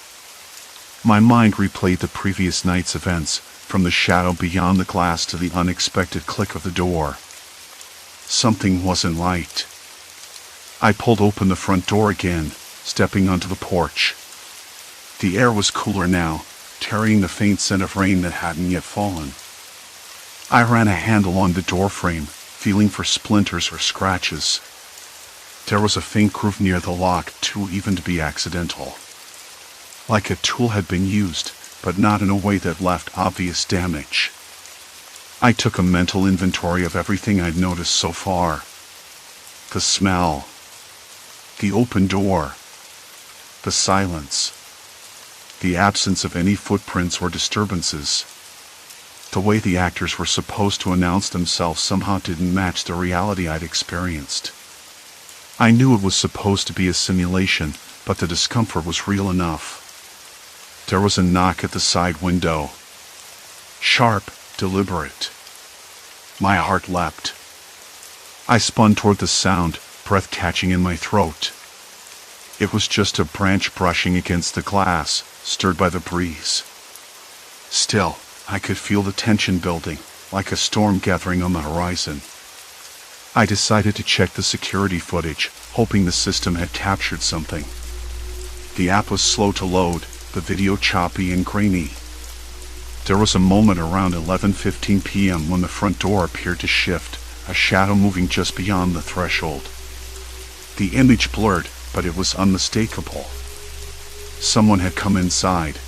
My mind replayed the previous night's events, from the shadow beyond the glass to the unexpected click of the door. Something wasn't right. I pulled open the front door again, stepping onto the porch. The air was cooler now, carrying the faint scent of rain that hadn't yet fallen. I ran a handle on the door frame, feeling for splinters or scratches. There was a faint groove near the lock, too even to be accidental. Like a tool had been used, but not in a way that left obvious damage. I took a mental inventory of everything I'd noticed so far. The smell. The open door. The silence. The absence of any footprints or disturbances. The way the actors were supposed to announce themselves somehow didn't match the reality I'd experienced. I knew it was supposed to be a simulation, but the discomfort was real enough. There was a knock at the side window. Sharp, deliberate. My heart leapt. I spun toward the sound, breath catching in my throat. It was just a branch brushing against the glass, stirred by the breeze. Still, I could feel the tension building, like a storm gathering on the horizon. I decided to check the security footage, hoping the system had captured something. The app was slow to load, the video choppy and grainy. There was a moment around 11:15 p.m. when the front door appeared to shift, a shadow moving just beyond the threshold. The image blurred, but it was unmistakable. Someone had come inside.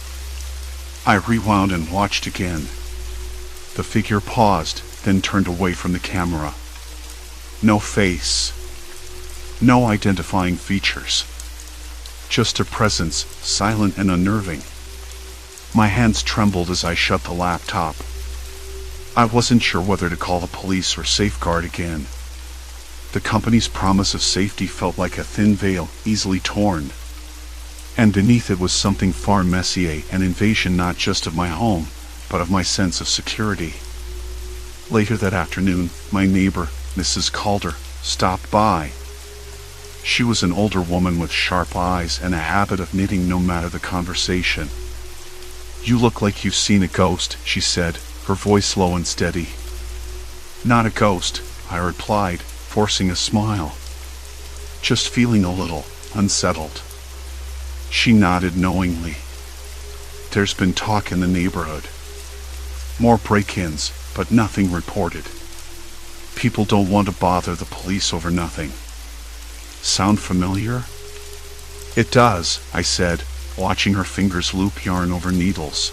I rewound and watched again. The figure paused, then turned away from the camera. No face. No identifying features. Just a presence, silent and unnerving. My hands trembled as I shut the laptop. I wasn't sure whether to call the police or safeguard again. The company's promise of safety felt like a thin veil, easily torn. And beneath it was something far messier, an invasion not just of my home, but of my sense of security. Later that afternoon, my neighbor, Mrs. Calder, stopped by. She was an older woman with sharp eyes and a habit of knitting no matter the conversation. "You look like you've seen a ghost," she said, her voice low and steady. "Not a ghost," I replied, forcing a smile. "Just feeling a little unsettled." She nodded knowingly. "There's been talk in the neighborhood. More break-ins, but nothing reported. People don't want to bother the police over nothing. Sound familiar?" It does, I said, watching her fingers loop yarn over needles.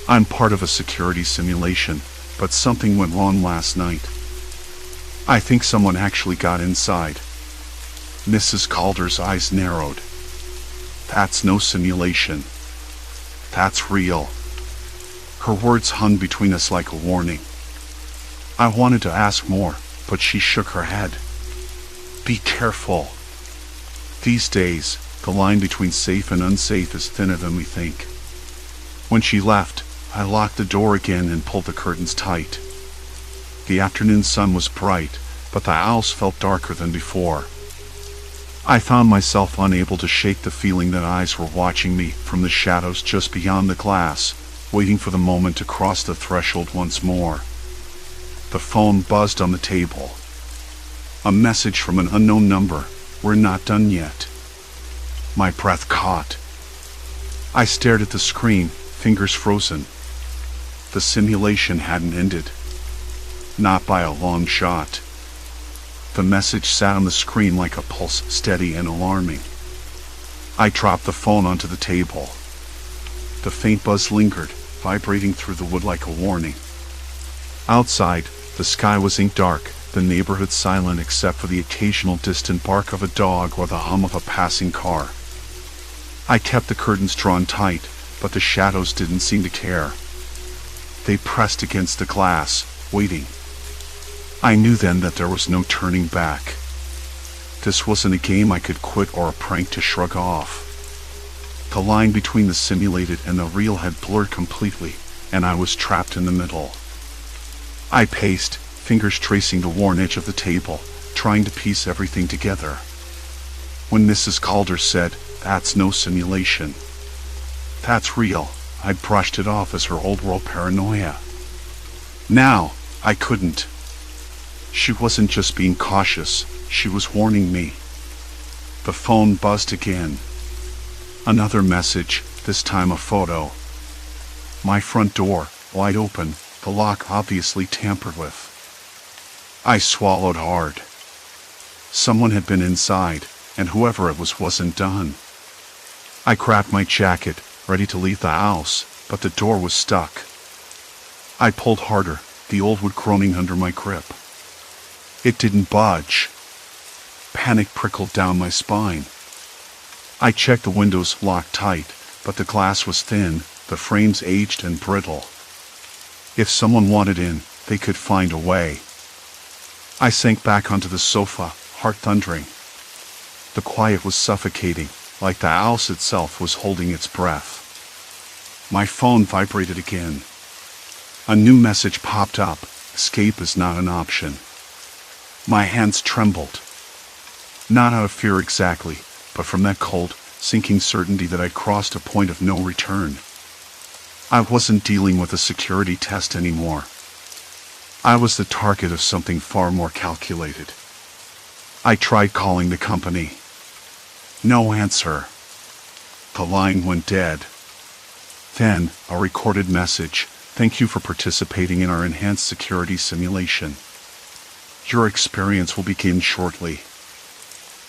I'm part of a security simulation, but something went wrong last night. I think someone actually got inside. Mrs. Calder's eyes narrowed. That's no simulation. That's real. Her words hung between us like a warning. I wanted to ask more, but she shook her head. Be careful. These days, the line between safe and unsafe is thinner than we think. When she left, I locked the door again and pulled the curtains tight. The afternoon sun was bright, but the house felt darker than before. I found myself unable to shake the feeling that eyes were watching me from the shadows just beyond the glass, waiting for the moment to cross the threshold once more. The phone buzzed on the table. A message from an unknown number. We're not done yet. My breath caught. I stared at the screen, fingers frozen. The simulation hadn't ended. Not by a long shot. The message sat on the screen like a pulse, steady and alarming. I dropped the phone onto the table. The faint buzz lingered, vibrating through the wood like a warning. Outside, the sky was ink dark, the neighborhood silent except for the occasional distant bark of a dog or the hum of a passing car. I kept the curtains drawn tight, but the shadows didn't seem to care. They pressed against the glass, waiting. I knew then that there was no turning back. This wasn't a game I could quit or a prank to shrug off. The line between the simulated and the real had blurred completely, and I was trapped in the middle. I paced, fingers tracing the worn edge of the table, trying to piece everything together. When Mrs. Calder said, "That's no simulation. That's real," I brushed it off as her old-world paranoia. Now, I couldn't. She wasn't just being cautious, she was warning me. The phone buzzed again. Another message, this time a photo. My front door, wide open, the lock obviously tampered with. I swallowed hard. Someone had been inside, and whoever it was wasn't done. I grabbed my jacket, ready to leave the house, but the door was stuck. I pulled harder, the old wood groaning under my grip. It didn't budge. Panic prickled down my spine. I checked the windows locked tight, but the glass was thin, the frames aged and brittle. If someone wanted in, they could find a way. I sank back onto the sofa, heart thundering. The quiet was suffocating, like the house itself was holding its breath. My phone vibrated again. A new message popped up. Escape is not an option. My hands trembled. Not out of fear exactly, but from that cold, sinking certainty that I'd crossed a point of no return. I wasn't dealing with a security test anymore. I was the target of something far more calculated. I tried calling the company. No answer. The line went dead. Then, a recorded message. "Thank you for participating in our enhanced security simulation. Your experience will begin shortly."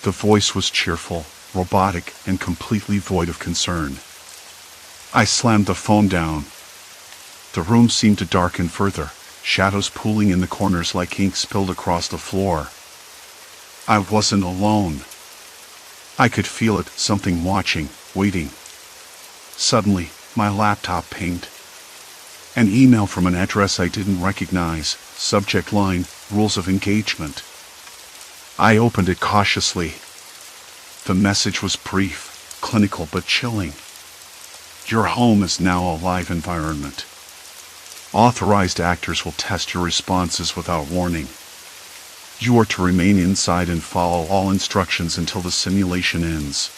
The voice was cheerful, robotic, and completely void of concern. I slammed the phone down. The room seemed to darken further, shadows pooling in the corners like ink spilled across the floor. I wasn't alone. I could feel it, something watching, waiting. Suddenly, my laptop pinged. An email from an address I didn't recognize, subject line, "Rules of Engagement." I opened it cautiously. The message was brief, clinical but chilling. Your home is now a live environment. Authorized actors will test your responses without warning. You are to remain inside and follow all instructions until the simulation ends.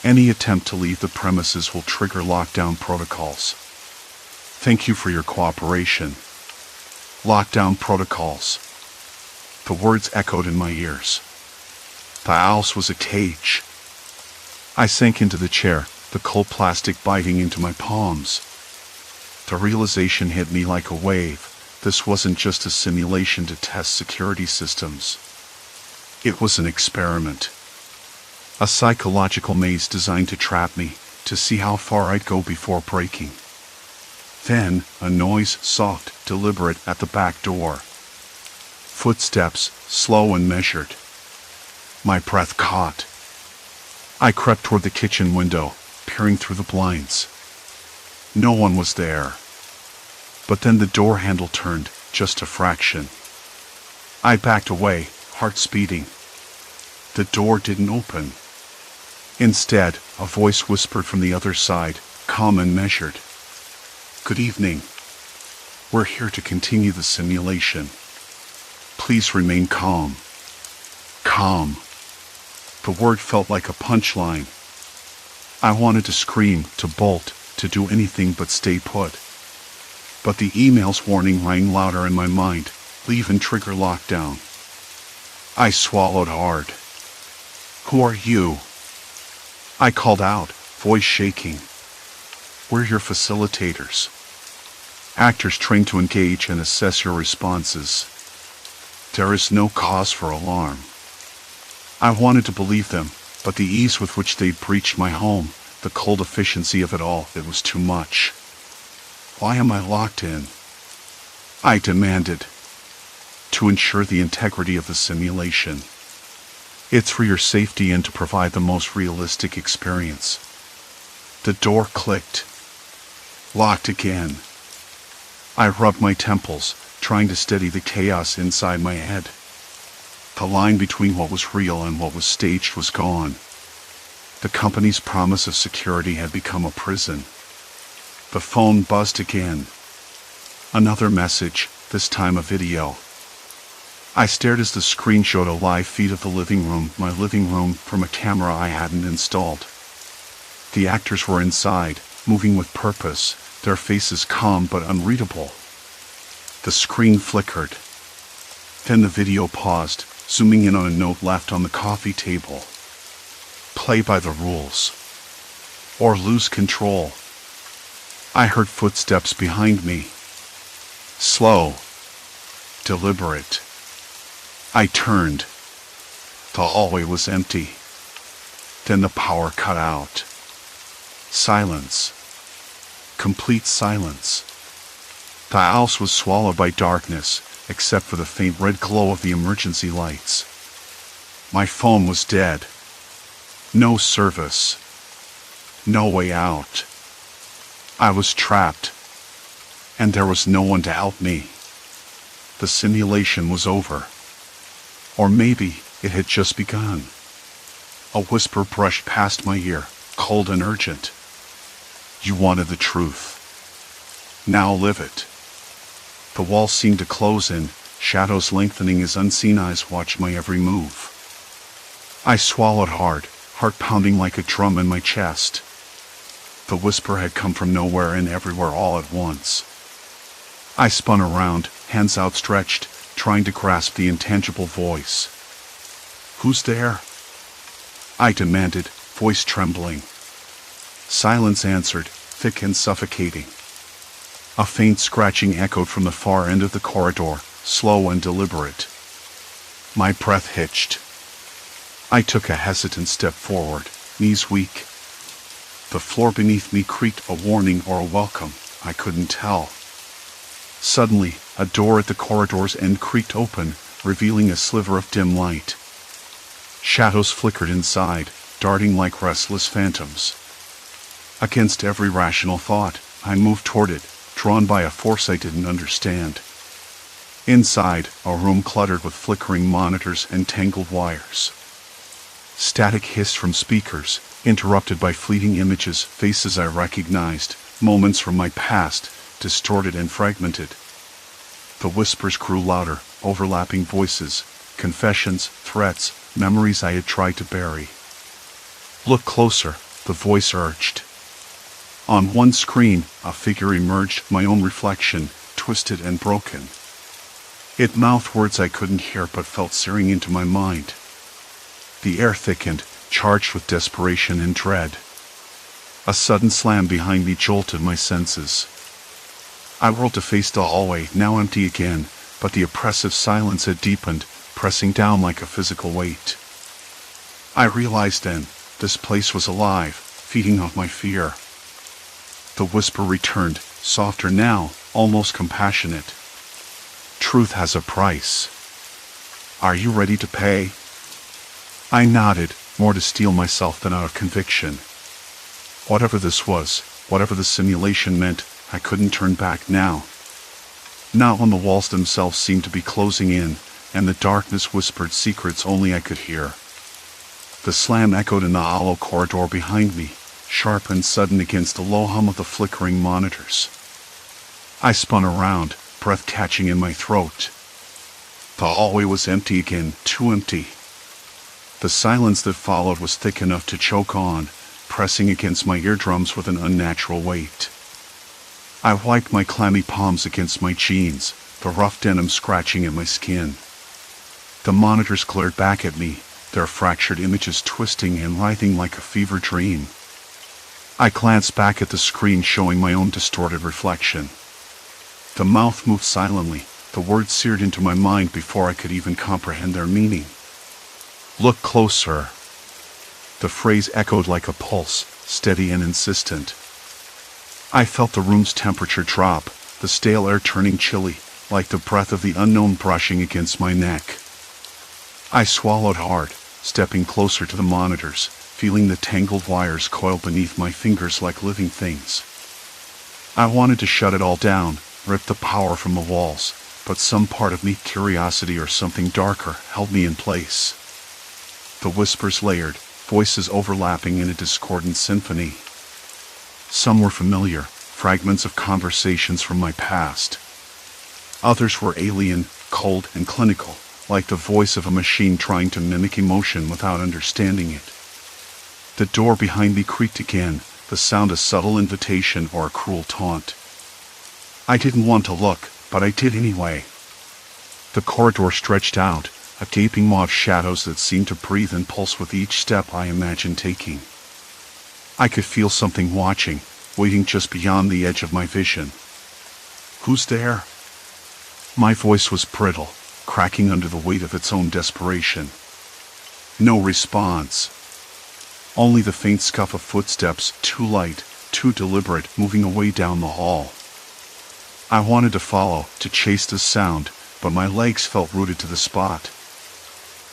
Any attempt to leave the premises will trigger lockdown protocols. Thank you for your cooperation. Lockdown protocols. The words echoed in my ears. The house was a cage. I sank into the chair, the cold plastic biting into my palms. The realization hit me like a wave. This wasn't just a simulation to test security systems. It was an experiment. A psychological maze designed to trap me, to see how far I'd go before breaking. Then, a noise, soft, deliberate, at the back door. Footsteps, slow and measured. My breath caught. I crept toward the kitchen window, peering through the blinds. No one was there. But then the door handle turned, just a fraction. I backed away, heart speeding. The door didn't open. Instead, a voice whispered from the other side, calm and measured. "Good evening. We're here to continue the simulation. Please remain calm." Calm. The word felt like a punchline. I wanted to scream, to bolt, to do anything but stay put. But the email's warning rang louder in my mind, leave and trigger lockdown. I swallowed hard. "Who are you?" I called out, voice shaking. "We're your facilitators. Actors trained to engage and assess your responses. There is no cause for alarm." I wanted to believe them, but the ease with which they'd breached my home, the cold efficiency of it all, it was too much. "Why am I locked in?" I demanded. "To ensure the integrity of the simulation. It's for your safety and to provide the most realistic experience." The door clicked. Locked again. I rubbed my temples, trying to steady the chaos inside my head. The line between what was real and what was staged was gone. The company's promise of security had become a prison. The phone buzzed again. Another message, this time a video. I stared as the screen showed a live feed of the living room, my living room, from a camera I hadn't installed. The actors were inside, moving with purpose, their faces calm but unreadable. The screen flickered. Then the video paused, zooming in on a note left on the coffee table. "Play by the rules, or lose control." I heard footsteps behind me. Slow. Deliberate. I turned. The hallway was empty. Then the power cut out. Silence. Complete silence. The house was swallowed by darkness, except for the faint red glow of the emergency lights. My phone was dead. No service. No way out. I was trapped. And there was no one to help me. The simulation was over. Or maybe it had just begun. A whisper brushed past my ear, cold and urgent. "You wanted the truth. Now live it." The wall seemed to close in, shadows lengthening as unseen eyes watched my every move. I swallowed hard, heart pounding like a drum in my chest. The whisper had come from nowhere and everywhere all at once. I spun around, hands outstretched, trying to grasp the intangible voice. "Who's there?" I demanded, voice trembling. Silence answered, thick and suffocating. A faint scratching echoed from the far end of the corridor, slow and deliberate. My breath hitched. I took a hesitant step forward, knees weak. The floor beneath me creaked, a warning or a welcome, I couldn't tell. Suddenly, a door at the corridor's end creaked open, revealing a sliver of dim light. Shadows flickered inside, darting like restless phantoms. Against every rational thought, I moved toward it, drawn by a force I didn't understand. Inside, a room cluttered with flickering monitors and tangled wires. Static hissed from speakers, interrupted by fleeting images, faces I recognized, moments from my past, distorted and fragmented. The whispers grew louder, overlapping voices, confessions, threats, memories I had tried to bury. "Look closer," the voice urged. On one screen, a figure emerged, my own reflection, twisted and broken. It mouthed words I couldn't hear but felt searing into my mind. The air thickened, charged with desperation and dread. A sudden slam behind me jolted my senses. I whirled to face the hallway, now empty again, but the oppressive silence had deepened, pressing down like a physical weight. I realized then, this place was alive, feeding off my fear. The whisper returned, softer now, almost compassionate. Truth has a price. Are you ready to pay? I nodded, more to steel myself than out of conviction. Whatever this was, whatever the simulation meant, I couldn't turn back now. Now when the walls themselves seemed to be closing in, and the darkness whispered secrets only I could hear. The slam echoed in the hollow corridor behind me, sharp and sudden against the low hum of the flickering monitors. I spun around, breath catching in my throat. The hallway was empty again, too empty. The silence that followed was thick enough to choke on, pressing against my eardrums with an unnatural weight. I wiped my clammy palms against my jeans, the rough denim scratching at my skin. The monitors glared back at me, their fractured images twisting and writhing like a fever dream. I glanced back at the screen showing my own distorted reflection. The mouth moved silently, the words seared into my mind before I could even comprehend their meaning. Look closer. The phrase echoed like a pulse, steady and insistent. I felt the room's temperature drop, the stale air turning chilly, like the breath of the unknown brushing against my neck. I swallowed hard, stepping closer to the monitors, feeling the tangled wires coil beneath my fingers like living things. I wanted to shut it all down, rip the power from the walls, but some part of me, curiosity or something darker, held me in place. The whispers layered, voices overlapping in a discordant symphony. Some were familiar, fragments of conversations from my past. Others were alien, cold, and clinical, like the voice of a machine trying to mimic emotion without understanding it. The door behind me creaked again, the sound a subtle invitation or a cruel taunt. I didn't want to look, but I did anyway. The corridor stretched out, a gaping maw of shadows that seemed to breathe and pulse with each step I imagined taking. I could feel something watching, waiting just beyond the edge of my vision. Who's there? My voice was brittle, cracking under the weight of its own desperation. No response. Only the faint scuff of footsteps, too light, too deliberate, moving away down the hall. I wanted to follow, to chase the sound, but my legs felt rooted to the spot.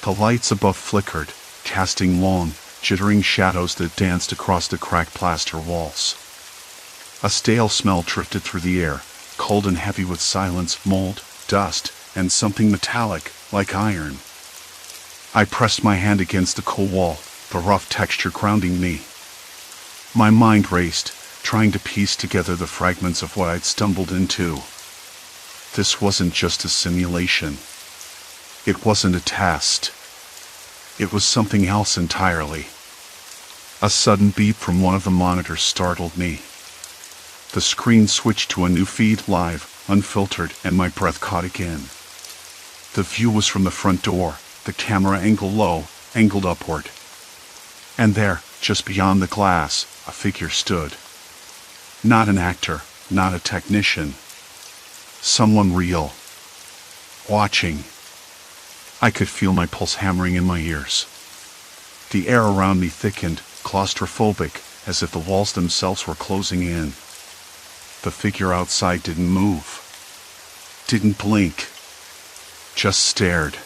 The lights above flickered, casting long, jittering shadows that danced across the cracked plaster walls. A stale smell drifted through the air, cold and heavy with silence, mold, dust, and something metallic, like iron. I pressed my hand against the cool wall, the rough texture grounding me. My mind raced, trying to piece together the fragments of what I'd stumbled into. This wasn't just a simulation. It wasn't a test. It was something else entirely. A sudden beep from one of the monitors startled me. The screen switched to a new feed, live, unfiltered, and my breath caught again. The view was from the front door, the camera angle low, angled upward. And there, just beyond the glass, a figure stood. Not an actor, not a technician. Someone real. Watching. I could feel my pulse hammering in my ears. The air around me thickened, claustrophobic, as if the walls themselves were closing in. The figure outside didn't move. Didn't blink. Just stared.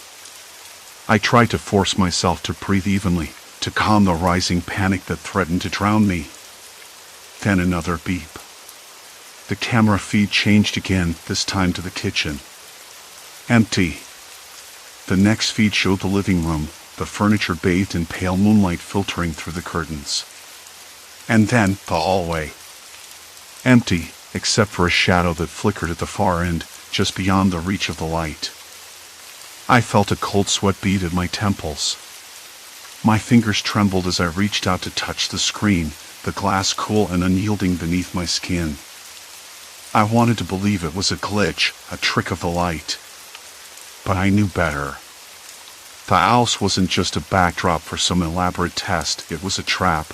I tried to force myself to breathe evenly, to calm the rising panic that threatened to drown me. Then another beep. The camera feed changed again, this time to the kitchen. Empty. The next feed showed the living room, the furniture bathed in pale moonlight filtering through the curtains. And then the hallway. Empty, except for a shadow that flickered at the far end, just beyond the reach of the light. I felt a cold sweat bead at my temples. My fingers trembled as I reached out to touch the screen, the glass cool and unyielding beneath my skin. I wanted to believe it was a glitch, a trick of the light. But I knew better. The house wasn't just a backdrop for some elaborate test, it was a trap.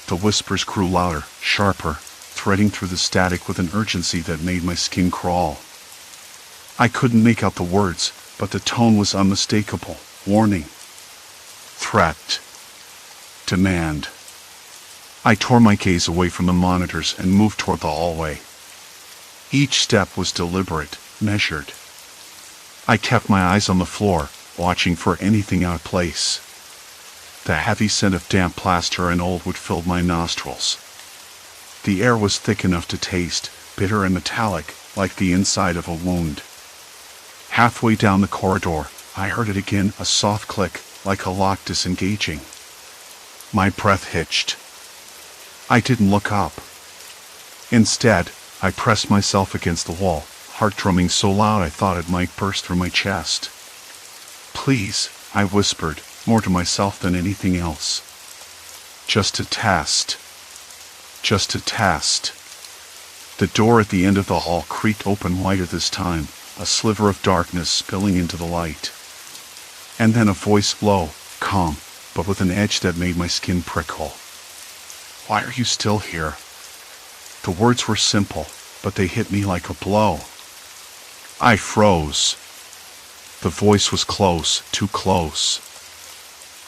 The whispers grew louder, sharper, threading through the static with an urgency that made my skin crawl. I couldn't make out the words, but the tone was unmistakable, warning. threat, demand. I tore my gaze away from the monitors and moved toward the hallway. Each step was deliberate, measured. I kept my eyes on the floor, watching for anything out of place. The heavy scent of damp plaster and old wood filled my nostrils. The air was thick enough to taste, bitter and metallic, like the inside of a wound. Halfway down the corridor, I heard it again, a soft click, like a lock disengaging. My breath hitched. I didn't look up. Instead, I pressed myself against the wall, heart drumming so loud I thought it might burst through my chest. "Please," I whispered, more to myself than anything else. "Just a test. Just a test." The door at the end of the hall creaked open wider this time, a sliver of darkness spilling into the light. And then a voice, low, calm, but with an edge that made my skin prickle. "Why are you still here?" The words were simple, but they hit me like a blow. I froze. The voice was close, too close.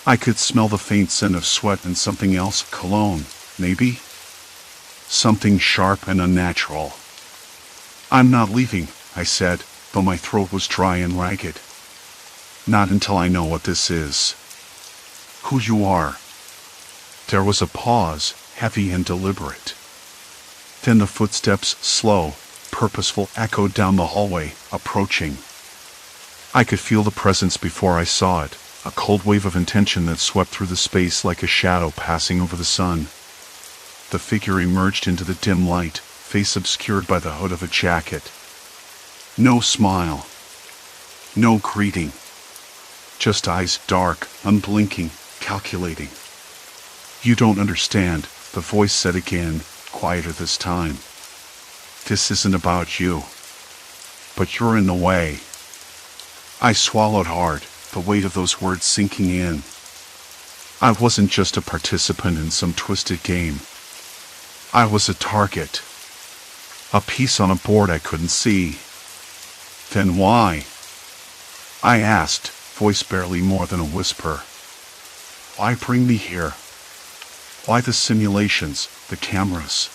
I could smell the faint scent of sweat and something else, cologne, maybe? Something sharp and unnatural. "I'm not leaving," I said, though my throat was dry and ragged. "Not until I know what this is. Who you are." There was a pause, heavy and deliberate. Then the footsteps, slow, purposeful, echoed down the hallway, approaching. I could feel the presence before I saw it, a cold wave of intention that swept through the space like a shadow passing over the sun. The figure emerged into the dim light, face obscured by the hood of a jacket. No smile. No greeting. Just eyes, dark, unblinking, calculating. "You don't understand," the voice said again, quieter this time. "This isn't about you. But you're in the way." I swallowed hard, the weight of those words sinking in. I wasn't just a participant in some twisted game. I was a target. A piece on a board I couldn't see. "Then why?" I asked, voice barely more than a whisper. "Why bring me here? Why the simulations, the cameras?"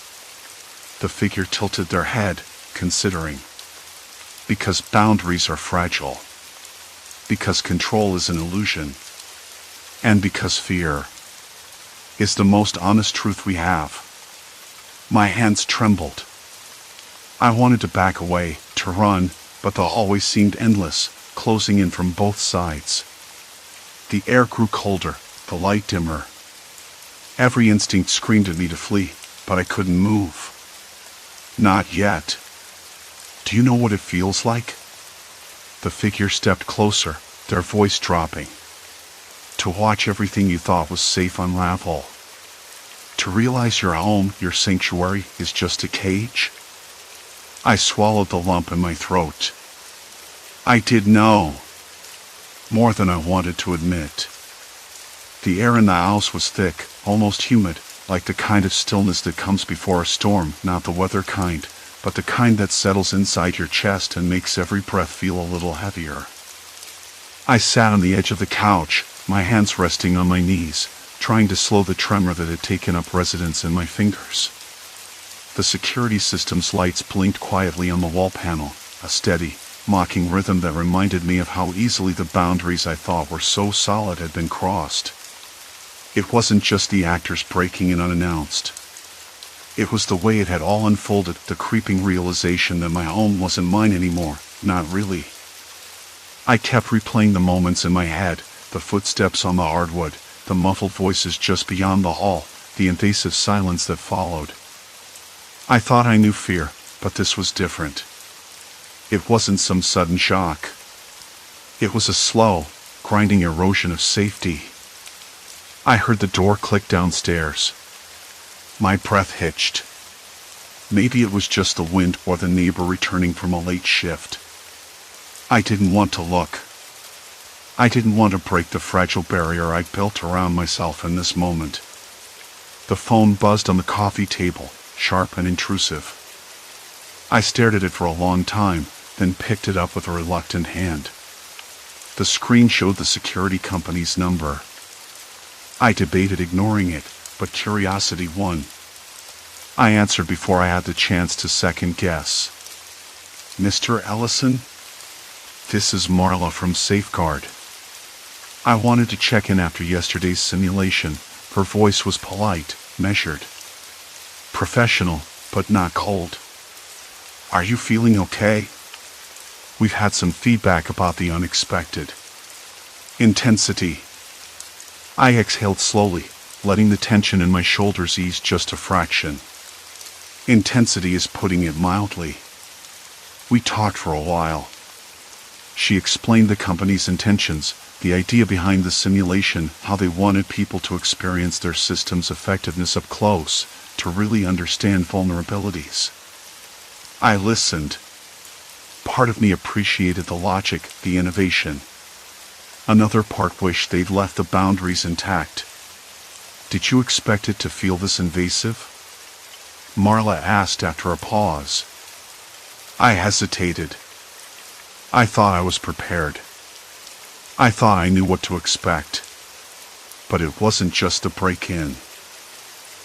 The figure tilted their head, considering. "Because boundaries are fragile. Because control is an illusion. And because fear is the most honest truth we have." My hands trembled. I wanted to back away, to run, but the hallway seemed endless, closing in from both sides. The air grew colder, the light dimmer. Every instinct screamed at me to flee, but I couldn't move. Not yet. "Do you know what it feels like?" The figure stepped closer, their voice dropping. "To watch everything you thought was safe unravel. To realize your home, your sanctuary, is just a cage." I swallowed the lump in my throat. I did know. More than I wanted to admit. The air in the house was thick, almost humid, like the kind of stillness that comes before a storm, not the weather kind, but the kind that settles inside your chest and makes every breath feel a little heavier. I sat on the edge of the couch, my hands resting on my knees, trying to slow the tremor that had taken up residence in my fingers. The security system's lights blinked quietly on the wall panel, a steady, mocking rhythm that reminded me of how easily the boundaries I thought were so solid had been crossed. It wasn't just the actors breaking in unannounced. It was the way it had all unfolded, the creeping realization that my home wasn't mine anymore, not really. I kept replaying the moments in my head, the footsteps on the hardwood, the muffled voices just beyond the hall, the invasive silence that followed. I thought I knew fear, but this was different. It wasn't some sudden shock. It was a slow, grinding erosion of safety. I heard the door click downstairs. My breath hitched. Maybe it was just the wind or the neighbor returning from a late shift. I didn't want to look. I didn't want to break the fragile barrier I'd built around myself in this moment. The phone buzzed on the coffee table, sharp and intrusive. I stared at it for a long time, then picked it up with a reluctant hand. The screen showed the security company's number. I debated ignoring it, but curiosity won. I answered before I had the chance to second guess. "Mr. Ellison? This is Marla from Safeguard. I wanted to check in after yesterday's simulation." Her voice was polite, measured, professional, but not cold. "Are you feeling okay? We've had some feedback about the unexpected intensity." I exhaled slowly, letting the tension in my shoulders ease just a fraction. Intensity is putting it mildly. We talked for a while. She explained the company's intentions, the idea behind the simulation, how they wanted people to experience their system's effectiveness up close, to really understand vulnerabilities. I listened. Part of me appreciated the logic, the innovation. Another part wished they'd left the boundaries intact. "Did you expect it to feel this invasive?" Marla asked after a pause. I hesitated. I thought I was prepared. I thought I knew what to expect. But it wasn't just a break-in.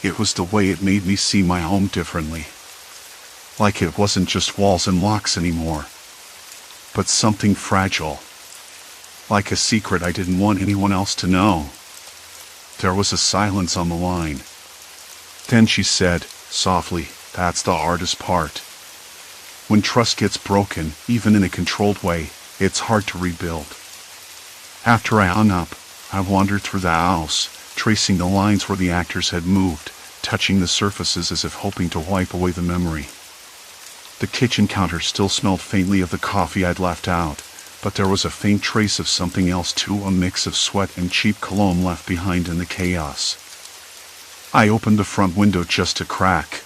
It was the way it made me see my home differently. Like it wasn't just walls and locks anymore, but something fragile. Like a secret I didn't want anyone else to know. There was a silence on the line. Then she said, softly, "That's the hardest part. When trust gets broken, even in a controlled way, it's hard to rebuild." After I hung up, I wandered through the house, tracing the lines where the actors had moved, touching the surfaces as if hoping to wipe away the memory. The kitchen counter still smelled faintly of the coffee I'd left out, but there was a faint trace of something else too, a mix of sweat and cheap cologne left behind in the chaos. I opened the front window just a crack.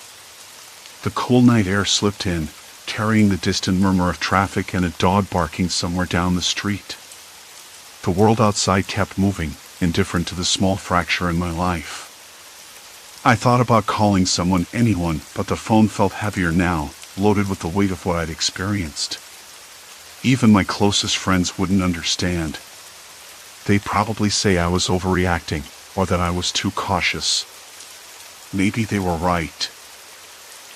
The cool night air slipped in, carrying the distant murmur of traffic and a dog barking somewhere down the street. The world outside kept moving, indifferent to the small fracture in my life. I thought about calling someone, anyone, but the phone felt heavier now, loaded with the weight of what I'd experienced. Even my closest friends wouldn't understand. They'd probably say I was overreacting, or that I was too cautious. Maybe they were right.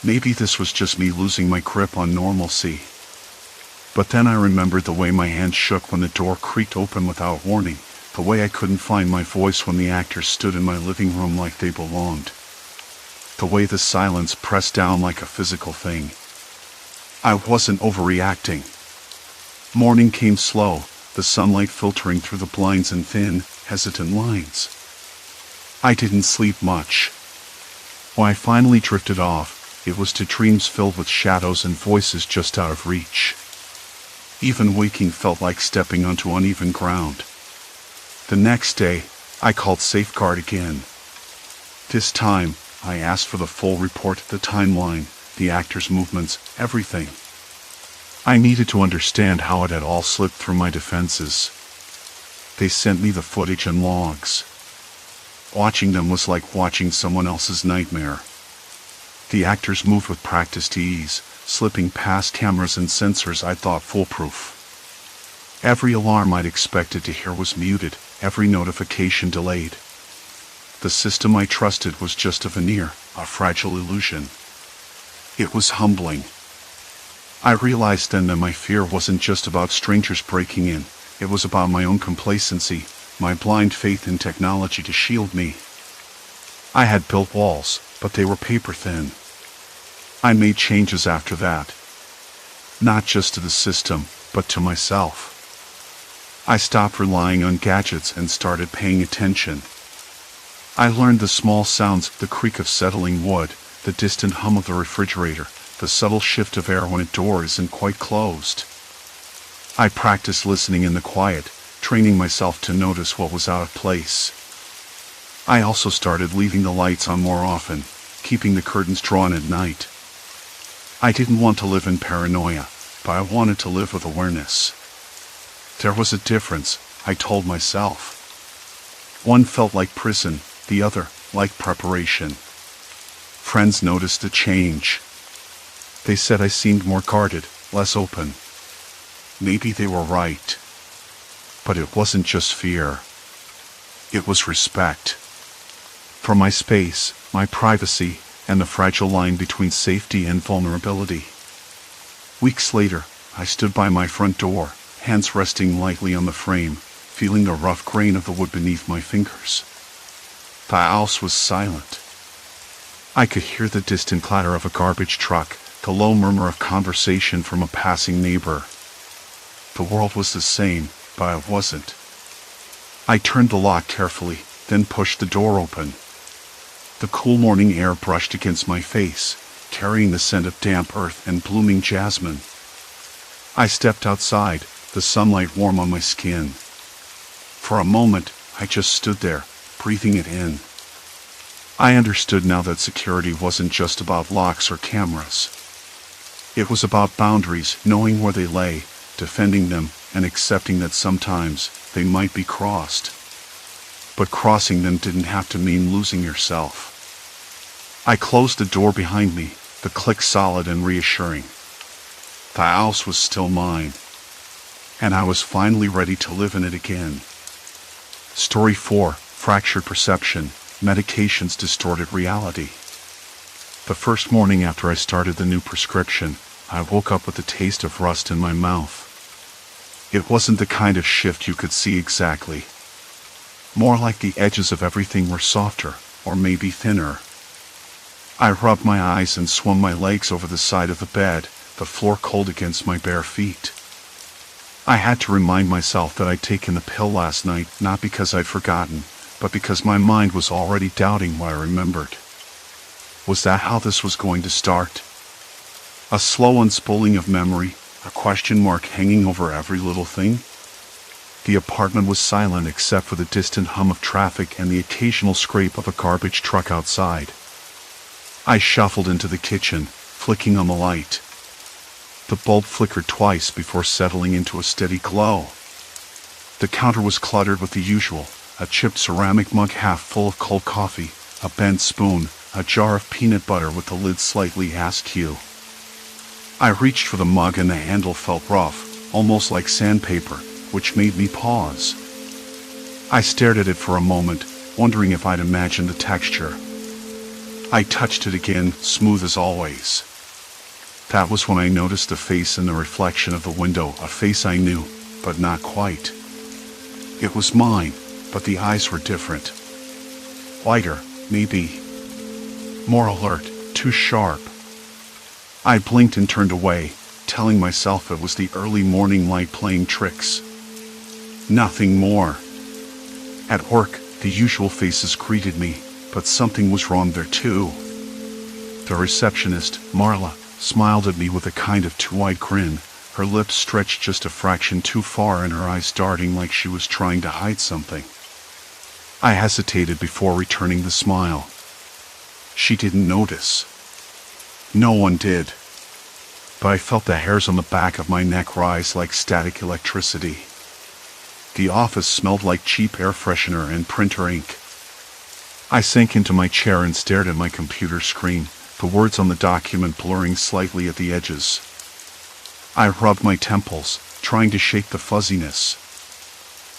Maybe this was just me losing my grip on normalcy. But then I remembered the way my hand shook when the door creaked open without warning, the way I couldn't find my voice when the actors stood in my living room like they belonged. The way the silence pressed down like a physical thing. I wasn't overreacting. Morning came slow, the sunlight filtering through the blinds in thin, hesitant lines. I didn't sleep much. When I finally drifted off, it was to dreams filled with shadows and voices just out of reach. Even waking felt like stepping onto uneven ground. The next day, I called Safeguard again. This time, I asked for the full report, the timeline, the actors' movements, everything. I needed to understand how it had all slipped through my defenses. They sent me the footage and logs. Watching them was like watching someone else's nightmare. The actors moved with practiced ease, slipping past cameras and sensors I thought foolproof. Every alarm I'd expected to hear was muted, every notification delayed. The system I trusted was just a veneer, a fragile illusion. It was humbling. I realized then that my fear wasn't just about strangers breaking in, it was about my own complacency, my blind faith in technology to shield me. I had built walls, but they were paper thin. I made changes after that. Not just to the system, but to myself. I stopped relying on gadgets and started paying attention. I learned the small sounds, the creak of settling wood, the distant hum of the refrigerator, the subtle shift of air when a door isn't quite closed. I practiced listening in the quiet, training myself to notice what was out of place. I also started leaving the lights on more often, keeping the curtains drawn at night. I didn't want to live in paranoia, but I wanted to live with awareness. There was a difference, I told myself. One felt like prison, the other, like preparation. Friends noticed the change. They said I seemed more guarded, less open. Maybe they were right. But it wasn't just fear. It was respect. For my space, my privacy, and the fragile line between safety and vulnerability. Weeks later, I stood by my front door, hands resting lightly on the frame, feeling the rough grain of the wood beneath my fingers. The house was silent. I could hear the distant clatter of a garbage truck, the low murmur of conversation from a passing neighbor. The world was the same, but it wasn't. I turned the lock carefully, then pushed the door open. The cool morning air brushed against my face, carrying the scent of damp earth and blooming jasmine. I stepped outside, the sunlight warm on my skin. For a moment, I just stood there, breathing it in. I understood now that security wasn't just about locks or cameras. It was about boundaries, knowing where they lay, defending them, and accepting that sometimes they might be crossed. But crossing them didn't have to mean losing yourself. I closed the door behind me, the click solid and reassuring. The house was still mine, and I was finally ready to live in it again. Story 4, Fractured Perception, Medications Distorted Reality. The first morning after I started the new prescription, I woke up with the taste of rust in my mouth. It wasn't the kind of shift you could see exactly. More like the edges of everything were softer, or maybe thinner. I rubbed my eyes and swung my legs over the side of the bed, the floor cold against my bare feet. I had to remind myself that I'd taken the pill last night, not because I'd forgotten, but because my mind was already doubting what I remembered. Was that how this was going to start? A slow unspooling of memory, a question mark hanging over every little thing? The apartment was silent except for the distant hum of traffic and the occasional scrape of a garbage truck outside. I shuffled into the kitchen, flicking on the light. The bulb flickered twice before settling into a steady glow. The counter was cluttered with the usual, a chipped ceramic mug half full of cold coffee, a bent spoon, a jar of peanut butter with the lid slightly askew. I reached for the mug and the handle felt rough, almost like sandpaper, which made me pause. I stared at it for a moment, wondering if I'd imagined the texture. I touched it again, smooth as always. That was when I noticed the face in the reflection of the window, a face I knew, but not quite. It was mine, but the eyes were different. Lighter, maybe. More alert, too sharp. I blinked and turned away, telling myself it was the early morning light playing tricks. Nothing more. At work, the usual faces greeted me, but something was wrong there too. The receptionist, Marla, smiled at me with a kind of too-wide grin, her lips stretched just a fraction too far and her eyes darting like she was trying to hide something. I hesitated before returning the smile. She didn't notice. No one did. But I felt the hairs on the back of my neck rise like static electricity. The office smelled like cheap air freshener and printer ink. I sank into my chair and stared at my computer screen, the words on the document blurring slightly at the edges. I rubbed my temples, trying to shake the fuzziness.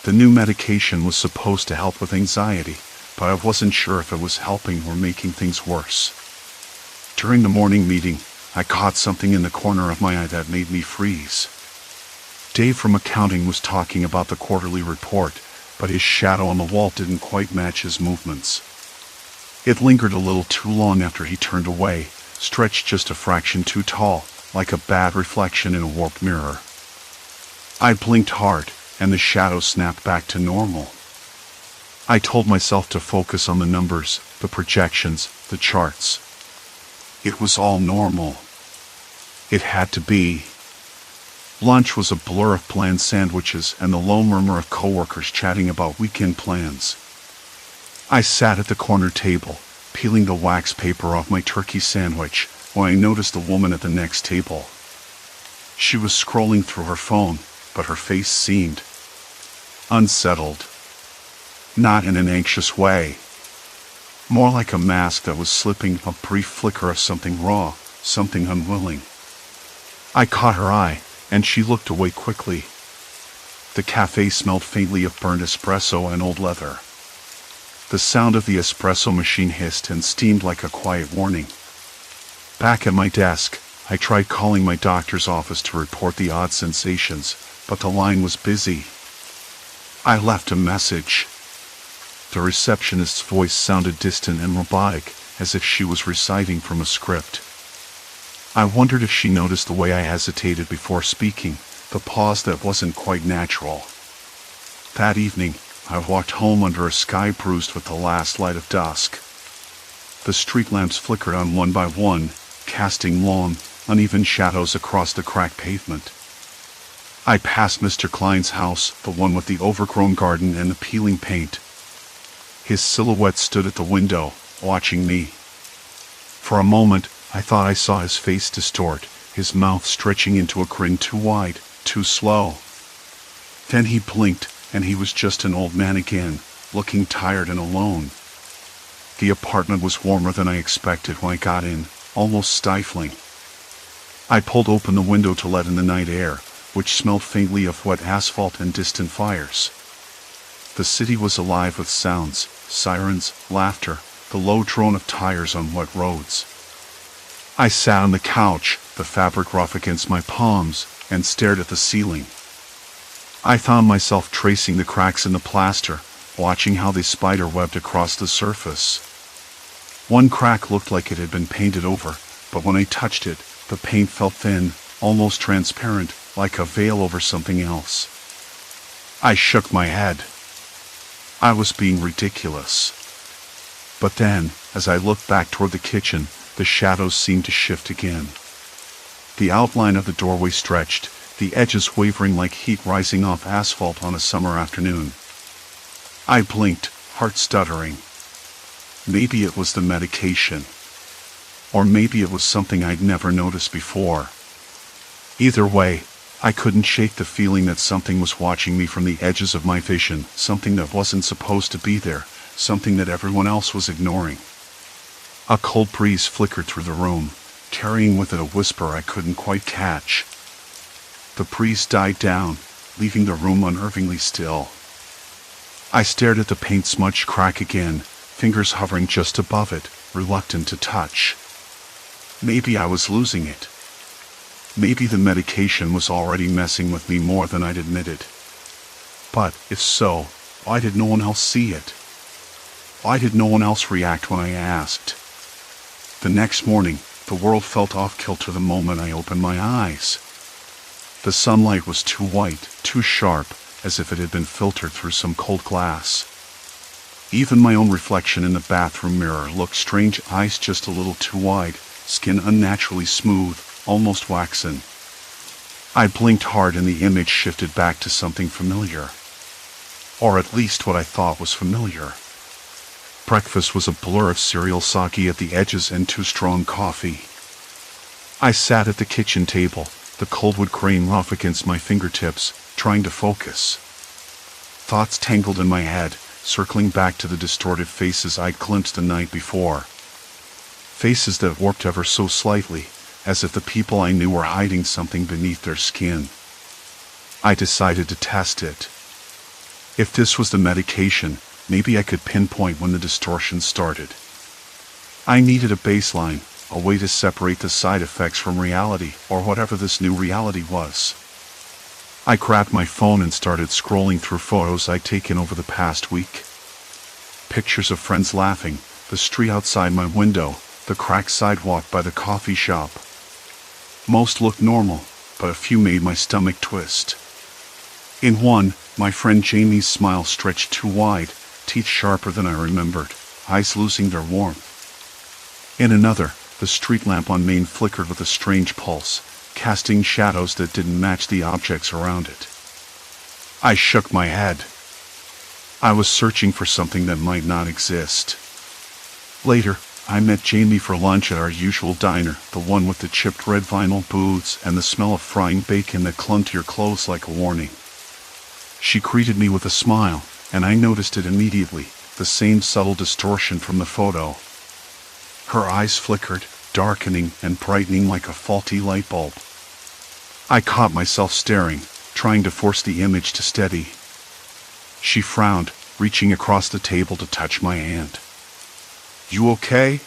The new medication was supposed to help with anxiety, but I wasn't sure if it was helping or making things worse. During the morning meeting, I caught something in the corner of my eye that made me freeze. Dave from accounting was talking about the quarterly report, but his shadow on the wall didn't quite match his movements. It lingered a little too long after he turned away, stretched just a fraction too tall, like a bad reflection in a warped mirror. I blinked hard, and the shadow snapped back to normal. I told myself to focus on the numbers, the projections, the charts. It was all normal. It had to be. Lunch was a blur of bland sandwiches and the low murmur of coworkers chatting about weekend plans. I sat at the corner table, peeling the wax paper off my turkey sandwich, when I noticed the woman at the next table. She was scrolling through her phone, but her face seemed unsettled. Not in an anxious way. More like a mask that was slipping, a brief flicker of something raw, something unwilling. I caught her eye, and she looked away quickly. The cafe smelled faintly of burnt espresso and old leather. The sound of the espresso machine hissed and steamed like a quiet warning. Back at my desk, I tried calling my doctor's office to report the odd sensations, but the line was busy. I left a message. The receptionist's voice sounded distant and robotic, as if she was reciting from a script. I wondered if she noticed the way I hesitated before speaking, the pause that wasn't quite natural. That evening, I walked home under a sky bruised with the last light of dusk. The street lamps flickered on one by one, casting long, uneven shadows across the cracked pavement. I passed Mr. Klein's house, the one with the overgrown garden and the peeling paint. His silhouette stood at the window, watching me. For a moment, I thought I saw his face distort, his mouth stretching into a grin too wide, too slow. Then he blinked, and he was just an old man again, looking tired and alone. The apartment was warmer than I expected when I got in, almost stifling. I pulled open the window to let in the night air, which smelled faintly of wet asphalt and distant fires. The city was alive with sounds, sirens, laughter, the low drone of tires on wet roads. I sat on the couch, the fabric rough against my palms, and stared at the ceiling. I found myself tracing the cracks in the plaster, watching how they spider-webbed across the surface. One crack looked like it had been painted over, but when I touched it, the paint felt thin, almost transparent, like a veil over something else. I shook my head. I was being ridiculous. But then, as I looked back toward the kitchen, the shadows seemed to shift again. The outline of the doorway stretched, the edges wavering like heat rising off asphalt on a summer afternoon. I blinked, heart stuttering. Maybe it was the medication. Or maybe it was something I'd never noticed before. Either way, I couldn't shake the feeling that something was watching me from the edges of my vision, something that wasn't supposed to be there, something that everyone else was ignoring. A cold breeze flickered through the room, carrying with it a whisper I couldn't quite catch. The breeze died down, leaving the room unnervingly still. I stared at the paint-smudged crack again, fingers hovering just above it, reluctant to touch. Maybe I was losing it. Maybe the medication was already messing with me more than I'd admitted. But, if so, why did no one else see it? Why did no one else react when I asked? The next morning, the world felt off-kilter the moment I opened my eyes. The sunlight was too white, too sharp, as if it had been filtered through some cold glass. Even my own reflection in the bathroom mirror looked strange, eyes just a little too wide, skin unnaturally smooth, almost waxen. I blinked hard and the image shifted back to something familiar. Or at least what I thought was familiar. Breakfast was a blur of cereal, sake at the edges, and too strong coffee. I sat at the kitchen table, the cold wood grain rough against my fingertips, trying to focus. Thoughts tangled in my head, circling back to the distorted faces I'd glimpsed the night before. Faces that warped ever so slightly, as if the people I knew were hiding something beneath their skin. I decided to test it. If this was the medication, maybe I could pinpoint when the distortion started. I needed a baseline, a way to separate the side effects from reality, or whatever this new reality was. I grabbed my phone and started scrolling through photos I'd taken over the past week. Pictures of friends laughing, the street outside my window, the cracked sidewalk by the coffee shop. Most looked normal, but a few made my stomach twist. In one, my friend Jamie's smile stretched too wide, teeth sharper than I remembered, eyes losing their warmth. In another, the street lamp on Main flickered with a strange pulse, casting shadows that didn't match the objects around it. I shook my head. I was searching for something that might not exist. Later, I met Jamie for lunch at our usual diner, the one with the chipped red vinyl booths and the smell of frying bacon that clung to your clothes like a warning. She greeted me with a smile, and I noticed it immediately, the same subtle distortion from the photo. Her eyes flickered, darkening and brightening like a faulty light bulb. I caught myself staring, trying to force the image to steady. She frowned, reaching across the table to touch my hand. "You okay?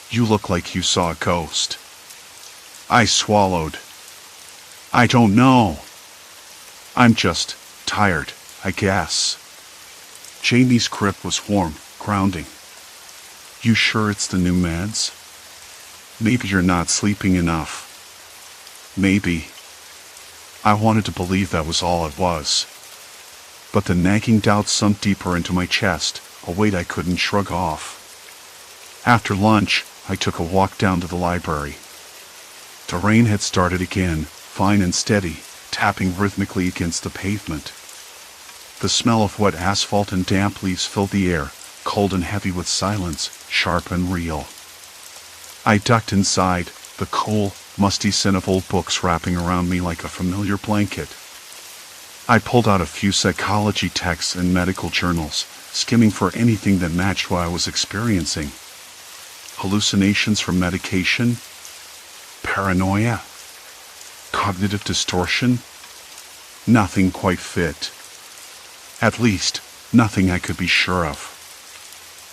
You look like you saw a ghost." I swallowed. "I don't know. I'm just tired, I guess." Jamie's grip was warm, grounding. "You sure it's the new meds? Maybe you're not sleeping enough." Maybe. I wanted to believe that was all it was. But the nagging doubt sunk deeper into my chest, a weight I couldn't shrug off. After lunch, I took a walk down to the library. The rain had started again, fine and steady, tapping rhythmically against the pavement. The smell of wet asphalt and damp leaves filled the air, cold and heavy with silence, sharp and real. I ducked inside, the cool, musty scent of old books wrapping around me like a familiar blanket. I pulled out a few psychology texts and medical journals, skimming for anything that matched what I was experiencing. Hallucinations from medication? Paranoia? Cognitive distortion? Nothing quite fit. At least, nothing I could be sure of.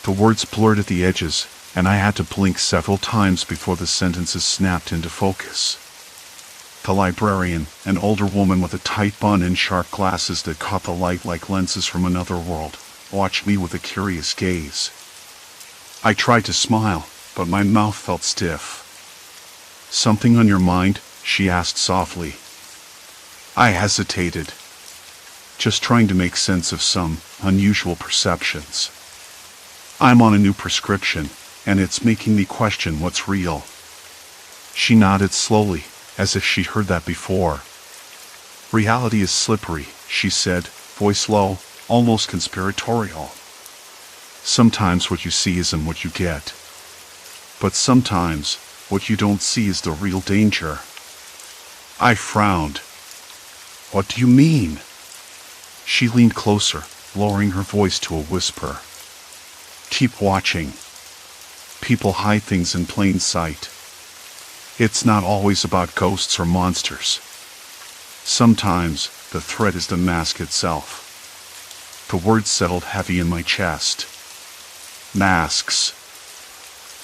The words blurred at the edges, and I had to blink several times before the sentences snapped into focus. The librarian, an older woman with a tight bun and sharp glasses that caught the light like lenses from another world, watched me with a curious gaze. I tried to smile, but my mouth felt stiff. "Something on your mind?" she asked softly. I hesitated, just trying to make sense of some unusual perceptions. "I'm on a new prescription, and it's making me question what's real." She nodded slowly, as if she'd heard that before. "Reality is slippery," she said, voice low, almost conspiratorial. "Sometimes what you see isn't what you get. But sometimes, what you don't see is the real danger." I frowned. "What do you mean?" She leaned closer, lowering her voice to a whisper. "Keep watching. People hide things in plain sight. It's not always about ghosts or monsters. Sometimes, the threat is the mask itself." The words settled heavy in my chest. Masks.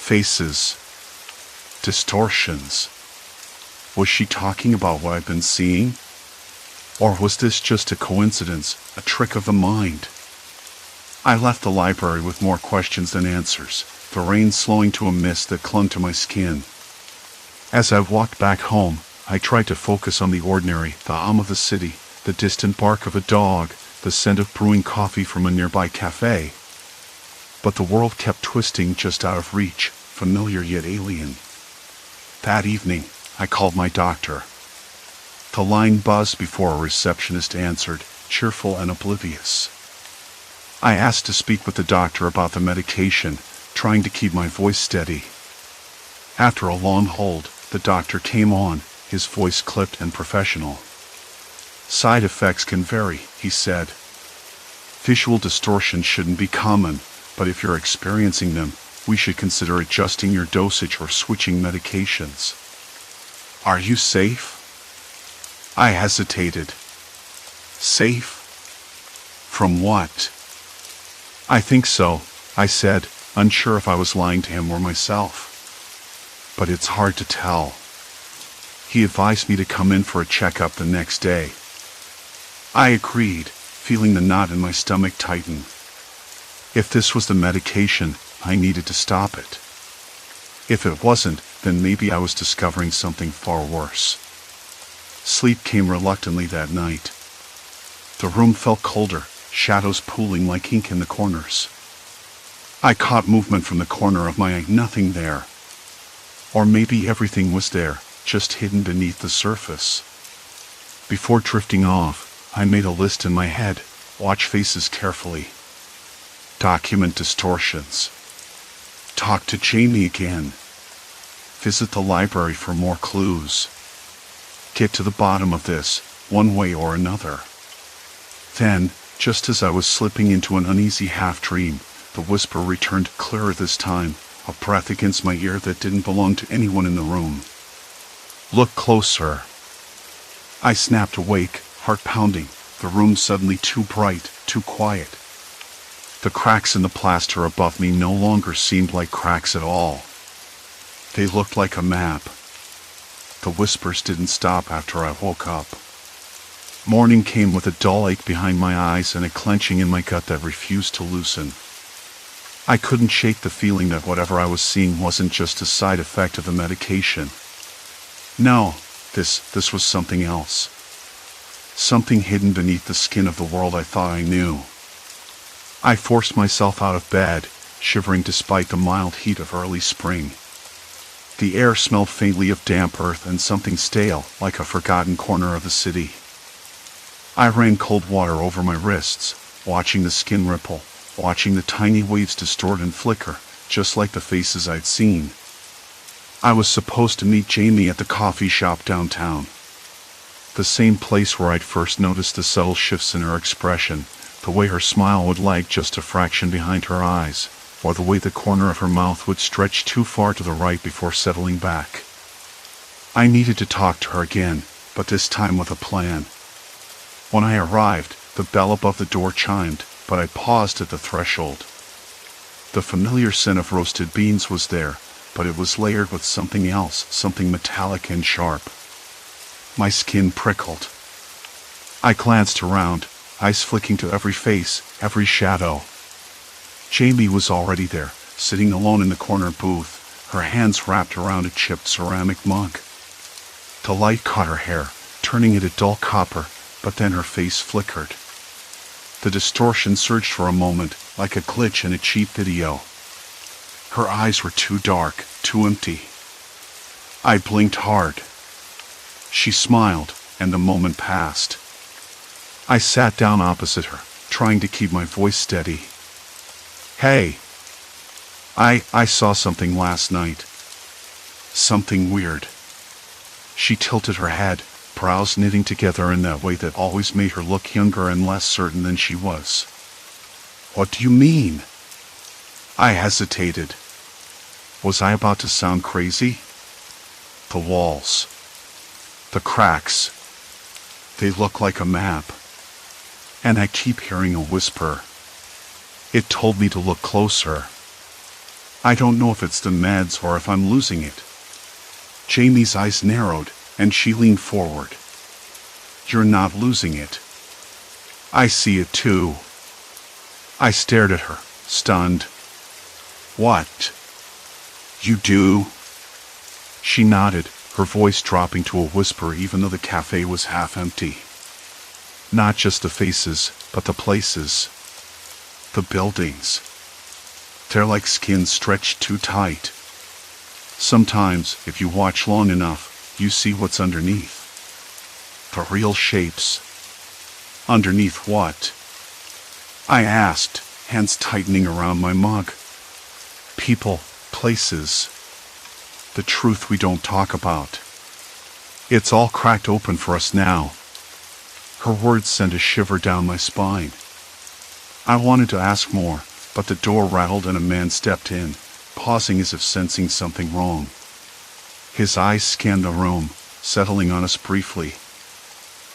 Faces. Distortions. Was she talking about what I'd been seeing? Or was this just a coincidence, a trick of the mind? I left the library with more questions than answers, the rain slowing to a mist that clung to my skin. As I walked back home, I tried to focus on the ordinary, the hum of the city, the distant bark of a dog, the scent of brewing coffee from a nearby cafe. But the world kept twisting just out of reach, familiar yet alien. That evening, I called my doctor. The line buzzed before a receptionist answered, cheerful and oblivious. I asked to speak with the doctor about the medication, trying to keep my voice steady. After a long hold, the doctor came on, his voice clipped and professional. "Side effects can vary," he said. "Visual distortion shouldn't be common, but if you're experiencing them, we should consider adjusting your dosage or switching medications." "Are you safe?" I hesitated. "Safe? From what?" "I think so," I said, unsure if I was lying to him or myself. "But it's hard to tell." He advised me to come in for a checkup the next day. I agreed, feeling the knot in my stomach tighten. If this was the medication, I needed to stop it. If it wasn't, then maybe I was discovering something far worse. Sleep came reluctantly that night. The room felt colder, shadows pooling like ink in the corners. I caught movement from the corner of my eye, nothing there. Or maybe everything was there, just hidden beneath the surface. Before drifting off, I made a list in my head, watch faces carefully. Document distortions. Talk to Jamie again. Visit the library for more clues. Get to the bottom of this, one way or another. Then, just as I was slipping into an uneasy half-dream, the whisper returned clearer this time, a breath against my ear that didn't belong to anyone in the room. "Look closer." I snapped awake, heart pounding, the room suddenly too bright, too quiet. The cracks in the plaster above me no longer seemed like cracks at all. They looked like a map. The whispers didn't stop after I woke up. Morning came with a dull ache behind my eyes and a clenching in my gut that refused to loosen. I couldn't shake the feeling that whatever I was seeing wasn't just a side effect of the medication. No, this was something else. Something hidden beneath the skin of the world I thought I knew. I forced myself out of bed, shivering despite the mild heat of early spring. The air smelled faintly of damp earth and something stale, like a forgotten corner of the city. I ran cold water over my wrists, watching the skin ripple, watching the tiny waves distort and flicker, just like the faces I'd seen. I was supposed to meet Jamie at the coffee shop downtown. The same place where I'd first noticed the subtle shifts in her expression, the way her smile would lag just a fraction behind her eyes, or the way the corner of her mouth would stretch too far to the right before settling back. I needed to talk to her again, but this time with a plan. When I arrived, the bell above the door chimed, but I paused at the threshold. The familiar scent of roasted beans was there, but it was layered with something else, something metallic and sharp. My skin prickled. I glanced around, eyes flicking to every face, every shadow. Jamie was already there, sitting alone in the corner booth, her hands wrapped around a chipped ceramic mug. The light caught her hair, turning it a dull copper, but then her face flickered. The distortion surged for a moment, like a glitch in a cheap video. Her eyes were too dark, too empty. I blinked hard. She smiled, and the moment passed. I sat down opposite her, trying to keep my voice steady. Hey. I saw something last night. Something weird. She tilted her head, brows knitting together in that way that always made her look younger and less certain than she was. What do you mean? I hesitated. Was I about to sound crazy? The walls. The cracks. They look like a map. And I keep hearing a whisper. It told me to look closer. I don't know if it's the meds or if I'm losing it. Jamie's eyes narrowed, and she leaned forward. You're not losing it. I see it too. I stared at her, stunned. What? You do? She nodded, her voice dropping to a whisper even though the cafe was half empty. Not just the faces, but the places. The buildings. They're like skin stretched too tight. Sometimes, if you watch long enough, you see what's underneath. The real shapes. Underneath what? I asked, hands tightening around my mug. People, places. The truth we don't talk about. It's all cracked open for us now. Her words sent a shiver down my spine. I wanted to ask more, but the door rattled and a man stepped in, pausing as if sensing something wrong. His eyes scanned the room, settling on us briefly.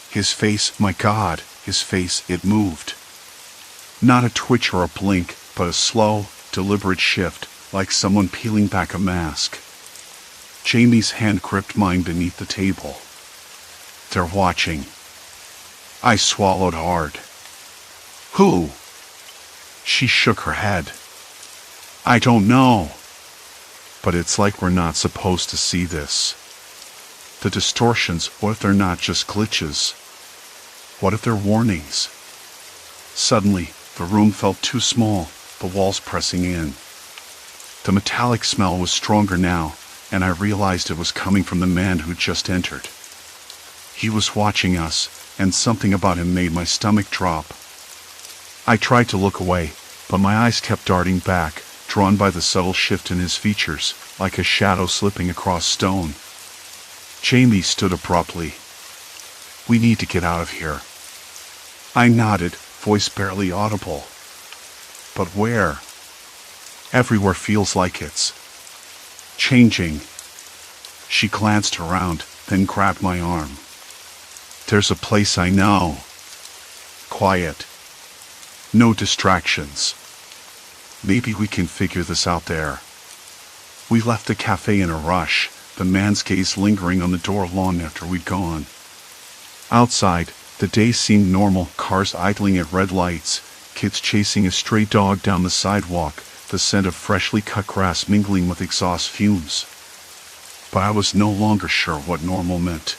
His face, my God, his face, it moved. Not a twitch or a blink, but a slow, deliberate shift, like someone peeling back a mask. Jamie's hand gripped mine beneath the table. They're watching. I swallowed hard. Who? She shook her head. I don't know. But it's like we're not supposed to see this. The distortions, what if they're not just glitches? What if they're warnings? Suddenly, the room felt too small, the walls pressing in. The metallic smell was stronger now, and I realized it was coming from the man who'd just entered. He was watching us, and something about him made my stomach drop. I tried to look away, but my eyes kept darting back, drawn by the subtle shift in his features, like a shadow slipping across stone. Jamie stood abruptly. We need to get out of here. I nodded, voice barely audible. But where? Everywhere feels like it's changing. She glanced around, then grabbed my arm. There's a place I know. Quiet. No distractions. Maybe we can figure this out there. We left the cafe in a rush, the man's gaze lingering on the door long after we'd gone. Outside, the day seemed normal, cars idling at red lights, kids chasing a stray dog down the sidewalk, the scent of freshly cut grass mingling with exhaust fumes. But I was no longer sure what normal meant.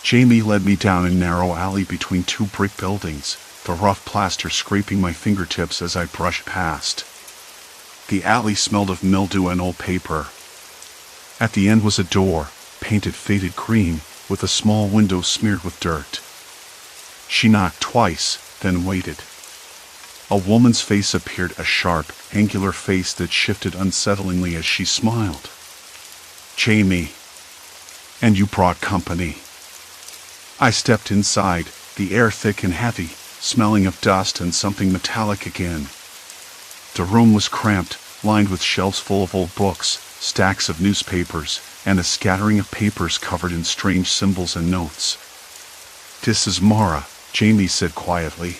Jamie led me down a narrow alley between two brick buildings, the rough plaster scraping my fingertips as I brushed past. The alley smelled of mildew and old paper. At the end was a door, painted faded cream, with a small window smeared with dirt. She knocked twice, then waited. A woman's face appeared, a sharp, angular face that shifted unsettlingly as she smiled. Jamie. And you brought company. I stepped inside, the air thick and heavy, smelling of dust and something metallic again. The room was cramped, lined with shelves full of old books, stacks of newspapers, and a scattering of papers covered in strange symbols and notes. This is Mara, Jamie said quietly.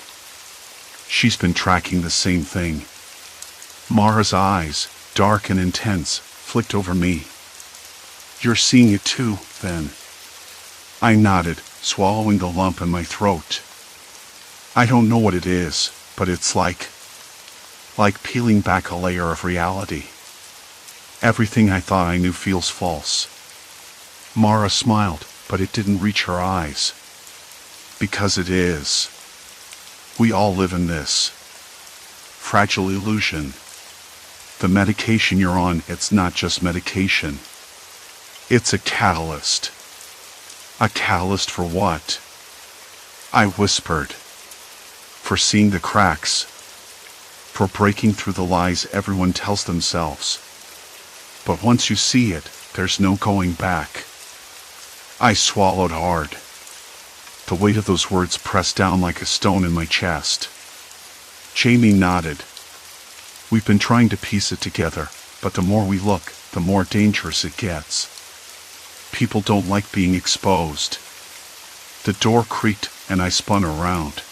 She's been tracking the same thing. Mara's eyes, dark and intense, flicked over me. You're seeing it too, then? I nodded, swallowing the lump in my throat. I don't know what it is, but it's like peeling back a layer of reality. Everything I thought I knew feels false. Mara smiled, but it didn't reach her eyes. Because it is. We all live in this fragile illusion. The medication you're on, it's not just medication. It's a catalyst. A catalyst for what? I whispered. For seeing the cracks. For breaking through the lies everyone tells themselves. But once you see it, there's no going back. I swallowed hard. The weight of those words pressed down like a stone in my chest. Jamie nodded. We've been trying to piece it together, but the more we look, the more dangerous it gets. People don't like being exposed. The door creaked, and I spun around.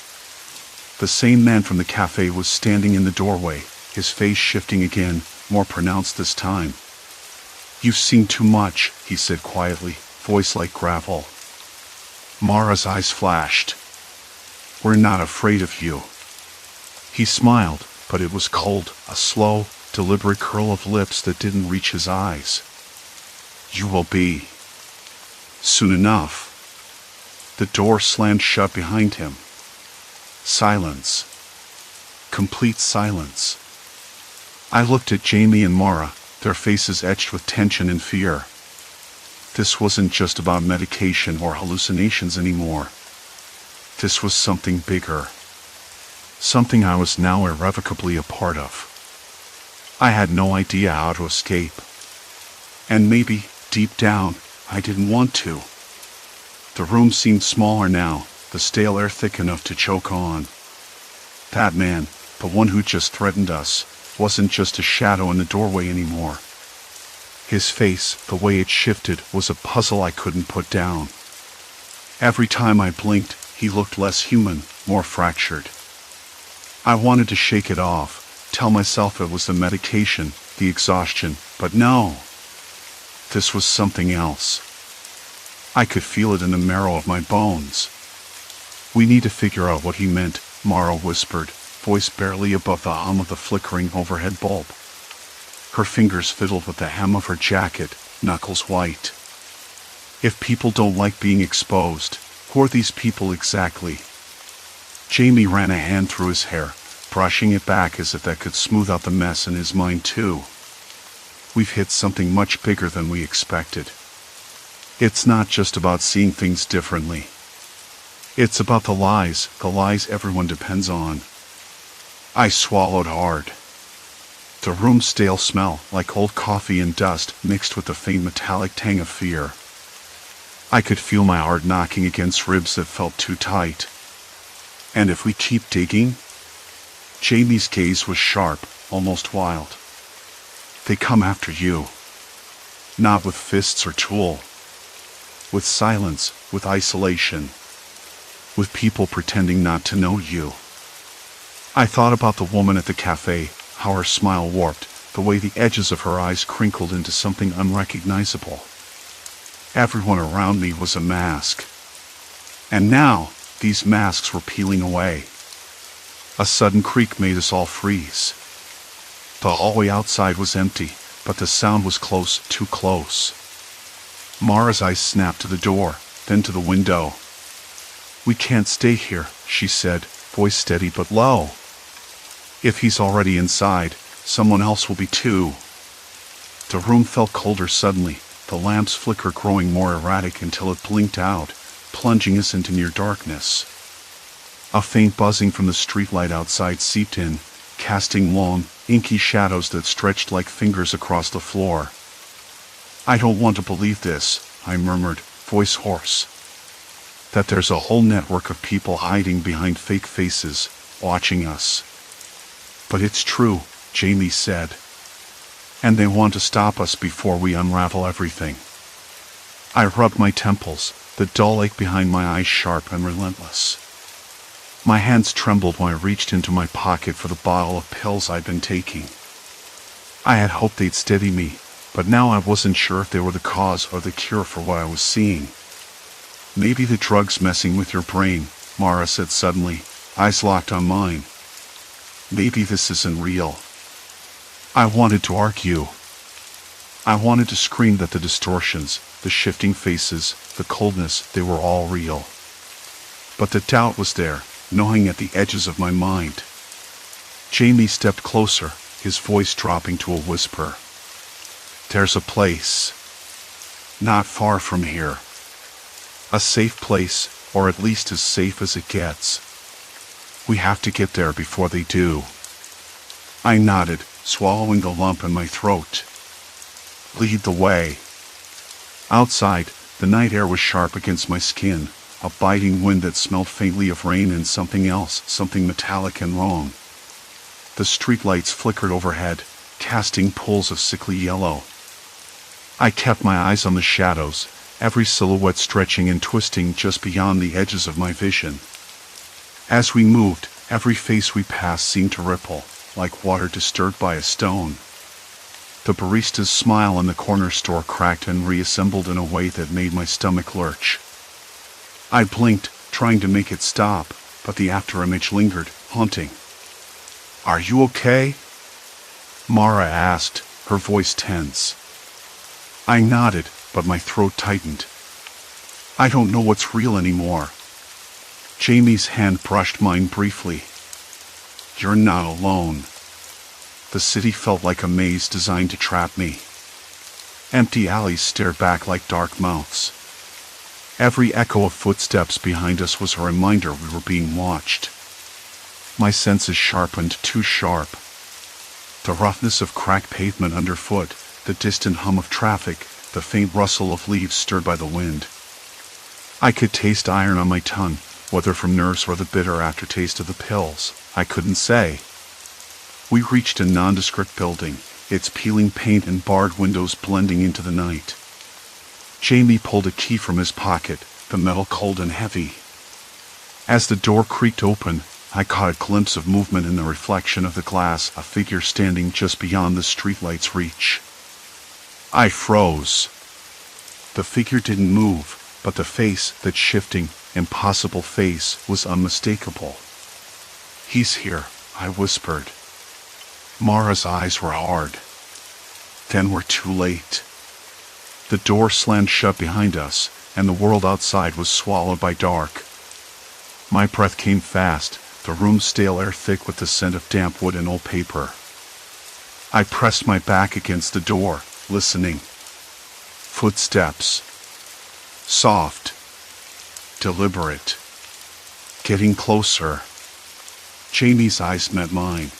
The same man from the cafe was standing in the doorway, his face shifting again, more pronounced this time. You've seen too much, he said quietly, voice like gravel. Mara's eyes flashed. We're not afraid of you. He smiled, but it was cold, a slow, deliberate curl of lips that didn't reach his eyes. You will be. Soon enough. The door slammed shut behind him. Silence. Complete silence. I looked at Jamie and Mara, their faces etched with tension and fear. This wasn't just about medication or hallucinations anymore. This was something bigger. Something I was now irrevocably a part of. I had no idea how to escape. And maybe, deep down, I didn't want to. The room seemed smaller now, the stale air thick enough to choke on. That man, the one who just threatened us, wasn't just a shadow in the doorway anymore. His face, the way it shifted, was a puzzle I couldn't put down. Every time I blinked, he looked less human, more fractured. I wanted to shake it off, tell myself it was the medication, the exhaustion, but no. This was something else. I could feel it in the marrow of my bones. We need to figure out what he meant, Mara whispered, voice barely above the hum of the flickering overhead bulb. Her fingers fiddled with the hem of her jacket, knuckles white. If people don't like being exposed, who are these people exactly? Jamie ran a hand through his hair, brushing it back as if that could smooth out the mess in his mind too. We've hit something much bigger than we expected. It's not just about seeing things differently. It's about the lies everyone depends on. I swallowed hard. The room's stale smell, like old coffee and dust, mixed with the faint metallic tang of fear. I could feel my heart knocking against ribs that felt too tight. And if we keep digging? Jamie's gaze was sharp, almost wild. They come after you. Not with fists or tool. With silence, with isolation. With people pretending not to know you. I thought about the woman at the cafe, how her smile warped, the way the edges of her eyes crinkled into something unrecognizable. Everyone around me was a mask. And now, these masks were peeling away. A sudden creak made us all freeze. The hallway outside was empty, but the sound was close, too close. Mara's eyes snapped to the door, then to the window. "We can't stay here," she said, voice steady but low. "If he's already inside, someone else will be too." The room felt colder suddenly, the lamp's flicker growing more erratic until it blinked out, plunging us into near darkness. A faint buzzing from the streetlight outside seeped in, casting long, inky shadows that stretched like fingers across the floor. "I don't want to believe this," I murmured, voice hoarse. "That there's a whole network of people hiding behind fake faces, watching us." "But it's true," Jamie said. "And they want to stop us before we unravel everything." I rubbed my temples, the dull ache behind my eyes sharp and relentless. My hands trembled when I reached into my pocket for the bottle of pills I'd been taking. I had hoped they'd steady me, but now I wasn't sure if they were the cause or the cure for what I was seeing. "Maybe the drug's messing with your brain," Mara said suddenly, eyes locked on mine. "Maybe this isn't real." I wanted to argue. I wanted to scream that the distortions, the shifting faces, the coldness, they were all real. But the doubt was there, gnawing at the edges of my mind. Jamie stepped closer, his voice dropping to a whisper. "There's a place. Not far from here. A safe place, or at least as safe as it gets. We have to get there before they do." I nodded, swallowing the lump in my throat. "Lead the way." Outside, the night air was sharp against my skin, a biting wind that smelled faintly of rain and something else, something metallic and wrong. The streetlights flickered overhead, casting pools of sickly yellow. I kept my eyes on the shadows, every silhouette stretching and twisting just beyond the edges of my vision. As we moved, every face we passed seemed to ripple, like water disturbed by a stone. The barista's smile in the corner store cracked and reassembled in a way that made my stomach lurch. I blinked, trying to make it stop, but the afterimage lingered, haunting. "Are you okay?" Mara asked, her voice tense. I nodded, but my throat tightened. "I don't know what's real anymore." Jamie's hand brushed mine briefly. "You're not alone." The city felt like a maze designed to trap me. Empty alleys stared back like dark mouths. Every echo of footsteps behind us was a reminder we were being watched. My senses sharpened, too sharp. The roughness of cracked pavement underfoot, the distant hum of traffic, the faint rustle of leaves stirred by the wind. I could taste iron on my tongue, whether from nerves or the bitter aftertaste of the pills, I couldn't say. We reached a nondescript building, its peeling paint and barred windows blending into the night. Jamie pulled a key from his pocket, the metal cold and heavy. As the door creaked open, I caught a glimpse of movement in the reflection of the glass, a figure standing just beyond the streetlight's reach. I froze. The figure didn't move, but the face, that shifting, impossible face, was unmistakable. "He's here," I whispered. Mara's eyes were hard. Then we're too late. The door slammed shut behind us, and the world outside was swallowed by dark. My breath came fast, the room's stale air thick with the scent of damp wood and old paper. I pressed my back against the door, listening. Footsteps. Soft. Deliberate. Getting closer. Jamie's eyes met mine.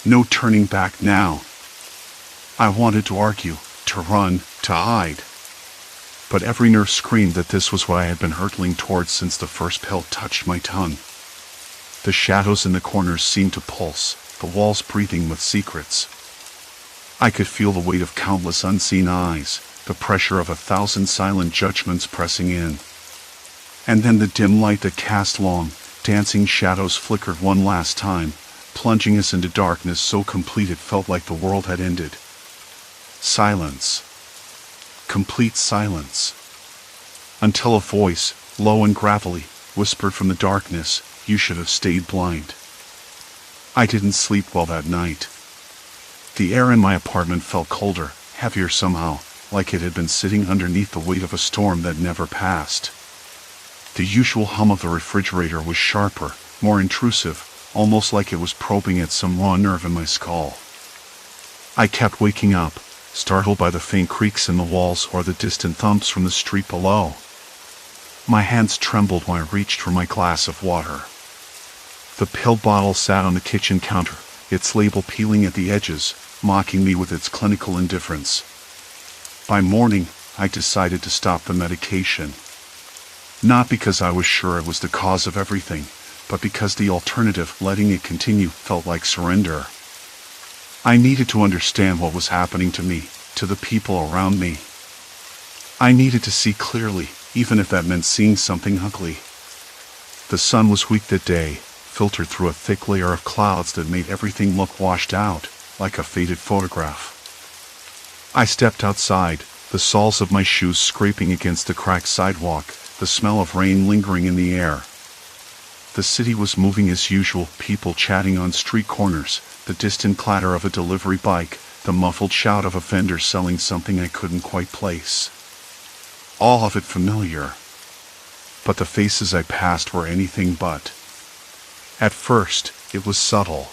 No turning back now. I wanted to argue, to run, to hide. But every nerve screamed that this was what I had been hurtling towards since the first pill touched my tongue. The shadows in the corners seemed to pulse, the walls breathing with secrets. I could feel the weight of countless unseen eyes, the pressure of 1,000 silent judgments pressing in. And then the dim light that cast long, dancing shadows flickered one last time, plunging us into darkness so complete it felt like the world had ended. Silence. Complete silence. Until a voice, low and gravelly, whispered from the darkness, "You should have stayed blind." I didn't sleep well that night. The air in my apartment felt colder, heavier somehow, like it had been sitting underneath the weight of a storm that never passed. The usual hum of the refrigerator was sharper, more intrusive, almost like it was probing at some raw nerve in my skull. I kept waking up, startled by the faint creaks in the walls or the distant thumps from the street below. My hands trembled when I reached for my glass of water. The pill bottle sat on the kitchen counter, its label peeling at the edges, mocking me with its clinical indifference. By morning, I decided to stop the medication. Not because I was sure it was the cause of everything, but because the alternative, letting it continue, felt like surrender. I needed to understand what was happening to me, to the people around me. I needed to see clearly, even if that meant seeing something ugly. The sun was weak that day, filtered through a thick layer of clouds that made everything look washed out, like a faded photograph. I stepped outside, the soles of my shoes scraping against the cracked sidewalk, the smell of rain lingering in the air. The city was moving as usual, people chatting on street corners, the distant clatter of a delivery bike, the muffled shout of a vendor selling something I couldn't quite place. All of it familiar. But the faces I passed were anything but. At first, it was subtle.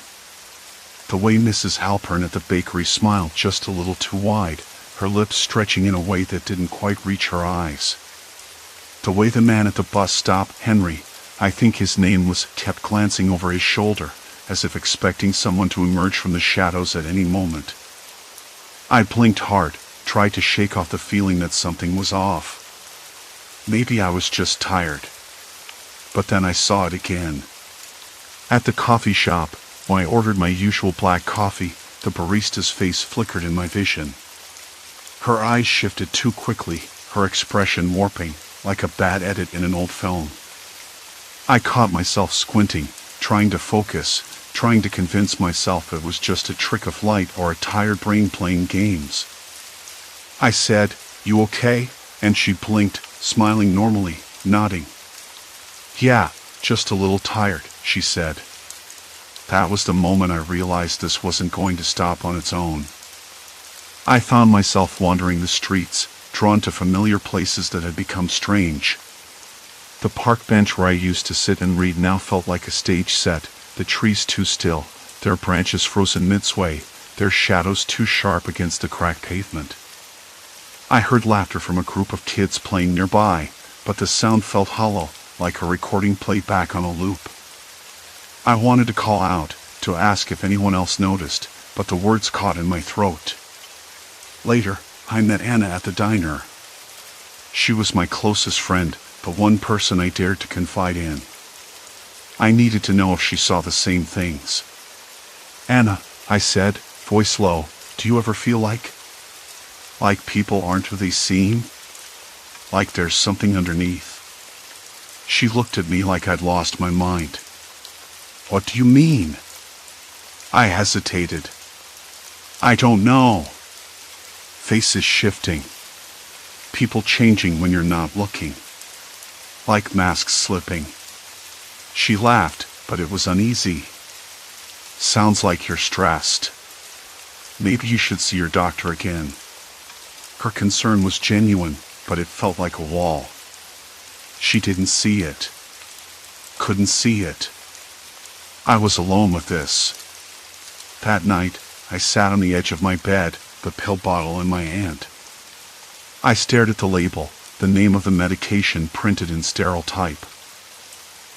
The way Mrs. Halpern at the bakery smiled just a little too wide, her lips stretching in a way that didn't quite reach her eyes. The way the man at the bus stop, Henry, I think his name was, kept glancing over his shoulder, as if expecting someone to emerge from the shadows at any moment. I blinked hard, tried to shake off the feeling that something was off. Maybe I was just tired. But then I saw it again. At the coffee shop, when I ordered my usual black coffee, the barista's face flickered in my vision. Her eyes shifted too quickly, her expression warping, like a bad edit in an old film. I caught myself squinting, trying to focus, trying to convince myself it was just a trick of light or a tired brain playing games. I said, "You okay?" And she blinked, smiling normally, nodding. "Yeah, just a little tired," she said. That was the moment I realized this wasn't going to stop on its own. I found myself wandering the streets, drawn to familiar places that had become strange. The park bench where I used to sit and read now felt like a stage set, the trees too still, their branches frozen mid-sway, their shadows too sharp against the cracked pavement. I heard laughter from a group of kids playing nearby, but the sound felt hollow, like a recording played back on a loop. I wanted to call out, to ask if anyone else noticed, but the words caught in my throat. Later, I met Anna at the diner. She was my closest friend, the one person I dared to confide in. I needed to know if she saw the same things. "Anna," I said, voice low, "do you ever feel like people aren't who they seem? Like there's something underneath?" She looked at me like I'd lost my mind. "What do you mean?" I hesitated. "I don't know." Faces shifting. People changing when you're not looking. Like masks slipping. She laughed, but it was uneasy. "Sounds like you're stressed. Maybe you should see your doctor again." Her concern was genuine, but it felt like a wall. She didn't see it. Couldn't see it. I was alone with this. That night, I sat on the edge of my bed, the pill bottle in my hand. I stared at the label, the name of the medication printed in sterile type.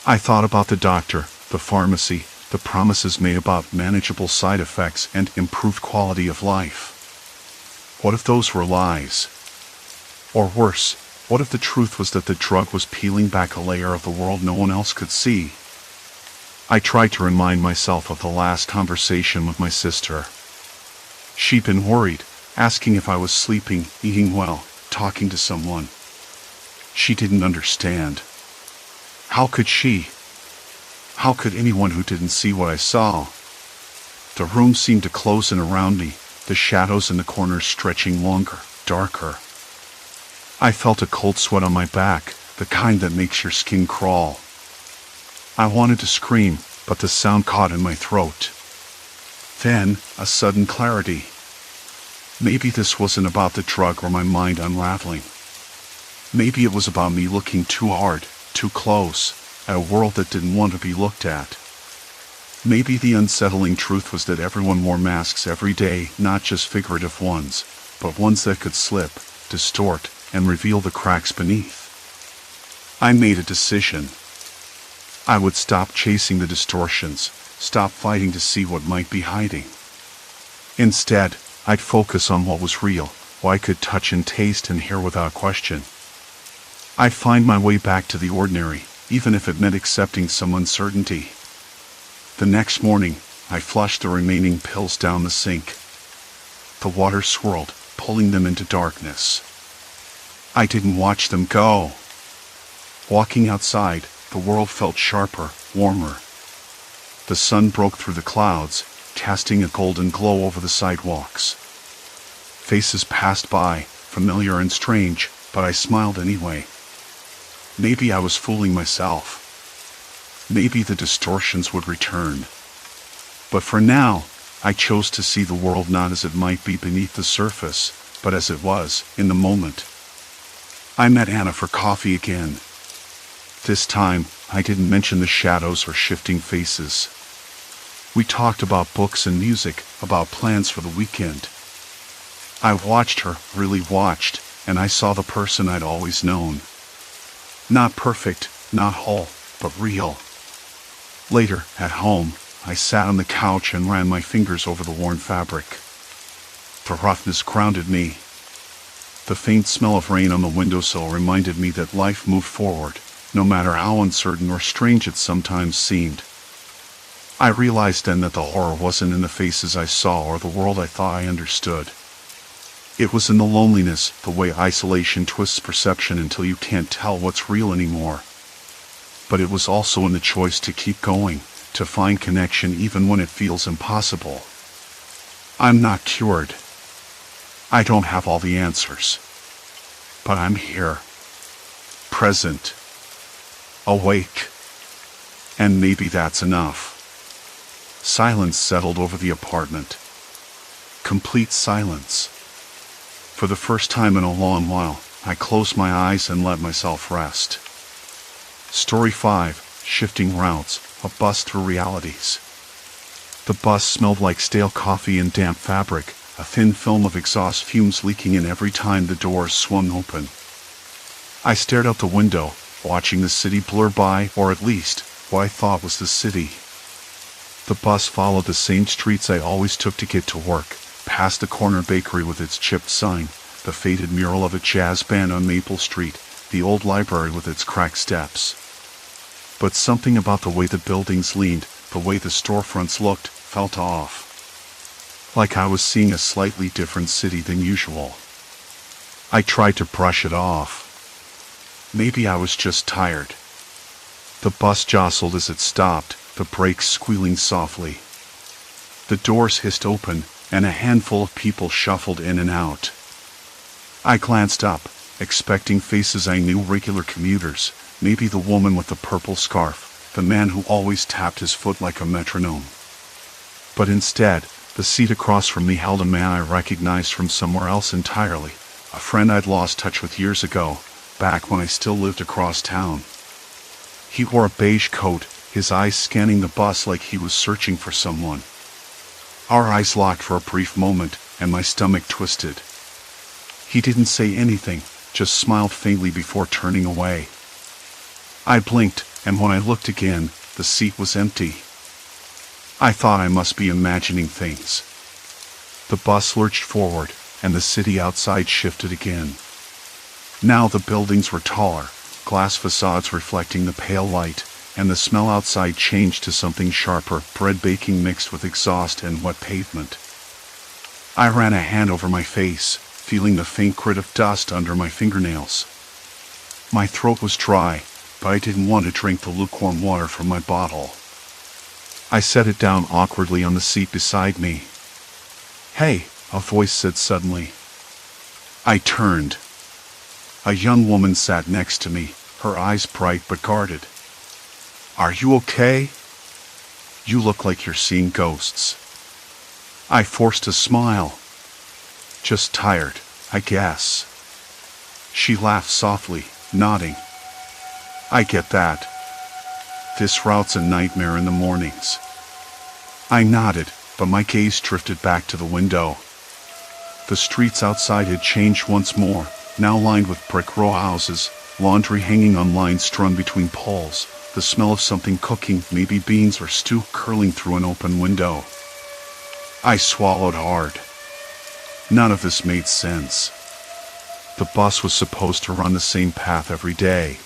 I thought about the doctor, the pharmacy, the promises made about manageable side effects and improved quality of life. What if those were lies? Or worse, what if the truth was that the drug was peeling back a layer of the world no one else could see? I tried to remind myself of the last conversation with my sister. She'd been worried, asking if I was sleeping, eating well, talking to someone. She didn't understand. How could she? How could anyone who didn't see what I saw? The room seemed to close in around me, the shadows in the corners stretching longer, darker. I felt a cold sweat on my back, the kind that makes your skin crawl. I wanted to scream, but the sound caught in my throat. Then, a sudden clarity. Maybe this wasn't about the drug or my mind unraveling. Maybe it was about me looking too hard, too close, at a world that didn't want to be looked at. Maybe the unsettling truth was that everyone wore masks every day, not just figurative ones, but ones that could slip, distort, and reveal the cracks beneath. I made a decision. I would stop chasing the distortions, stop fighting to see what might be hiding. Instead, I'd focus on what was real, what I could touch and taste and hear without question. I'd find my way back to the ordinary, even if it meant accepting some uncertainty. The next morning, I flushed the remaining pills down the sink. The water swirled, pulling them into darkness. I didn't watch them go. Walking outside, the world felt sharper, warmer. The sun broke through the clouds, casting a golden glow over the sidewalks. Faces passed by, familiar and strange, but I smiled anyway. Maybe I was fooling myself. Maybe the distortions would return. But for now, I chose to see the world not as it might be beneath the surface, but as it was, in the moment. I met Anna for coffee again. This time, I didn't mention the shadows or shifting faces. We talked about books and music, about plans for the weekend. I watched her, really watched, and I saw the person I'd always known. Not perfect, not whole, but real. Later, at home, I sat on the couch and ran my fingers over the worn fabric. The roughness grounded me. The faint smell of rain on the windowsill reminded me that life moved forward, no matter how uncertain or strange it sometimes seemed. I realized then that the horror wasn't in the faces I saw or the world I thought I understood. It was in the loneliness, the way isolation twists perception until you can't tell what's real anymore. But it was also in the choice to keep going, to find connection even when it feels impossible. I'm not cured. I don't have all the answers. But I'm here. Present. Awake. And maybe that's enough. Silence settled over the apartment. Complete silence. For the first time in a long while, I closed my eyes and let myself rest. Story 5, Shifting Routes, a bus through realities. The bus smelled like stale coffee and damp fabric, a thin film of exhaust fumes leaking in every time the doors swung open. I stared out the window, watching the city blur by, or at least, what I thought was the city. The bus followed the same streets I always took to get to work, past the corner bakery with its chipped sign, the faded mural of a jazz band on Maple Street, the old library with its cracked steps. But something about the way the buildings leaned, the way the storefronts looked, felt off. Like I was seeing a slightly different city than usual. I tried to brush it off. Maybe I was just tired. The bus jostled as it stopped, the brakes squealing softly. The doors hissed open, and a handful of people shuffled in and out. I glanced up, expecting faces I knew, regular commuters, maybe the woman with the purple scarf, the man who always tapped his foot like a metronome. But instead, the seat across from me held a man I recognized from somewhere else entirely, a friend I'd lost touch with years ago, back when I still lived across town. He wore a beige coat, his eyes scanning the bus like he was searching for someone. Our eyes locked for a brief moment, and my stomach twisted. He didn't say anything, just smiled faintly before turning away. I blinked, and when I looked again, the seat was empty. I thought I must be imagining things. The bus lurched forward, and the city outside shifted again. Now the buildings were taller, glass facades reflecting the pale light, and the smell outside changed to something sharper, bread baking mixed with exhaust and wet pavement. I ran a hand over my face, feeling the faint grit of dust under my fingernails. My throat was dry, but I didn't want to drink the lukewarm water from my bottle. I set it down awkwardly on the seat beside me. "Hey," a voice said suddenly. I turned. A young woman sat next to me, her eyes bright but guarded. "Are you okay? You look like you're seeing ghosts." I forced a smile. "Just tired, I guess." She laughed softly, nodding. "I get that. This route's a nightmare in the mornings." I nodded, but my gaze drifted back to the window. The streets outside had changed once more, now lined with brick row houses, laundry hanging on lines strung between poles, the smell of something cooking, maybe beans or stew, curling through an open window. I swallowed hard. None of this made sense. The bus was supposed to run the same path every day.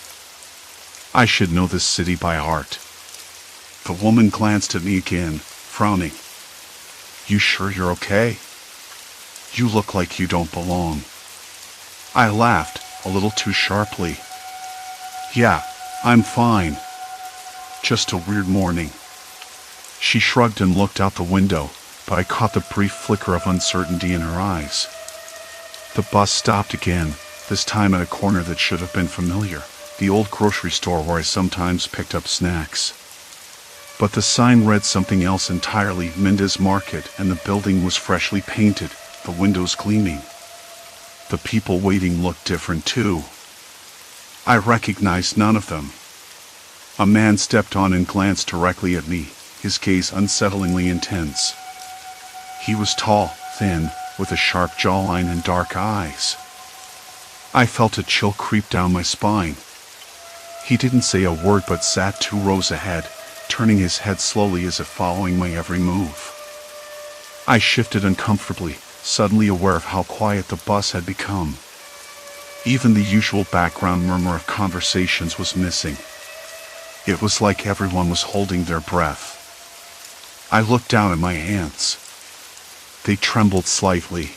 I should know this city by heart. The woman glanced at me again, frowning. "You sure you're okay? You look like you don't belong." I laughed, a little too sharply. "Yeah, I'm fine. Just a weird morning." She shrugged and looked out the window, but I caught the brief flicker of uncertainty in her eyes. The bus stopped again, this time at a corner that should have been familiar, the old grocery store where I sometimes picked up snacks. But the sign read something else entirely, Mendez Market, and the building was freshly painted, the windows gleaming. The people waiting looked different too. I recognized none of them. A man stepped on and glanced directly at me, his gaze unsettlingly intense. He was tall, thin, with a sharp jawline and dark eyes. I felt a chill creep down my spine. He didn't say a word but sat 2 rows ahead, turning his head slowly as if following my every move. I shifted uncomfortably, suddenly aware of how quiet the bus had become. Even the usual background murmur of conversations was missing. It was like everyone was holding their breath. I looked down at my hands. They trembled slightly.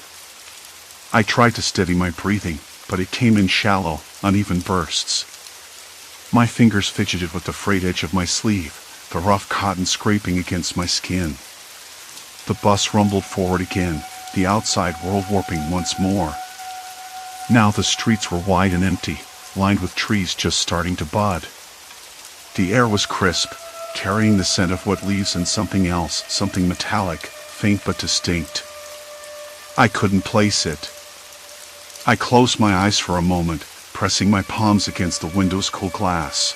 I tried to steady my breathing, but it came in shallow, uneven bursts. My fingers fidgeted with the frayed edge of my sleeve, the rough cotton scraping against my skin. The bus rumbled forward again, the outside world warping once more. Now the streets were wide and empty, lined with trees just starting to bud. The air was crisp, carrying the scent of wet leaves and something else, something metallic, faint but distinct. I couldn't place it. I closed my eyes for a moment, pressing my palms against the window's cool glass.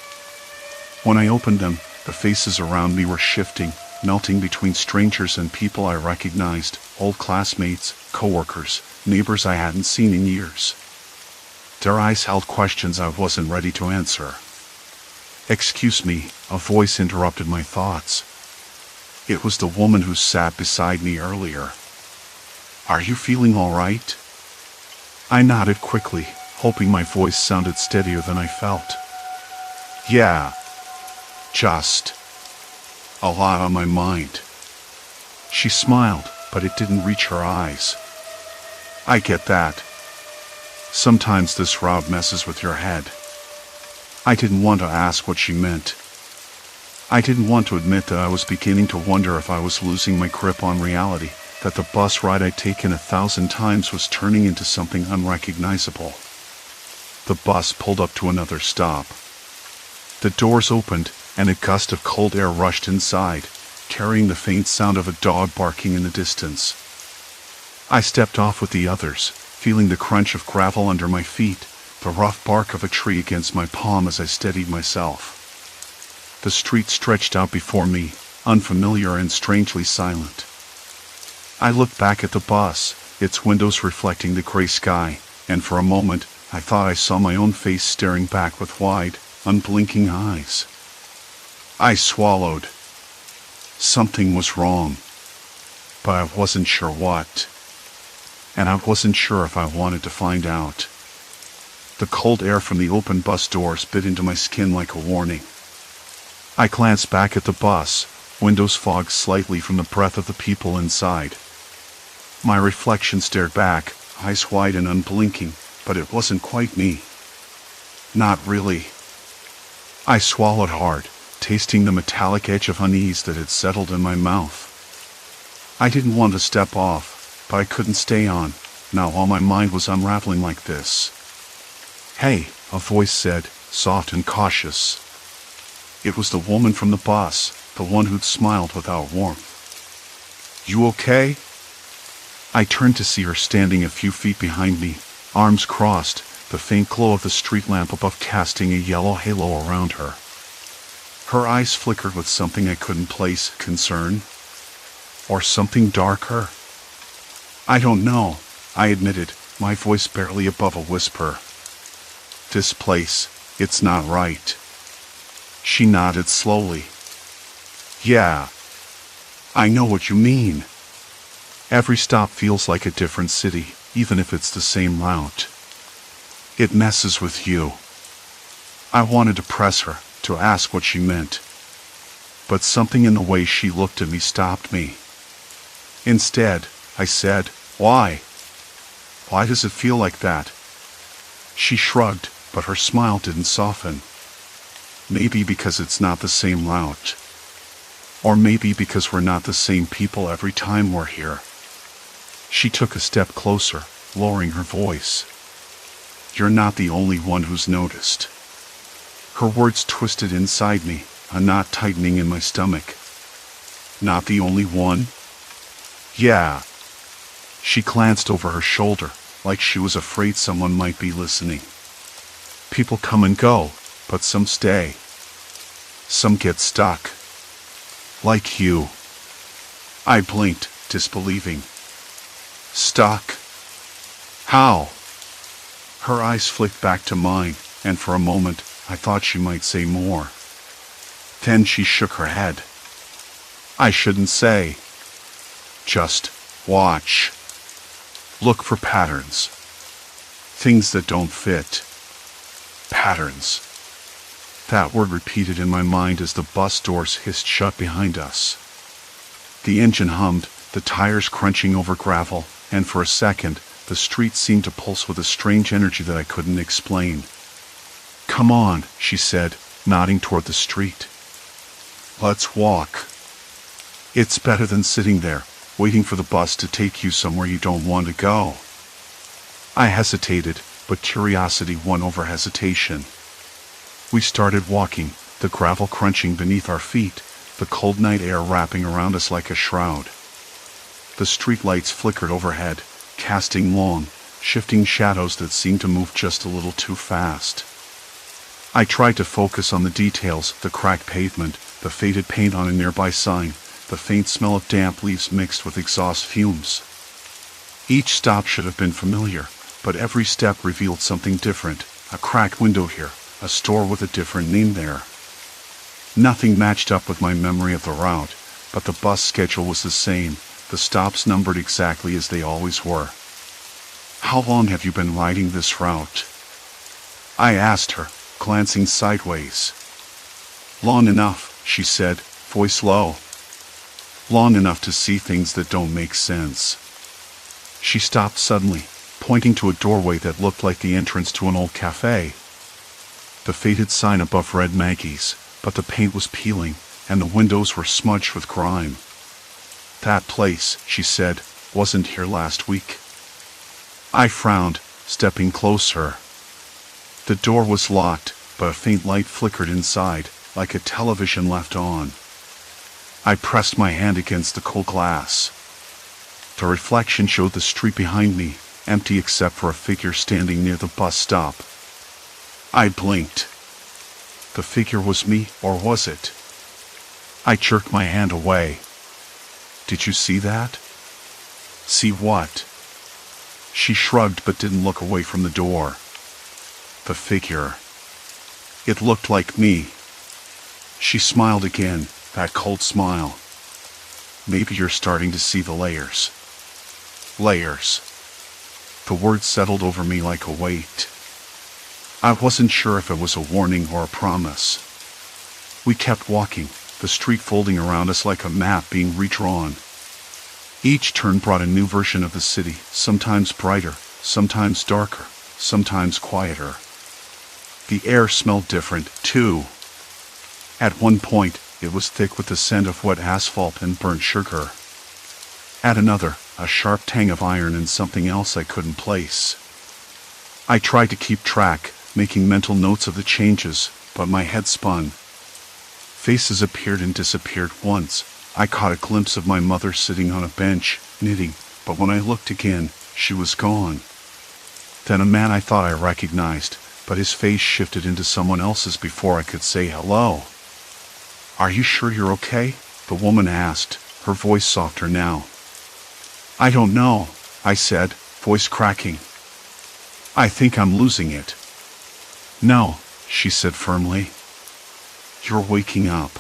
When I opened them, the faces around me were shifting, melting between strangers and people I recognized, old classmates, coworkers, neighbors I hadn't seen in years. Their eyes held questions I wasn't ready to answer. "Excuse me," a voice interrupted my thoughts. It was the woman who sat beside me earlier. "Are you feeling all right?" I nodded quickly, hoping my voice sounded steadier than I felt. "Yeah. Just a lot on my mind." She smiled, but it didn't reach her eyes. "I get that. Sometimes this route messes with your head." I didn't want to ask what she meant. I didn't want to admit that I was beginning to wonder if I was losing my grip on reality, that the bus ride I'd taken 1,000 times was turning into something unrecognizable. The bus pulled up to another stop. The doors opened, and a gust of cold air rushed inside, carrying the faint sound of a dog barking in the distance. I stepped off with the others, feeling the crunch of gravel under my feet, the rough bark of a tree against my palm as I steadied myself. The street stretched out before me, unfamiliar and strangely silent. I looked back at the bus, its windows reflecting the gray sky, and for a moment, I thought I saw my own face staring back with wide, unblinking eyes. I swallowed. Something was wrong, but I wasn't sure what. And I wasn't sure if I wanted to find out. The cold air from the open bus doors bit into my skin like a warning. I glanced back at the bus, windows fogged slightly from the breath of the people inside. My reflection stared back, eyes wide and unblinking, but it wasn't quite me. Not really. I swallowed hard, tasting the metallic edge of unease that had settled in my mouth. I didn't want to step off, but I couldn't stay on. Now all my mind was unraveling like this. "Hey," a voice said, soft and cautious. It was the woman from the bus, the one who'd smiled without warmth. "You okay?" I turned to see her standing a few feet behind me, arms crossed, the faint glow of the street lamp above casting a yellow halo around her. Her eyes flickered with something I couldn't place, concern? Or something darker? "I don't know," I admitted, my voice barely above a whisper. "This place, it's not right." She nodded slowly. "Yeah, I know what you mean. Every stop feels like a different city, even if it's the same route. It messes with you." I wanted to press her, to ask what she meant. But something in the way she looked at me stopped me. Instead, I said, "Why? Why does it feel like that?" She shrugged, but her smile didn't soften. "Maybe because it's not the same route. Or maybe because we're not the same people every time we're here." She took a step closer, lowering her voice. "You're not the only one who's noticed." Her words twisted inside me, a knot tightening in my stomach. "Not the only one?" "Yeah." She glanced over her shoulder, like she was afraid someone might be listening. "People come and go, but some stay. Some get stuck. Like you." I blinked, disbelieving. "Stuck? How?" Her eyes flicked back to mine, and for a moment, I thought she might say more. Then she shook her head. "I shouldn't say. Just watch. Look for patterns. Things that don't fit. Patterns." That word repeated in my mind as the bus doors hissed shut behind us. The engine hummed, the tires crunching over gravel, and for a second, the street seemed to pulse with a strange energy that I couldn't explain. "Come on," she said, nodding toward the street. "Let's walk. It's better than sitting there, waiting for the bus to take you somewhere you don't want to go." I hesitated, but curiosity won over hesitation. We started walking, the gravel crunching beneath our feet, the cold night air wrapping around us like a shroud. The streetlights flickered overhead, casting long, shifting shadows that seemed to move just a little too fast. I tried to focus on the details, the cracked pavement, the faded paint on a nearby sign, the faint smell of damp leaves mixed with exhaust fumes. Each stop should have been familiar, but every step revealed something different, a cracked window here, a store with a different name there. Nothing matched up with my memory of the route, but the bus schedule was the same, the stops numbered exactly as they always were. "How long have you been riding this route?" I asked her, glancing sideways. "Long enough," she said, voice low. "Long enough to see things that don't make sense." She stopped suddenly, pointing to a doorway that looked like the entrance to an old cafe. The faded sign above read Maggie's, but the paint was peeling, and the windows were smudged with grime. "That place," she said, "wasn't here last week." I frowned, stepping closer. The door was locked, but a faint light flickered inside, like a television left on. I pressed my hand against the cold glass. The reflection showed the street behind me, empty except for a figure standing near the bus stop. I blinked. The figure was me, or was it? I jerked my hand away. "Did you see that?" "See what?" She shrugged but didn't look away from the door. "The figure. It looked like me." She smiled again, that cold smile. "Maybe you're starting to see the layers." Layers. The word settled over me like a weight. I wasn't sure if it was a warning or a promise. We kept walking, the street folding around us like a map being redrawn. Each turn brought a new version of the city, sometimes brighter, sometimes darker, sometimes quieter. The air smelled different, too. At one point, it was thick with the scent of wet asphalt and burnt sugar. At another, a sharp tang of iron and something else I couldn't place. I tried to keep track, making mental notes of the changes, but my head spun. Faces appeared and disappeared. Once, I caught a glimpse of my mother sitting on a bench, knitting, but when I looked again, she was gone. Then a man I thought I recognized, but his face shifted into someone else's before I could say hello. "Are you sure you're okay?" the woman asked, her voice softer now. "I don't know," I said, voice cracking. "I think I'm losing it." "No," she said firmly. "You're waking up."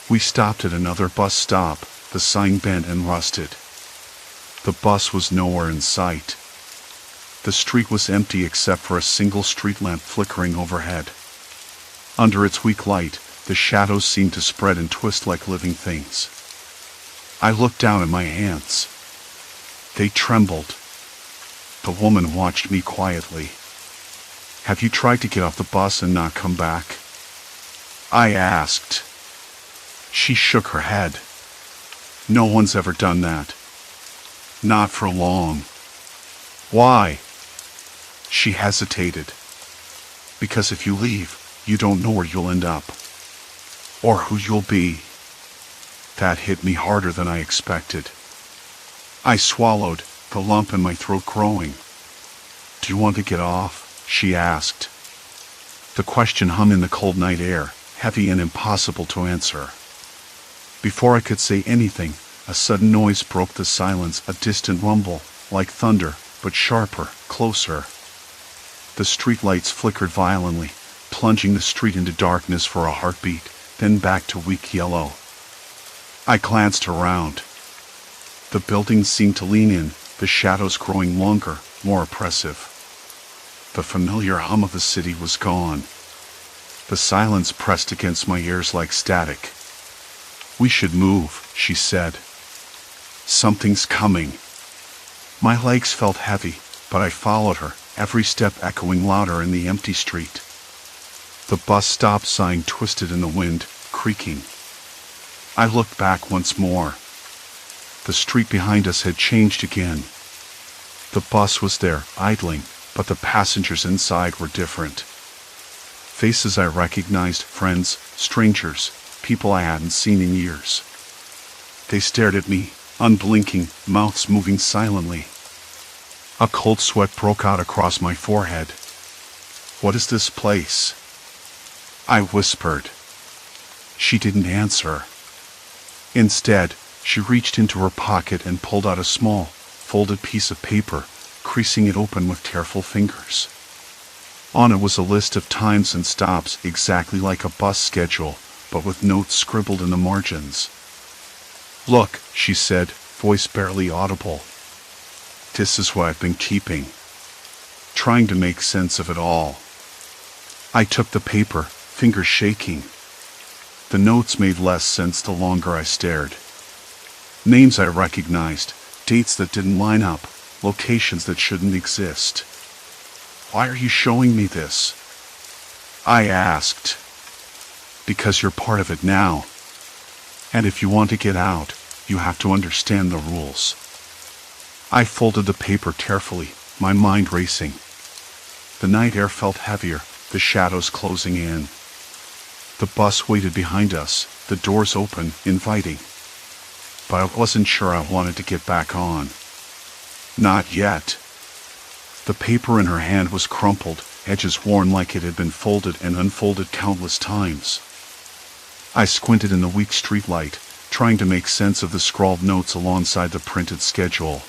We stopped at another bus stop, the sign bent and rusted. The bus was nowhere in sight. The street was empty except for a single street lamp flickering overhead. Under its weak light, the shadows seemed to spread and twist like living things. I looked down at my hands. They trembled. The woman watched me quietly. "Have you tried to get off the bus and not come back?" I asked. She shook her head. "No one's ever done that. Not for long." "Why?" She hesitated. "Because if you leave, you don't know where you'll end up. Or who you'll be." That hit me harder than I expected. I swallowed, the lump in my throat growing. "Do you want to get off?" she asked. The question hung in the cold night air, heavy and impossible to answer. Before I could say anything, a sudden noise broke the silence, a distant rumble, like thunder, but sharper, closer. The streetlights flickered violently, plunging the street into darkness for a heartbeat, then back to weak yellow. I glanced around. The buildings seemed to lean in, the shadows growing longer, more oppressive. The familiar hum of the city was gone. The silence pressed against my ears like static. "We should move," she said. "Something's coming." My legs felt heavy, but I followed her, every step echoing louder in the empty street. The bus stop sign twisted in the wind, creaking. I looked back once more. The street behind us had changed again. The bus was there, idling, but the passengers inside were different. Faces I recognized, friends, strangers, people I hadn't seen in years. They stared at me, unblinking, mouths moving silently. A cold sweat broke out across my forehead. "What is this place?" I whispered. She didn't answer. Instead, she reached into her pocket and pulled out a small, folded piece of paper, creasing it open with careful fingers. On it was a list of times and stops, exactly like a bus schedule, but with notes scribbled in the margins. "Look," she said, voice barely audible. "This is what I've been keeping. Trying to make sense of it all." I took the paper, fingers shaking. The notes made less sense the longer I stared. Names I recognized, dates that didn't line up, locations that shouldn't exist. "Why are you showing me this?" I asked. "Because you're part of it now. And if you want to get out, you have to understand the rules." I folded the paper carefully, my mind racing. The night air felt heavier, the shadows closing in. The bus waited behind us, the doors open, inviting. But I wasn't sure I wanted to get back on. Not yet. The paper in her hand was crumpled, edges worn like it had been folded and unfolded countless times. I squinted in the weak streetlight, trying to make sense of the scrawled notes alongside the printed schedule.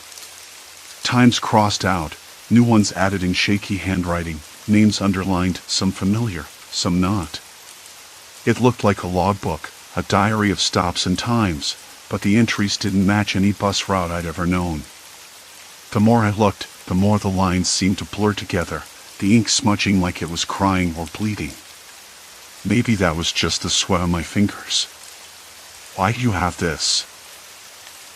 Times crossed out, new ones added in shaky handwriting, names underlined, some familiar, some not. It looked like a logbook, a diary of stops and times, but the entries didn't match any bus route I'd ever known. The more I looked, the more the lines seemed to blur together, the ink smudging like it was crying or bleeding. Maybe that was just the sweat on my fingers. "Why do you have this?"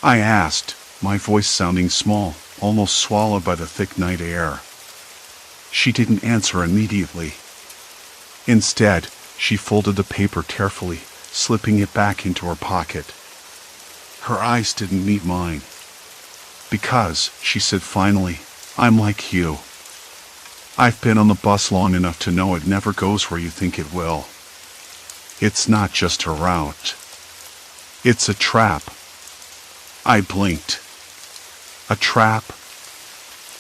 I asked, my voice sounding small, almost swallowed by the thick night air. She didn't answer immediately. Instead, She folded the paper carefully, slipping it back into her pocket. Her eyes didn't meet mine. Because, she said finally, I'm like you. I've been on the bus long enough to know it never goes where you think it will. It's not just a route. It's a trap. I blinked. A trap?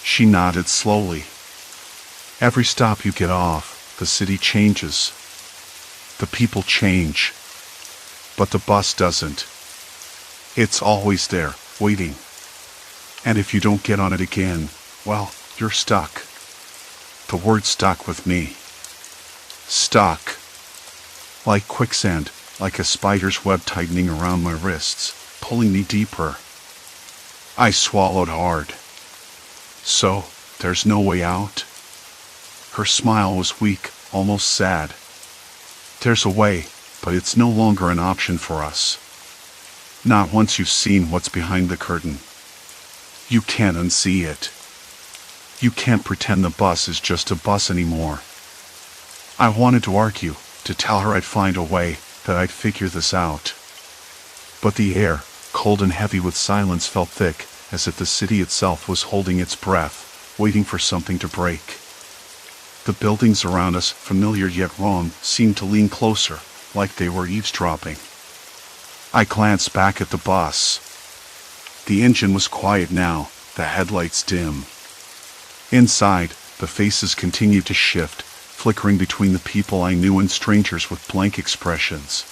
She nodded slowly. Every stop you get off, the city changes. The people change. But the bus doesn't. It's always there, waiting. And if you don't get on it again, well, you're stuck. The word stuck with me. Stuck. Like quicksand, like a spider's web tightening around my wrists, pulling me deeper. I swallowed hard. So, there's no way out? Her smile was weak, almost sad. There's a way, but it's no longer an option for us. Not once you've seen what's behind the curtain. You can't unsee it. You can't pretend the bus is just a bus anymore. I wanted to argue, to tell her I'd find a way, that I'd figure this out. But the air, cold and heavy with silence, felt thick, as if the city itself was holding its breath, waiting for something to break. The buildings around us, familiar yet wrong, seemed to lean closer, like they were eavesdropping. I glanced back at the bus. The engine was quiet now, the headlights dim. Inside, the faces continued to shift, flickering between the people I knew and strangers with blank expressions.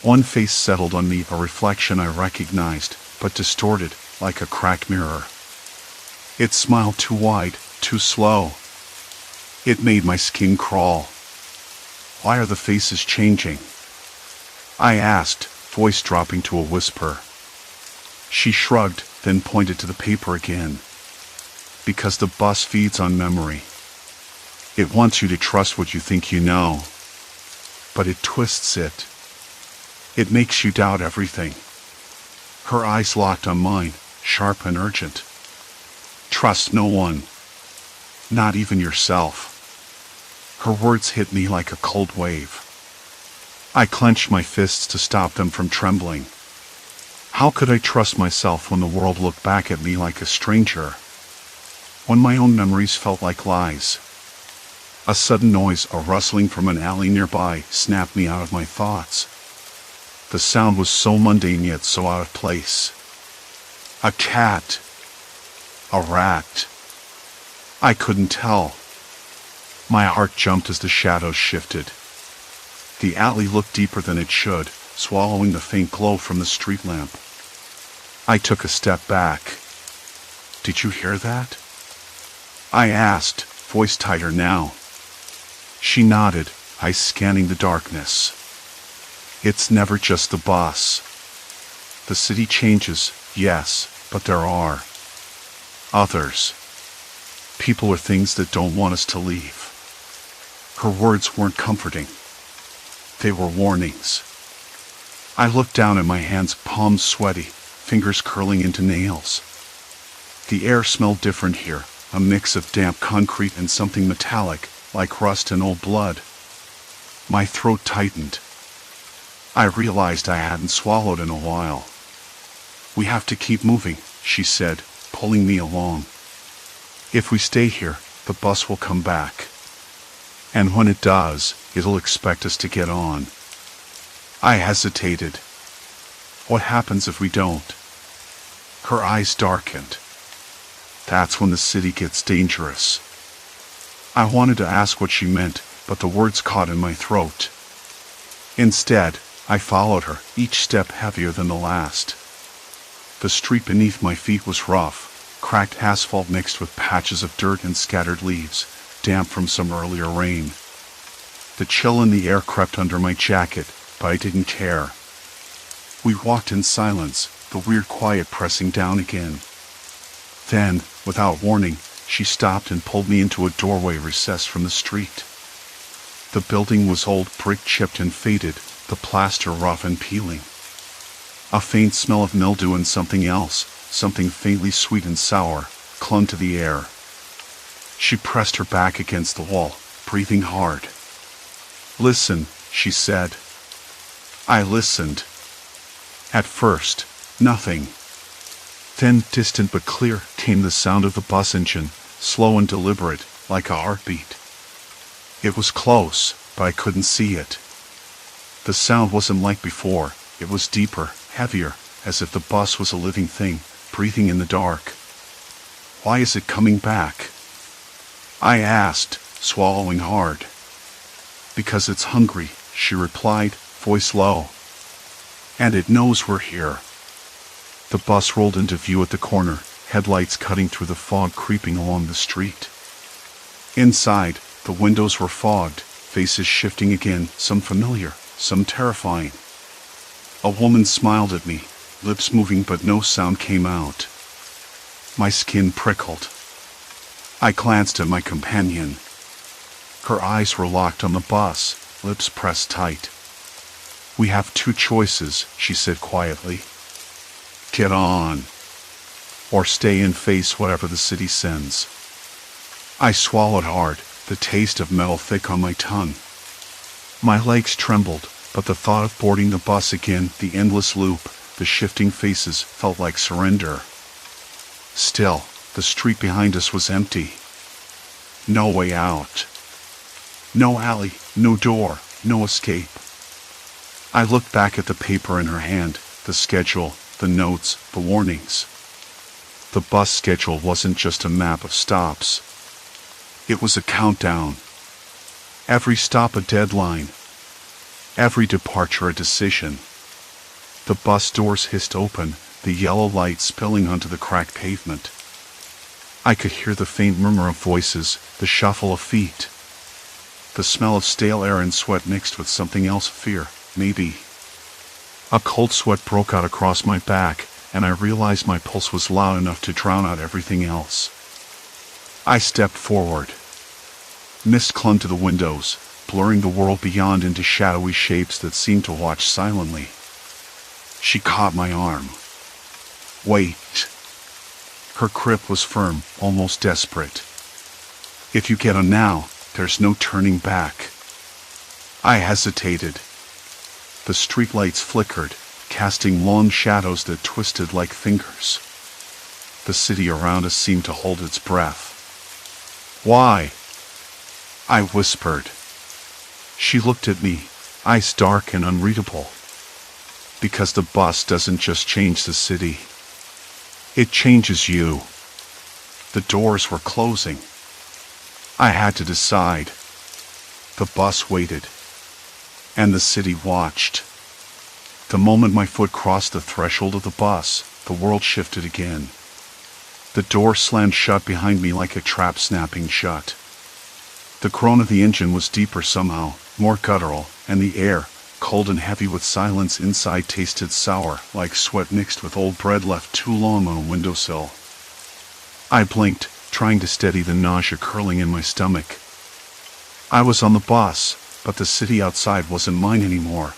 One face settled on me, a reflection I recognized, but distorted, like a cracked mirror. It smiled too wide, too slow. It made my skin crawl. Why are the faces changing? I asked, voice dropping to a whisper. She shrugged, then pointed to the paper again. Because the bus feeds on memory. It wants you to trust what you think you know. But it twists it. It makes you doubt everything. Her eyes locked on mine, sharp and urgent. Trust no one. Not even yourself. Her words hit me like a cold wave. I clenched my fists to stop them from trembling. How could I trust myself when the world looked back at me like a stranger? When my own memories felt like lies? A sudden noise, a rustling from an alley nearby, snapped me out of my thoughts. The sound was so mundane yet so out of place. A cat. A rat. I couldn't tell. My heart jumped as the shadows shifted. The alley looked deeper than it should, swallowing the faint glow from the street lamp. I took a step back. Did you hear that? I asked, voice tighter now. She nodded, eyes scanning the darkness. It's never just the bus. The city changes, yes, but there are others. People or things that don't want us to leave. Her words weren't comforting. They were warnings. I looked down at my hands, palms sweaty, fingers curling into nails. The air smelled different here, a mix of damp concrete and something metallic, like rust and old blood. My throat tightened. I realized I hadn't swallowed in a while. We have to keep moving, she said, pulling me along. If we stay here, the bus will come back. And when it does, it'll expect us to get on. I hesitated. What happens if we don't? Her eyes darkened. That's when the city gets dangerous. I wanted to ask what she meant, but the words caught in my throat. Instead, I followed her, each step heavier than the last. The street beneath my feet was rough, cracked asphalt mixed with patches of dirt and scattered leaves, damp from some earlier rain. The chill in the air crept under my jacket, but I didn't care. We walked in silence, the weird quiet pressing down again. Then, without warning, she stopped and pulled me into a doorway recessed from the street. The building was old, brick-chipped and faded, the plaster rough and peeling. A faint smell of mildew and something else, something faintly sweet and sour, clung to the air. She pressed her back against the wall, breathing hard. "Listen," she said. I listened. At first, nothing. Then, distant but clear, came the sound of the bus engine, slow and deliberate, like a heartbeat. It was close, but I couldn't see it. The sound wasn't like before. It was deeper, heavier, as if the bus was a living thing, breathing in the dark. "Why is it coming back?" I asked, swallowing hard. "Because it's hungry," she replied, voice low. "And it knows we're here." The bus rolled into view at the corner, headlights cutting through the fog creeping along the street. Inside, the windows were fogged, faces shifting again, some familiar, some terrifying. A woman smiled at me, lips moving but no sound came out. My skin prickled. I glanced at my companion. Her eyes were locked on the bus, lips pressed tight. "We have two choices," she said quietly. "Get on, or stay and face whatever the city sends." I swallowed hard, the taste of metal thick on my tongue. My legs trembled, but the thought of boarding the bus again, the endless loop, the shifting faces, felt like surrender. Still, the street behind us was empty. No way out. No alley, no door, no escape. I looked back at the paper in her hand, the schedule, the notes, the warnings. The bus schedule wasn't just a map of stops. It was a countdown. Every stop a deadline. Every departure a decision. The bus doors hissed open, the yellow light spilling onto the cracked pavement. I could hear the faint murmur of voices, the shuffle of feet. The smell of stale air and sweat mixed with something else, fear, maybe. A cold sweat broke out across my back, and I realized my pulse was loud enough to drown out everything else. I stepped forward. Mist clung to the windows, blurring the world beyond into shadowy shapes that seemed to watch silently. She caught my arm. "Wait." Her grip was firm, almost desperate. "If you get on now, there's no turning back." I hesitated. The streetlights flickered, casting long shadows that twisted like fingers. The city around us seemed to hold its breath. "Why?" I whispered. She looked at me, eyes dark and unreadable. "Because the bus doesn't just change the city. It changes you." The doors were closing. I had to decide. The bus waited, and the city watched. The moment my foot crossed the threshold of the bus, the world shifted again. The door slammed shut behind me like a trap snapping shut. The groan of the engine was deeper somehow, more guttural, and the air, cold and heavy with silence inside, tasted sour, like sweat mixed with old bread left too long on a windowsill. I blinked, trying to steady the nausea curling in my stomach. I was on the bus, but the city outside wasn't mine anymore.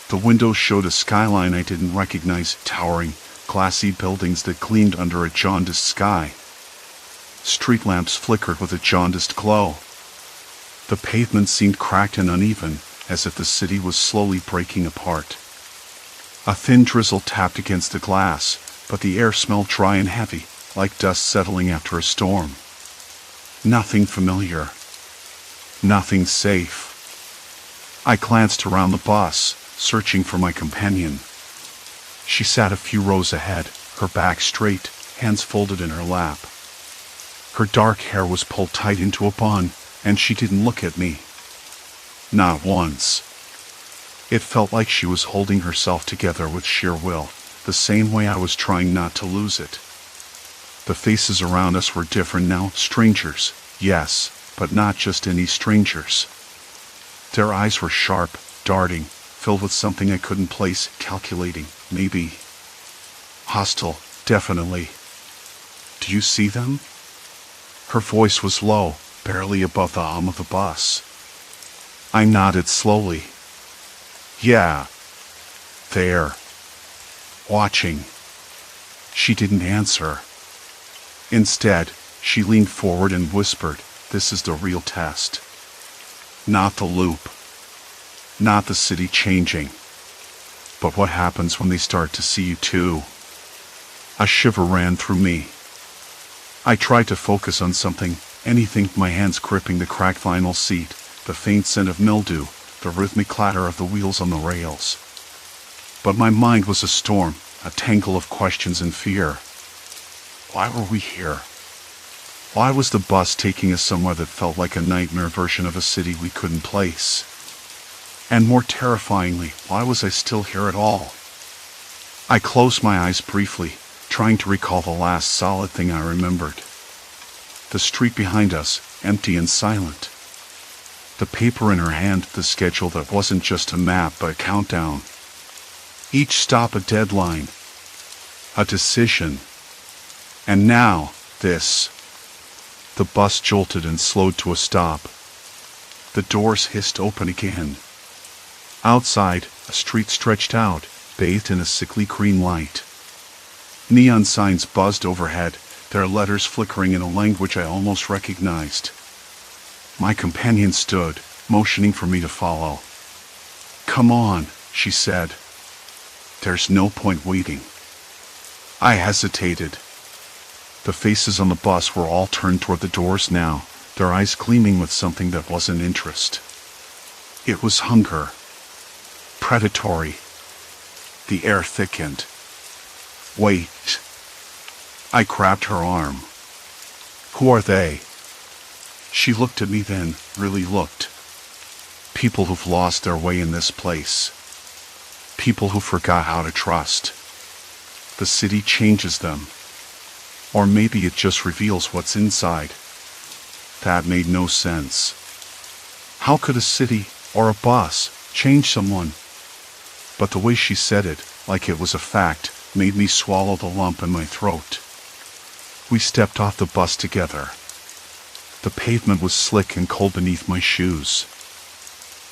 The windows showed a skyline I didn't recognize, towering, glassy buildings that gleamed under a jaundiced sky. Street lamps flickered with a jaundiced glow. The pavement seemed cracked and uneven, as if the city was slowly breaking apart. A thin drizzle tapped against the glass, but the air smelled dry and heavy, like dust settling after a storm. Nothing familiar. Nothing safe. I glanced around the bus, searching for my companion. She sat a few rows ahead, her back straight, hands folded in her lap. Her dark hair was pulled tight into a bun, and she didn't look at me. Not once. It felt like she was holding herself together with sheer will, the same way I was trying not to lose it. The faces around us were different now, strangers, yes, but not just any strangers. Their eyes were sharp, darting, filled with something I couldn't place, calculating, maybe. Hostile, definitely. "Do you see them?" Her voice was low, barely above the hum of the bus. I nodded slowly. "Yeah. There. Watching." She didn't answer. Instead, she leaned forward and whispered, "This is the real test. Not the loop. not the city changing. But what happens when they start to see you too? A shiver ran through me. I tried to focus on something, anything, my hands gripping the cracked vinyl seat, the faint scent of mildew, the rhythmic clatter of the wheels on the rails. But my mind was a storm, a tangle of questions and fear. Why were we here? Why was the bus taking us somewhere that felt like a nightmare version of a city we couldn't place? And more terrifyingly, why was I still here at all? I closed my eyes briefly, trying to recall the last solid thing I remembered. The street behind us, empty and silent. The paper in her hand, the schedule that wasn't just a map but a countdown. Each stop a deadline, a decision. And now, this. The bus jolted and slowed to a stop. The doors hissed open again. Outside, a street stretched out, bathed in a sickly green light. Neon signs buzzed overhead, their letters flickering in a language I almost recognized. My companion stood, motioning for me to follow. "Come on," she said. "There's no point waiting." I hesitated. The faces on the bus were all turned toward the doors now, their eyes gleaming with something that wasn't interest. It was hunger. Predatory. The air thickened. "Wait." I grabbed her arm. "Who are they?" She looked at me then, really looked. People who've lost their way in this place. People who forgot how to trust. The city changes them. Or maybe it just reveals what's inside. That made no sense. How could a city, or a bus, change someone? But the way she said it, like it was a fact, made me swallow the lump in my throat. We stepped off the bus together. The pavement was slick and cold beneath my shoes.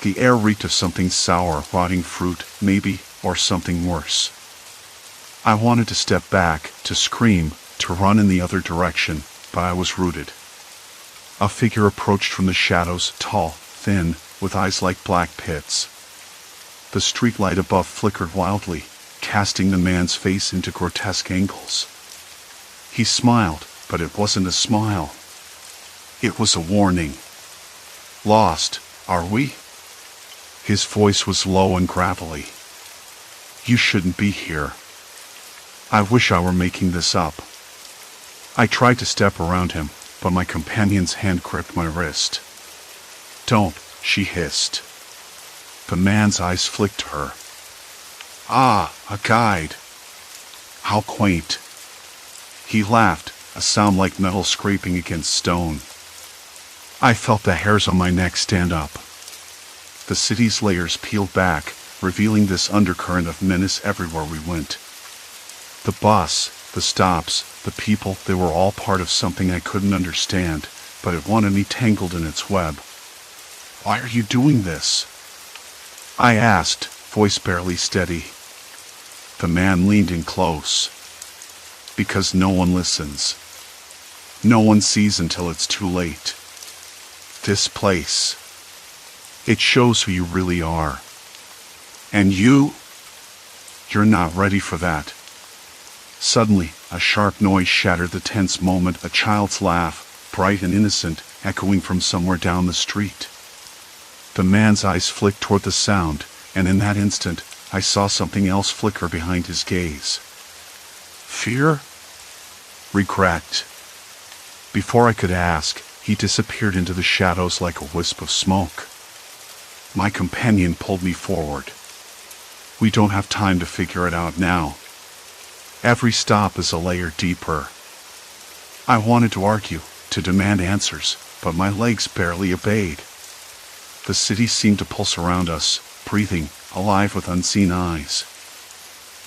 The air reeked of something sour, rotting fruit, maybe, or something worse. I wanted to step back, to scream, to run in the other direction, but I was rooted. A figure approached from the shadows, tall, thin, with eyes like black pits. The streetlight above flickered wildly, casting the man's face into grotesque angles. He smiled, but it wasn't a smile. It was a warning. "Lost, are we?" His voice was low and gravelly. "You shouldn't be here." I wish I were making this up. I tried to step around him, but my companion's hand gripped my wrist. "Don't," she hissed. The man's eyes flicked to her. "Ah, a guide. How quaint." He laughed, a sound like metal scraping against stone. I felt the hairs on my neck stand up. The city's layers peeled back, revealing this undercurrent of menace everywhere we went. The bus, the stops, the people, they were all part of something I couldn't understand, but it wanted me tangled in its web. "Why are you doing this?" I asked, voice barely steady. The man leaned in close. "Because no one listens. No one sees until it's too late. This place, it shows who you really are. And you're not ready for that." Suddenly, a sharp noise shattered the tense moment, a child's laugh, bright and innocent, echoing from somewhere down the street. The man's eyes flicked toward the sound, and in that instant, I saw something else flicker behind his gaze. Fear? Regret. Before I could ask, he disappeared into the shadows like a wisp of smoke. My companion pulled me forward. "We don't have time to figure it out now. Every stop is a layer deeper." I wanted to argue, to demand answers, but my legs barely obeyed. The city seemed to pulse around us, breathing, alive with unseen eyes.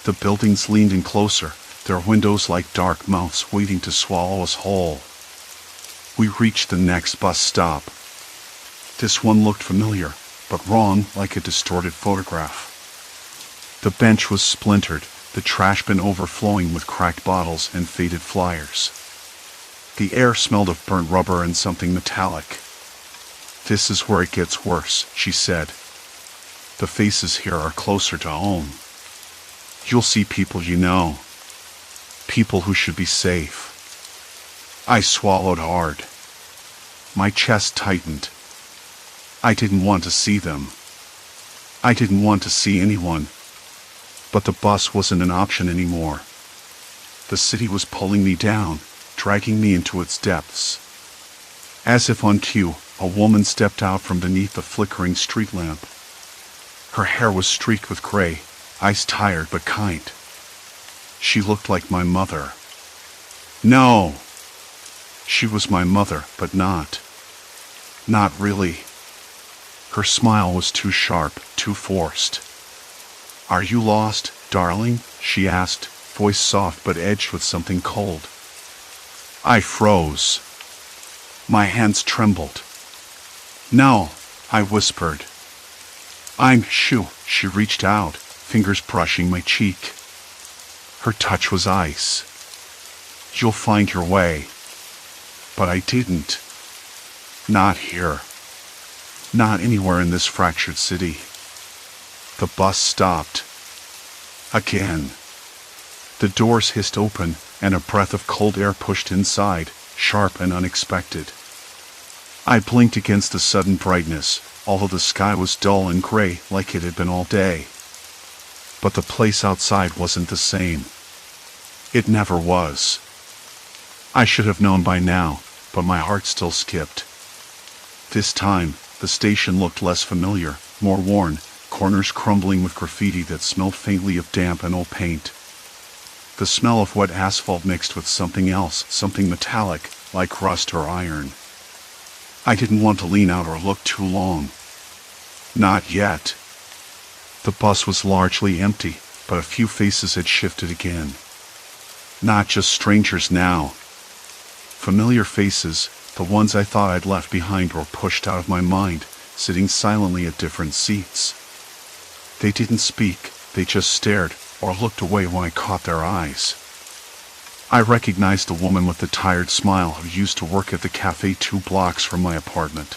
The buildings leaned in closer, their windows like dark mouths waiting to swallow us whole. We reached the next bus stop. This one looked familiar, but wrong, like a distorted photograph. The bench was splintered, the trash bin overflowing with cracked bottles and faded flyers. The air smelled of burnt rubber and something metallic. "This is where it gets worse," she said. The faces here are closer to home. You'll see people you know. People who should be safe. I swallowed hard. My chest tightened. I didn't want to see them. I didn't want to see anyone. But the bus wasn't an option anymore. The city was pulling me down, dragging me into its depths. As if on cue, a woman stepped out from beneath the flickering street lamp. Her hair was streaked with gray, eyes tired but kind. She looked like my mother. No! She was my mother, but not. Not really. Her smile was too sharp, too forced. "Are you lost, darling?" she asked, voice soft but edged with something cold. I froze. My hands trembled. "No," I whispered. "I'm Shu." She reached out, fingers brushing my cheek. Her touch was ice. "You'll find your way." But I didn't. Not here. Not anywhere in this fractured city. The bus stopped. Again. The doors hissed open, and a breath of cold air pushed inside, sharp and unexpected. I blinked against the sudden brightness, although the sky was dull and gray like it had been all day. But the place outside wasn't the same. It never was. I should have known by now, but my heart still skipped. This time, the station looked less familiar, more worn, corners crumbling with graffiti that smelled faintly of damp and old paint. The smell of wet asphalt mixed with something else, something metallic, like rust or iron. I didn't want to lean out or look too long. Not yet. The bus was largely empty, but a few faces had shifted again. Not just strangers now. Familiar faces, the ones I thought I'd left behind, were pushed out of my mind, sitting silently at different seats. They didn't speak, they just stared, or looked away when I caught their eyes. I recognized the woman with the tired smile who used to work at the cafe 2 blocks from my apartment.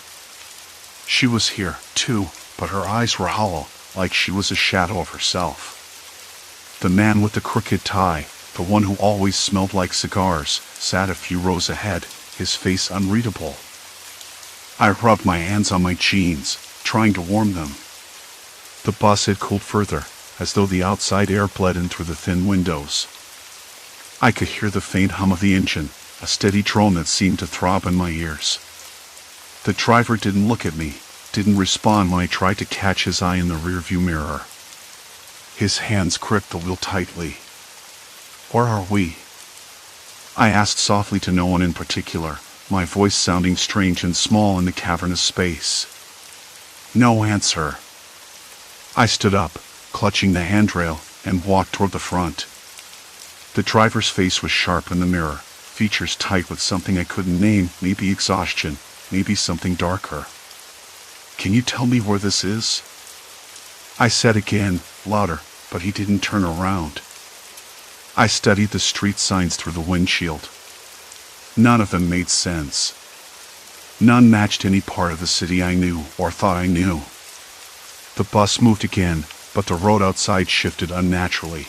She was here, too, but her eyes were hollow, like she was a shadow of herself. The man with the crooked tie, the one who always smelled like cigars, sat a few rows ahead, his face unreadable. I rubbed my hands on my jeans, trying to warm them. The bus had cooled further, as though the outside air bled in through the thin windows. I could hear the faint hum of the engine, a steady drone that seemed to throb in my ears. The driver didn't look at me, didn't respond when I tried to catch his eye in the rearview mirror. His hands gripped the wheel tightly. "Where are we?" I asked softly to no one in particular, my voice sounding strange and small in the cavernous space. No answer. I stood up, clutching the handrail, and walked toward the front. The driver's face was sharp in the mirror, features tight with something I couldn't name, maybe exhaustion, maybe something darker. "Can you tell me where this is?" I said again, louder, but he didn't turn around. I studied the street signs through the windshield. None of them made sense. None matched any part of the city I knew or thought I knew. The bus moved again, but the road outside shifted unnaturally.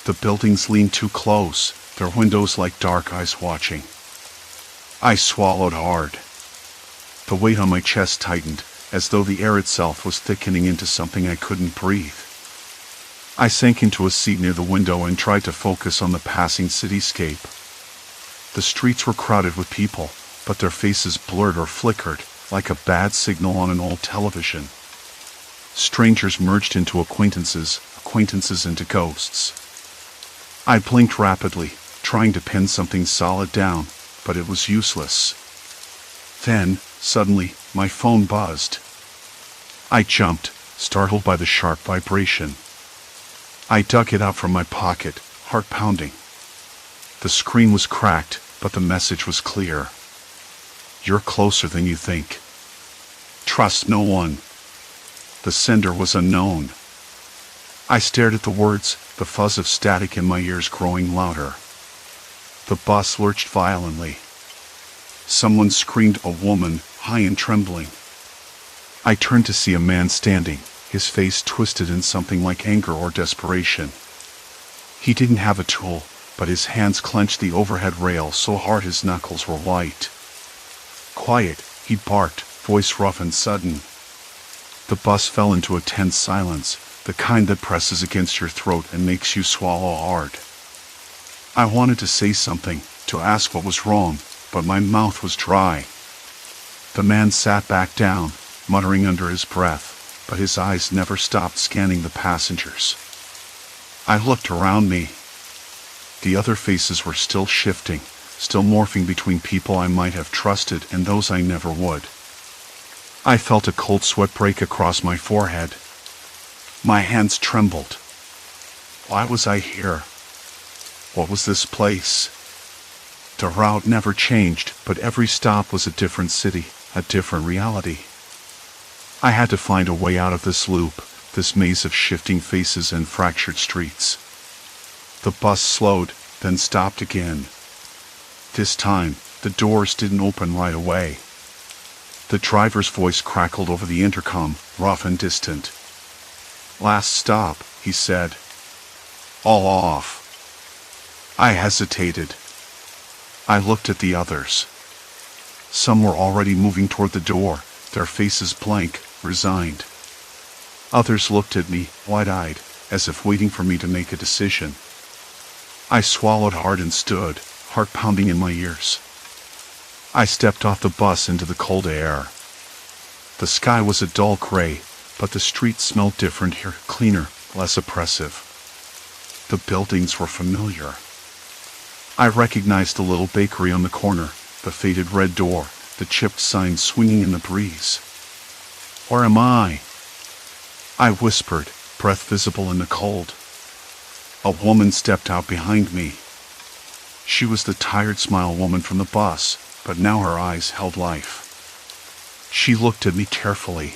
The buildings leaned too close, their windows like dark eyes watching. I swallowed hard. The weight on my chest tightened, as though the air itself was thickening into something I couldn't breathe. I sank into a seat near the window and tried to focus on the passing cityscape. The streets were crowded with people, but their faces blurred or flickered, like a bad signal on an old television. Strangers merged into acquaintances, acquaintances into ghosts. I blinked rapidly, trying to pin something solid down, but it was useless. Then, suddenly, my phone buzzed. I jumped, startled by the sharp vibration. I dug it out from my pocket, heart pounding. The screen was cracked, but the message was clear. "You're closer than you think. Trust no one." The sender was unknown. I stared at the words, the fuzz of static in my ears growing louder. The bus lurched violently. Someone screamed, a woman, high and trembling. I turned to see a man standing, his face twisted in something like anger or desperation. He didn't have a tool, but his hands clenched the overhead rail so hard his knuckles were white. "Quiet," he barked, voice rough and sudden. The bus fell into a tense silence, the kind that presses against your throat and makes you swallow hard. I wanted to say something, to ask what was wrong, but my mouth was dry. The man sat back down, muttering under his breath, but his eyes never stopped scanning the passengers. I looked around me. The other faces were still shifting, still morphing between people I might have trusted and those I never would. I felt a cold sweat break across my forehead. My hands trembled. Why was I here? What was this place? The route never changed, but every stop was a different city, a different reality. I had to find a way out of this loop, this maze of shifting faces and fractured streets. The bus slowed, then stopped again. This time, the doors didn't open right away. The driver's voice crackled over the intercom, rough and distant. "Last stop," he said. "All off." I hesitated. I looked at the others. Some were already moving toward the door, their faces blank, resigned. Others looked at me, wide-eyed, as if waiting for me to make a decision. I swallowed hard and stood, heart pounding in my ears. I stepped off the bus into the cold air. The sky was a dull gray, but the streets smelled different here, cleaner, less oppressive. The buildings were familiar. I recognized the little bakery on the corner, the faded red door, the chipped sign swinging in the breeze. "Where am I?" I whispered, breath visible in the cold. A woman stepped out behind me. She was the tired smile woman from the bus, but now her eyes held life. She looked at me carefully.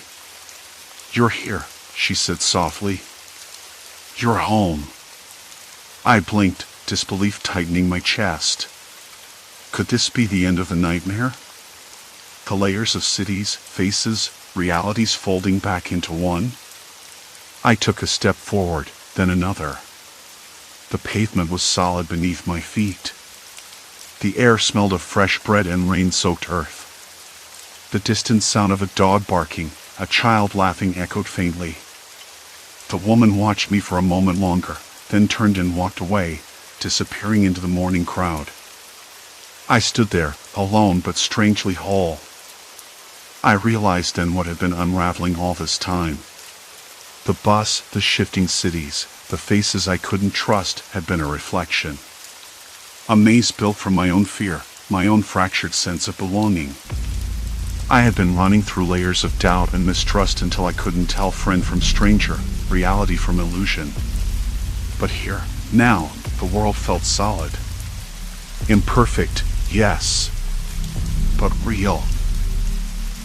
"You're here," she said softly. "You're home." I blinked, disbelief tightening my chest. Could this be the end of the nightmare? The layers of cities, faces, realities folding back into one? I took a step forward, then another. The pavement was solid beneath my feet. The air smelled of fresh bread and rain-soaked earth. The distant sound of a dog barking, a child laughing echoed faintly. The woman watched me for a moment longer, then turned and walked away, disappearing into the morning crowd. I stood there, alone but strangely whole. I realized then what had been unraveling all this time. The bus, the shifting cities, the faces I couldn't trust had been a reflection. A maze built from my own fear, my own fractured sense of belonging. I had been running through layers of doubt and mistrust until I couldn't tell friend from stranger, reality from illusion. But here, now, the world felt solid. Imperfect, yes, but real.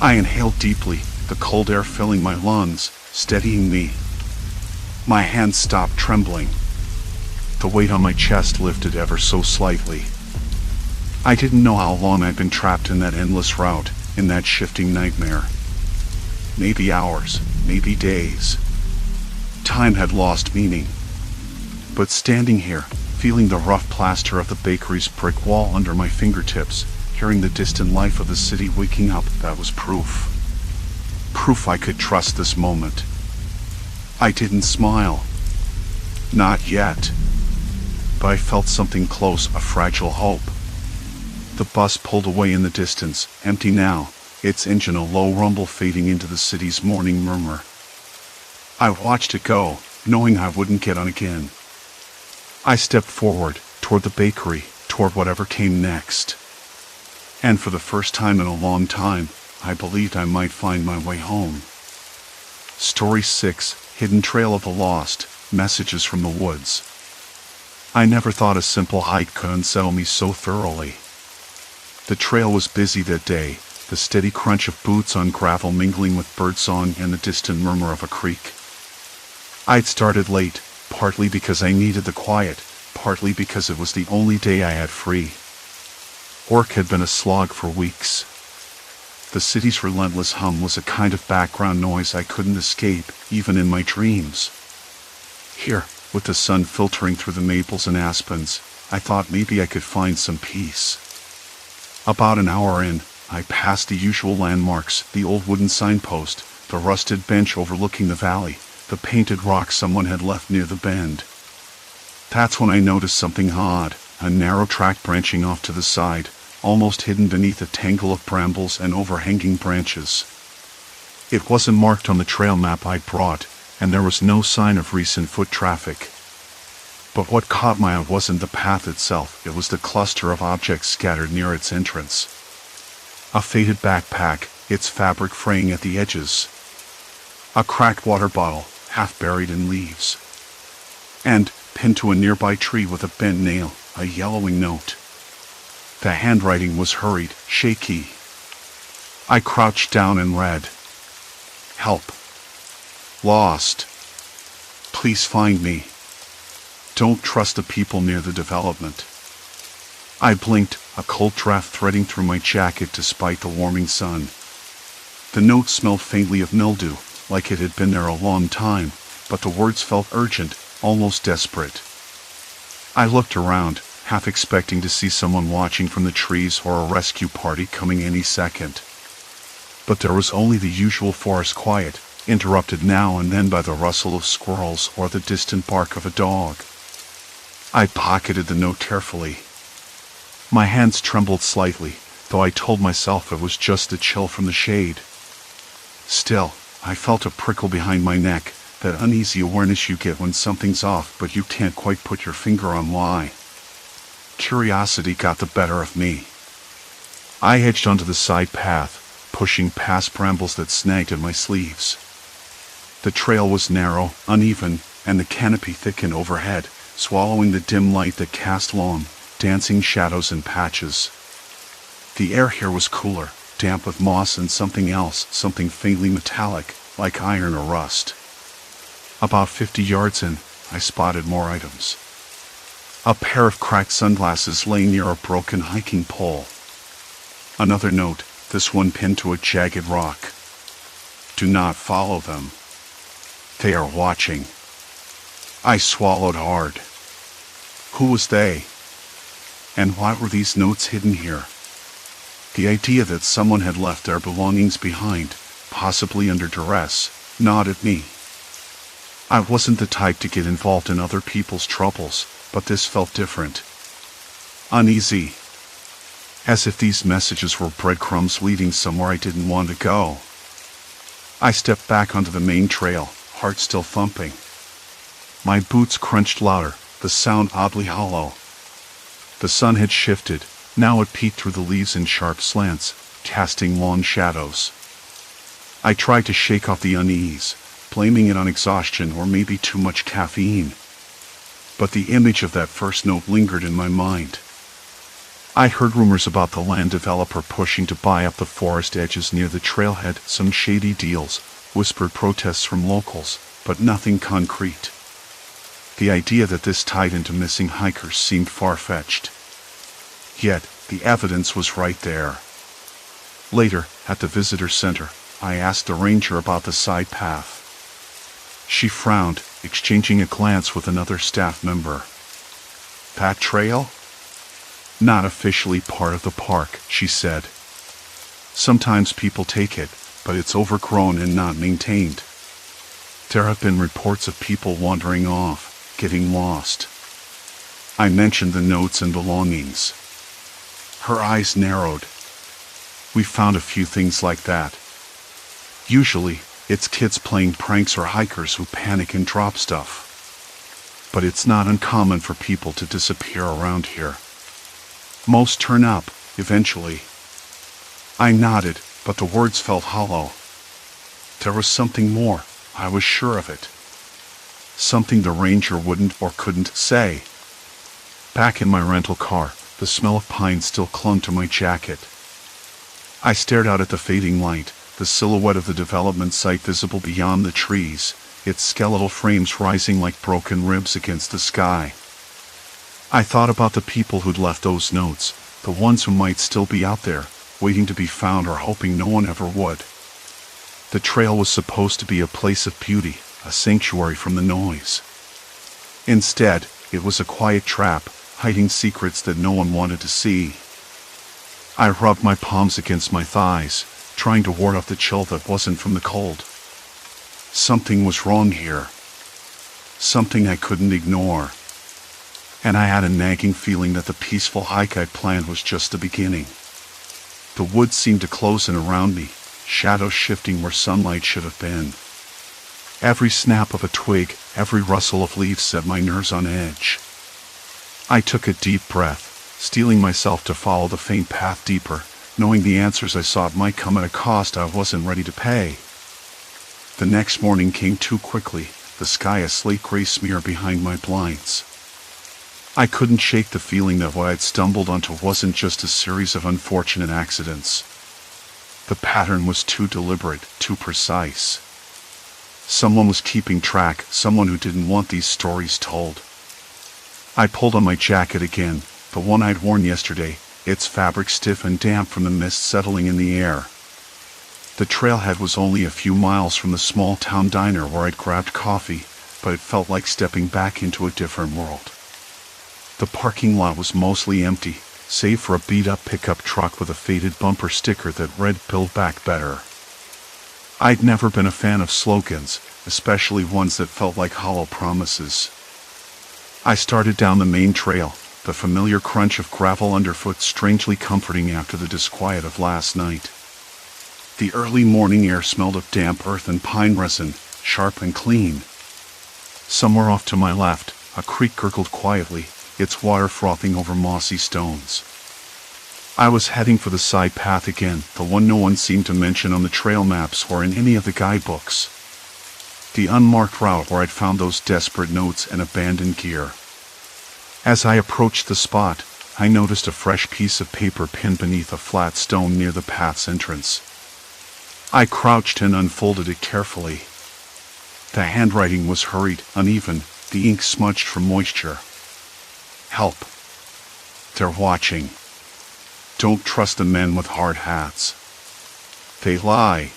I inhaled deeply, the cold air filling my lungs, steadying me. My hands stopped trembling. The weight on my chest lifted ever so slightly. I didn't know how long I'd been trapped in that endless route, in that shifting nightmare. Maybe hours, maybe days. Time had lost meaning. But standing here, feeling the rough plaster of the bakery's brick wall under my fingertips, hearing the distant life of the city waking up, that was proof. Proof I could trust this moment. I didn't smile. Not yet. But I felt something close, a fragile hope. The bus pulled away in the distance, empty now, its engine a low rumble fading into the city's morning murmur. I watched it go, knowing I wouldn't get on again. I stepped forward, toward the bakery, toward whatever came next. And for the first time in a long time, I believed I might find my way home. Story 6, Hidden Trail of the Lost, Messages from the Woods. I never thought a simple hike could unsettle me so thoroughly. The trail was busy that day, the steady crunch of boots on gravel mingling with birdsong and the distant murmur of a creek. I'd started late, partly because I needed the quiet, partly because it was the only day I had free. Work had been a slog for weeks. The city's relentless hum was a kind of background noise I couldn't escape, even in my dreams. Here, with the sun filtering through the maples and aspens, I thought maybe I could find some peace. About an hour in, I passed the usual landmarks, the old wooden signpost, the rusted bench overlooking the valley, the painted rock someone had left near the bend. That's when I noticed something odd, a narrow track branching off to the side, almost hidden beneath a tangle of brambles and overhanging branches. It wasn't marked on the trail map I'd brought, and there was no sign of recent foot traffic. But what caught my eye wasn't the path itself, it was the cluster of objects scattered near its entrance. A faded backpack, its fabric fraying at the edges. A cracked water bottle, half buried in leaves. And, pinned to a nearby tree with a bent nail, a yellowing note. The handwriting was hurried, shaky. I crouched down and read. Help. Lost. Please find me. Don't trust the people near the development. I blinked, a cold draft threading through my jacket despite the warming sun. The note smelled faintly of mildew, like it had been there a long time, but the words felt urgent, almost desperate. I looked around, half expecting to see someone watching from the trees or a rescue party coming any second. But there was only the usual forest quiet, interrupted now and then by the rustle of squirrels or the distant bark of a dog. I pocketed the note carefully. My hands trembled slightly, though I told myself it was just the chill from the shade. Still, I felt a prickle behind my neck, that uneasy awareness you get when something's off but you can't quite put your finger on why. Curiosity got the better of me. I edged onto the side path, pushing past brambles that snagged at my sleeves. The trail was narrow, uneven, and the canopy thickened overhead, swallowing the dim light that cast long, dancing shadows in patches. The air here was cooler, damp with moss and something else, something faintly metallic, like iron or rust. About 50 yards in, I spotted more items. A pair of cracked sunglasses lay near a broken hiking pole. Another note, this one pinned to a jagged rock. Do not follow them. They are watching. I swallowed hard. Who was they? And why were these notes hidden here? The idea that someone had left their belongings behind, possibly under duress, gnawed at me. I wasn't the type to get involved in other people's troubles, but this felt different. Uneasy. As if these messages were breadcrumbs leading somewhere I didn't want to go. I stepped back onto the main trail, heart still thumping. My boots crunched louder, the sound oddly hollow. The sun had shifted, now it peeked through the leaves in sharp slants, casting long shadows. I tried to shake off the unease, blaming it on exhaustion or maybe too much caffeine. But the image of that first note lingered in my mind. I heard rumors about the land developer pushing to buy up the forest edges near the trailhead, some shady deals, whispered protests from locals, but nothing concrete. The idea that this tied into missing hikers seemed far-fetched. Yet, the evidence was right there. Later, at the visitor center, I asked the ranger about the side path. She frowned, exchanging a glance with another staff member. That trail? Not officially part of the park, she said. Sometimes people take it, but it's overgrown and not maintained. There have been reports of people wandering off, getting lost. I mentioned the notes and belongings. Her eyes narrowed. We found a few things like that. Usually, it's kids playing pranks or hikers who panic and drop stuff. But it's not uncommon for people to disappear around here. Most turn up, eventually. I nodded, but the words felt hollow. There was something more, I was sure of it. Something the ranger wouldn't or couldn't say. Back in my rental car, the smell of pine still clung to my jacket. I stared out at the fading light, the silhouette of the development site visible beyond the trees, its skeletal frames rising like broken ribs against the sky. I thought about the people who'd left those notes, the ones who might still be out there, waiting to be found or hoping no one ever would. The trail was supposed to be a place of beauty, a sanctuary from the noise. Instead, it was a quiet trap, hiding secrets that no one wanted to see. I rubbed my palms against my thighs, trying to ward off the chill that wasn't from the cold. Something was wrong here. Something I couldn't ignore. And I had a nagging feeling that the peaceful hike I'd planned was just the beginning. The woods seemed to close in around me, shadows shifting where sunlight should have been. Every snap of a twig, every rustle of leaves set my nerves on edge. I took a deep breath, steeling myself to follow the faint path deeper, knowing the answers I sought might come at a cost I wasn't ready to pay. The next morning came too quickly, the sky a slate gray smear behind my blinds. I couldn't shake the feeling that what I'd stumbled onto wasn't just a series of unfortunate accidents. The pattern was too deliberate, too precise. Someone was keeping track, someone who didn't want these stories told. I pulled on my jacket again, the one I'd worn yesterday, its fabric stiff and damp from the mist settling in the air. The trailhead was only a few miles from the small town diner where I'd grabbed coffee, but it felt like stepping back into a different world. The parking lot was mostly empty, save for a beat-up pickup truck with a faded bumper sticker that read "Build Back Better." I'd never been a fan of slogans, especially ones that felt like hollow promises. I started down the main trail, the familiar crunch of gravel underfoot strangely comforting after the disquiet of last night. The early morning air smelled of damp earth and pine resin, sharp and clean. Somewhere off to my left, a creek gurgled quietly, its water frothing over mossy stones. I was heading for the side path again, the one no one seemed to mention on the trail maps or in any of the guidebooks. The unmarked route where I'd found those desperate notes and abandoned gear. As I approached the spot, I noticed a fresh piece of paper pinned beneath a flat stone near the path's entrance. I crouched and unfolded it carefully. The handwriting was hurried, uneven, the ink smudged from moisture. Help. They're watching. Don't trust the men with hard hats. They lie.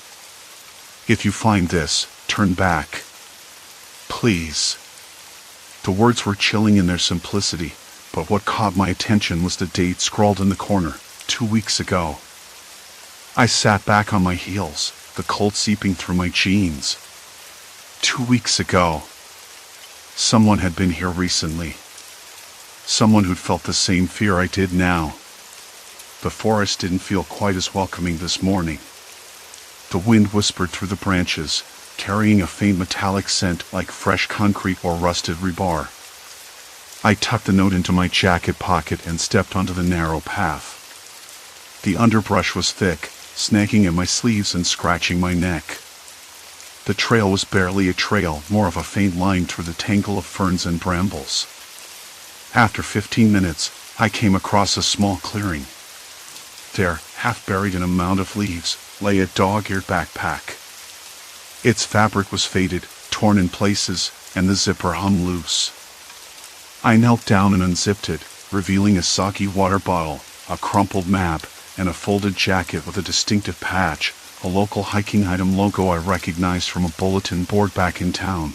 If you find this, turn back. Please. The words were chilling in their simplicity, but what caught my attention was the date scrawled in the corner, 2 weeks ago. I sat back on my heels, the cold seeping through my jeans. 2 weeks ago. Someone had been here recently. Someone who'd felt the same fear I did now. The forest didn't feel quite as welcoming this morning. The wind whispered through the branches, carrying a faint metallic scent like fresh concrete or rusted rebar. I tucked the note into my jacket pocket and stepped onto the narrow path. The underbrush was thick, snagging at my sleeves and scratching my neck. The trail was barely a trail, more of a faint line through the tangle of ferns and brambles. After 15 minutes, I came across a small clearing. There, half buried in a mound of leaves, lay a dog-eared backpack. Its fabric was faded, torn in places, and the zipper hung loose. I knelt down and unzipped it, revealing a soggy water bottle, a crumpled map, and a folded jacket with a distinctive patch, a local hiking item logo I recognized from a bulletin board back in town.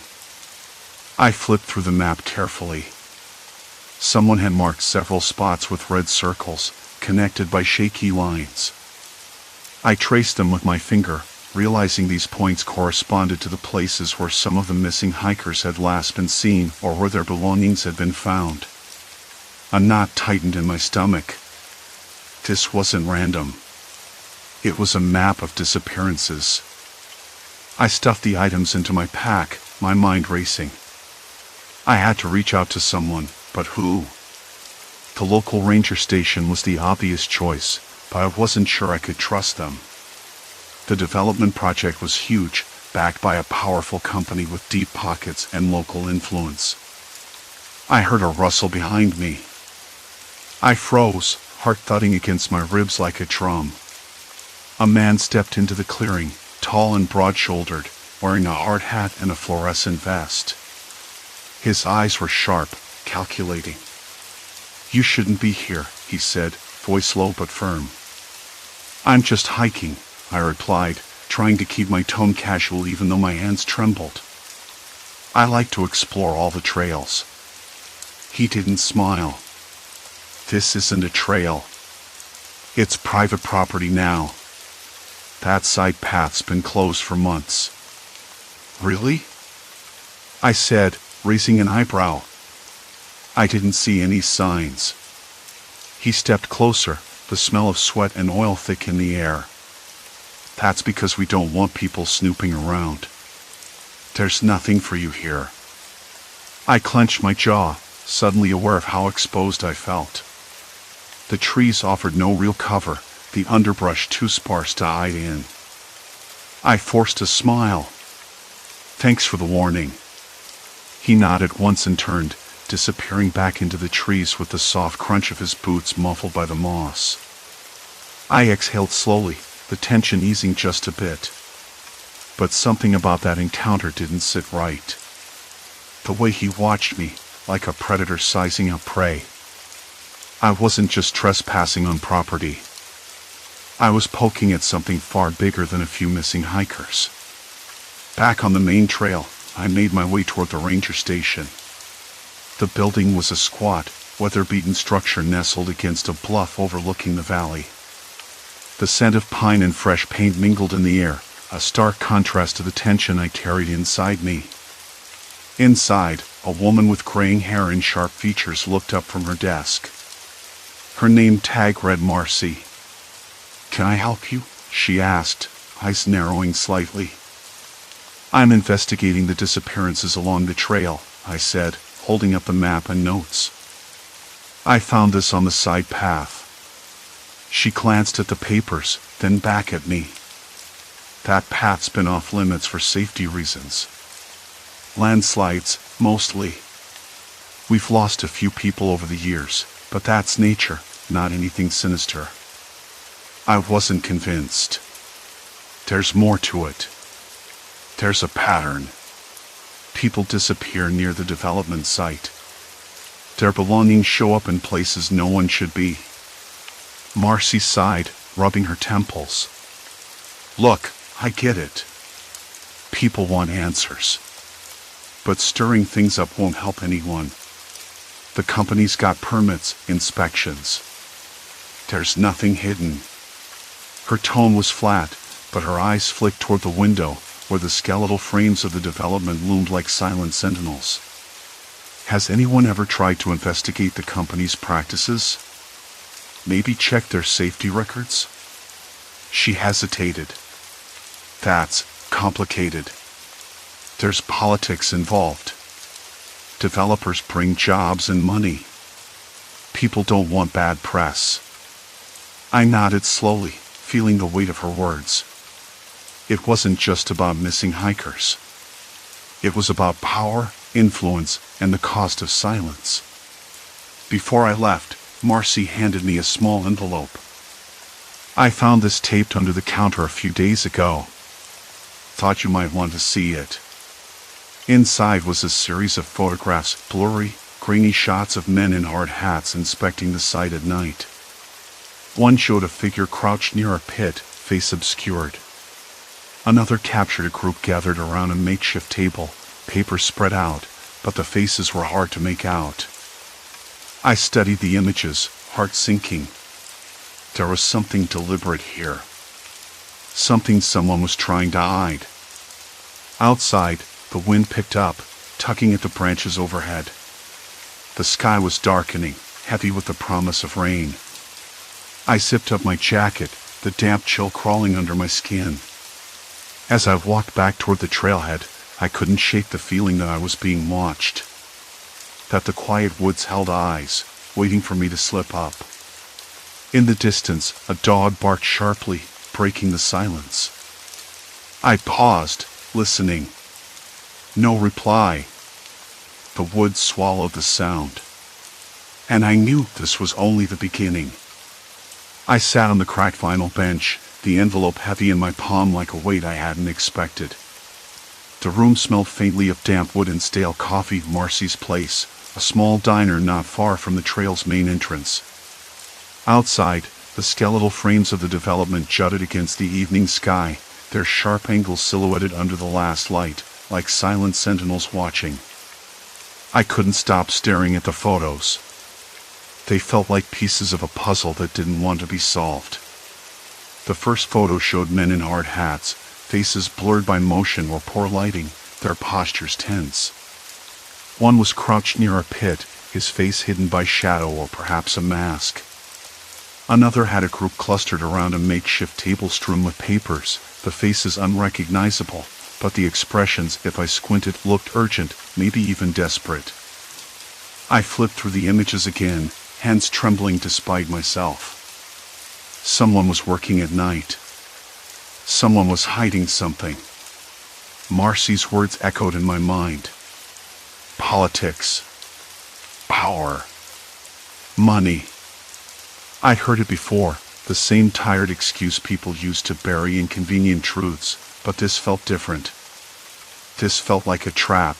I flipped through the map carefully. Someone had marked several spots with red circles, connected by shaky lines. I traced them with my finger, realizing these points corresponded to the places where some of the missing hikers had last been seen or where their belongings had been found. A knot tightened in my stomach. This wasn't random. It was a map of disappearances. I stuffed the items into my pack, my mind racing. I had to reach out to someone, but who? The local ranger station was the obvious choice, but I wasn't sure I could trust them. The development project was huge, backed by a powerful company with deep pockets and local influence. I heard a rustle behind me. I froze, heart thudding against my ribs like a drum. A man stepped into the clearing, tall and broad-shouldered, wearing a hard hat and a fluorescent vest. His eyes were sharp, calculating. "You shouldn't be here," he said, voice low but firm. I'm just hiking, I replied, trying to keep my tone casual even though my hands trembled. I like to explore all the trails. He didn't smile. This isn't a trail. It's private property now. That side path's been closed for months. Really? I said, raising an eyebrow. I didn't see any signs. He stepped closer, the smell of sweat and oil thick in the air. That's because we don't want people snooping around. There's nothing for you here. I clenched my jaw, suddenly aware of how exposed I felt. The trees offered no real cover, the underbrush too sparse to hide in. I forced a smile. Thanks for the warning. He nodded once and turned, disappearing back into the trees with the soft crunch of his boots muffled by the moss. I exhaled slowly, the tension easing just a bit. But something about that encounter didn't sit right. The way he watched me, like a predator sizing up prey. I wasn't just trespassing on property. I was poking at something far bigger than a few missing hikers. Back on the main trail, I made my way toward the ranger station. The building was a squat, weather-beaten structure nestled against a bluff overlooking the valley. The scent of pine and fresh paint mingled in the air, a stark contrast to the tension I carried inside me. Inside, a woman with graying hair and sharp features looked up from her desk. Her name tag read Marcy. "Can I help you?" she asked, eyes narrowing slightly. "I'm investigating the disappearances along the trail," I said, holding up the map and notes. "I found this on the side path." She glanced at the papers, then back at me. "That path's been off limits for safety reasons. Landslides, mostly. We've lost a few people over the years, but that's nature, not anything sinister." I wasn't convinced. "There's more to it. There's a pattern. People disappear near the development site. Their belongings show up in places no one should be." Marcy sighed, rubbing her temples. "Look, I get it. People want answers. But stirring things up won't help anyone. The company's got permits, inspections. There's nothing hidden." Her tone was flat, but her eyes flicked toward the window, where the skeletal frames of the development loomed like silent sentinels. "Has anyone ever tried to investigate the company's practices? Maybe check their safety records?" She hesitated. "That's complicated. There's politics involved. Developers bring jobs and money. People don't want bad press." I nodded slowly, feeling the weight of her words. It wasn't just about missing hikers. It was about power, influence, and the cost of silence. Before I left, Marcy handed me a small envelope. "I found this taped under the counter a few days ago. Thought you might want to see it." Inside was a series of photographs, blurry, grainy shots of men in hard hats inspecting the site at night. One showed a figure crouched near a pit, face obscured. Another captured a group gathered around a makeshift table, papers spread out, but the faces were hard to make out. I studied the images, heart sinking. There was something deliberate here. Something someone was trying to hide. Outside, the wind picked up, tugging at the branches overhead. The sky was darkening, heavy with the promise of rain. I zipped up my jacket, the damp chill crawling under my skin. As I walked back toward the trailhead, I couldn't shake the feeling that I was being watched. That the quiet woods held eyes, waiting for me to slip up. In the distance, a dog barked sharply, breaking the silence. I paused, listening. No reply. The woods swallowed the sound. And I knew this was only the beginning. I sat on the cracked vinyl bench, the envelope heavy in my palm like a weight I hadn't expected. The room smelled faintly of damp wood and stale coffee. Marcy's place, a small diner not far from the trail's main entrance. Outside, The skeletal frames of the development jutted against the evening sky, their sharp angles silhouetted under the last light, like silent sentinels watching. I couldn't stop staring at the photos. They felt like pieces of a puzzle that didn't want to be solved. The first photo showed men in hard hats, faces blurred by motion or poor lighting, their postures tense. One was crouched near a pit, his face hidden by shadow or perhaps a mask. Another had a group clustered around a makeshift table strewn with papers, the faces unrecognizable, but the expressions, if I squinted, looked urgent, maybe even desperate. I flipped through the images again, hands trembling despite myself. Someone was working at night. Someone was hiding something. Marcy's words echoed in my mind. Politics. Power. Money. I'd heard it before, the same tired excuse people use to bury inconvenient truths, but this felt different. This felt like a trap.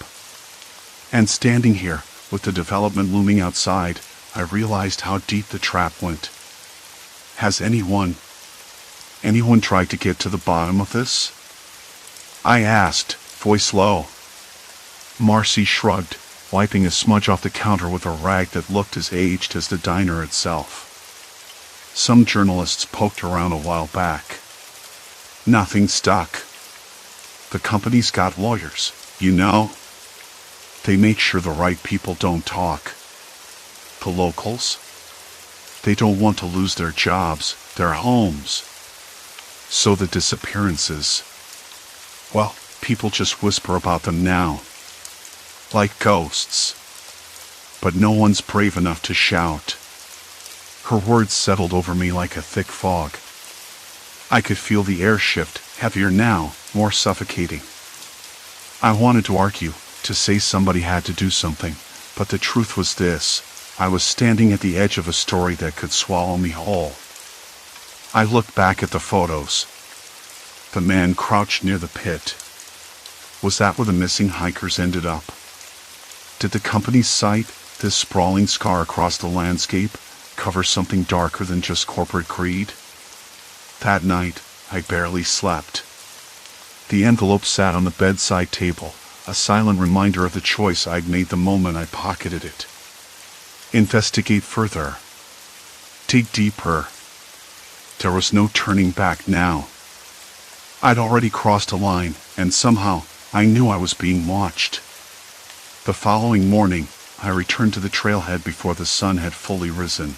And standing here, with the development looming outside, I realized how deep the trap went. Has anyone tried to get to the bottom of this? I asked, voice low. Marcy shrugged, wiping a smudge off the counter with a rag that looked as aged as the diner itself. Some journalists poked around a while back. Nothing stuck. The company's got lawyers, you know. They make sure the right people don't talk. The locals? They don't want to lose their jobs, their homes. So the disappearances, well, people just whisper about them now. Like ghosts. But no one's brave enough to shout. Her words settled over me like a thick fog. I could feel the air shift, heavier now, more suffocating. I wanted to argue, to say somebody had to do something, but the truth was this. I was standing at the edge of a story that could swallow me whole. I looked back at the photos. The man crouched near the pit. Was that where the missing hikers ended up? Did the company's site, this sprawling scar across the landscape, cover something darker than just corporate greed? That night, I barely slept. The envelope sat on the bedside table, a silent reminder of the choice I'd made the moment I pocketed it. Investigate further. Dig deeper. There was no turning back now. I'd already crossed a line, and somehow, I knew I was being watched. The following morning, I returned to the trailhead before the sun had fully risen.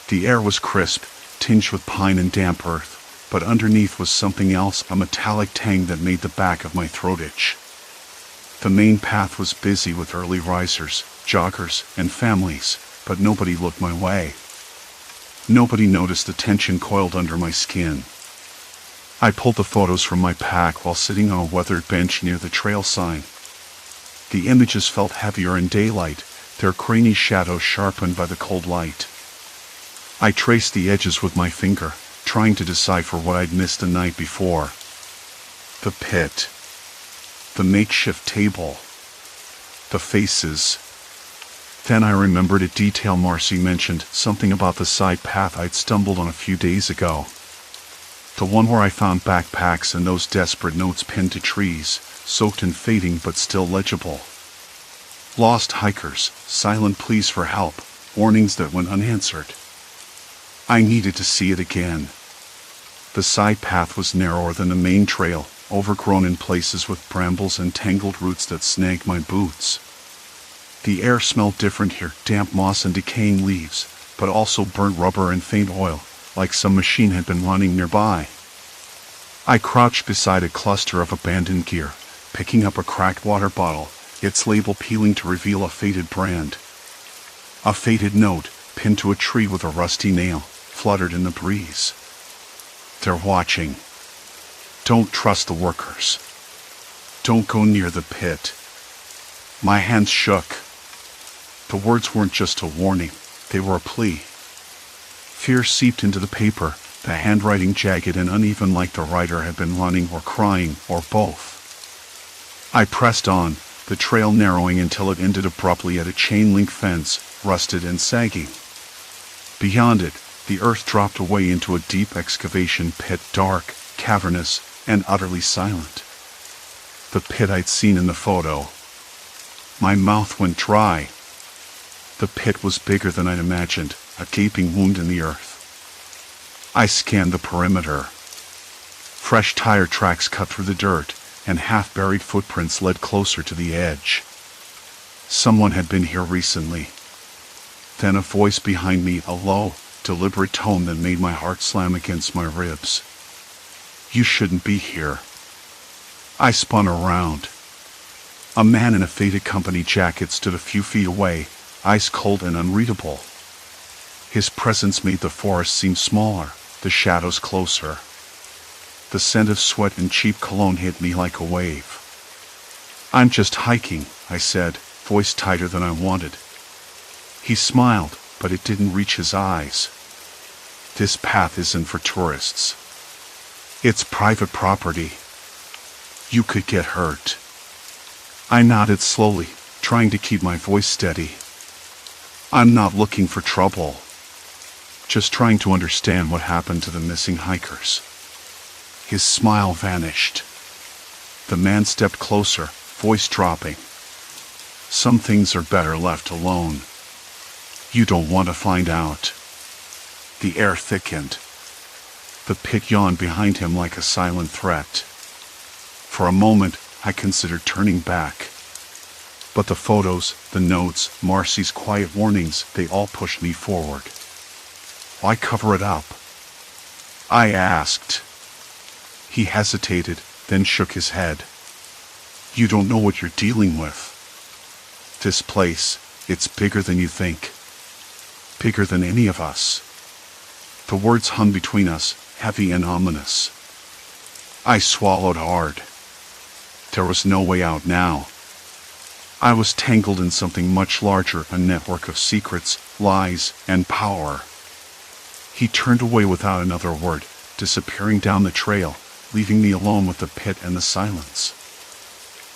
The air was crisp, tinged with pine and damp earth, but underneath was something else, a metallic tang that made the back of my throat itch. The main path was busy with early risers, joggers, and families, but nobody looked my way. Nobody noticed the tension coiled under my skin. I pulled the photos from my pack while sitting on a weathered bench near the trail sign. The images felt heavier in daylight, their grainy shadows sharpened by the cold light. I traced the edges with my finger, trying to decipher what I'd missed the night before. The pit. The makeshift table. The faces. Then I remembered a detail Marcy mentioned, something about the side path I'd stumbled on a few days ago. The one where I found backpacks and those desperate notes pinned to trees, soaked and fading but still legible. Lost hikers, silent pleas for help, warnings that went unanswered. I needed to see it again. The side path was narrower than the main trail, overgrown in places with brambles and tangled roots that snagged my boots. The air smelled different here, damp moss and decaying leaves, but also burnt rubber and faint oil, like some machine had been running nearby. I crouched beside a cluster of abandoned gear, picking up a cracked water bottle, its label peeling to reveal a faded brand. A faded note, pinned to a tree with a rusty nail, fluttered in the breeze. They're watching. Don't trust the workers. Don't go near the pit. My hands shook. The words weren't just a warning, they were a plea. Fear seeped into the paper, the handwriting jagged and uneven like the writer had been running or crying, or both. I pressed on, the trail narrowing until it ended abruptly at a chain-link fence, rusted and sagging. Beyond it, The earth dropped away into a deep excavation pit, dark, cavernous, and utterly silent. The pit I'd seen in the photo. My mouth went dry. The pit was bigger than I'd imagined, a gaping wound in the earth. I scanned the perimeter. Fresh tire tracks cut through the dirt, and half-buried footprints led closer to the edge. Someone had been here recently. Then a voice behind me, a low, deliberate tone that made my heart slam against my ribs. "You shouldn't be here." I spun around. A man in a faded company jacket stood a few feet away, ice cold and unreadable. His presence made the forest seem smaller, the shadows closer. The scent of sweat and cheap cologne hit me like a wave. "I'm just hiking," I said, voice tighter than I wanted. He smiled, but it didn't reach his eyes. "This path isn't for tourists. It's private property. You could get hurt." I nodded slowly, trying to keep my voice steady. "I'm not looking for trouble. Just trying to understand what happened to the missing hikers." His smile vanished. The man stepped closer, voice dropping. "Some things are better left alone. You don't want to find out." The air thickened. The pit yawned behind him like a silent threat. For a moment, I considered turning back. But the photos, the notes, Marcy's quiet warnings, they all pushed me forward. "Why cover it up?" I asked. He hesitated, then shook his head. "You don't know what you're dealing with. This place, it's bigger than you think. Bigger than any of us." The words hung between us, heavy and ominous. I swallowed hard. There was no way out now. I was tangled in something much larger, a network of secrets, lies, and power. He turned away without another word, disappearing down the trail, leaving me alone with the pit and the silence.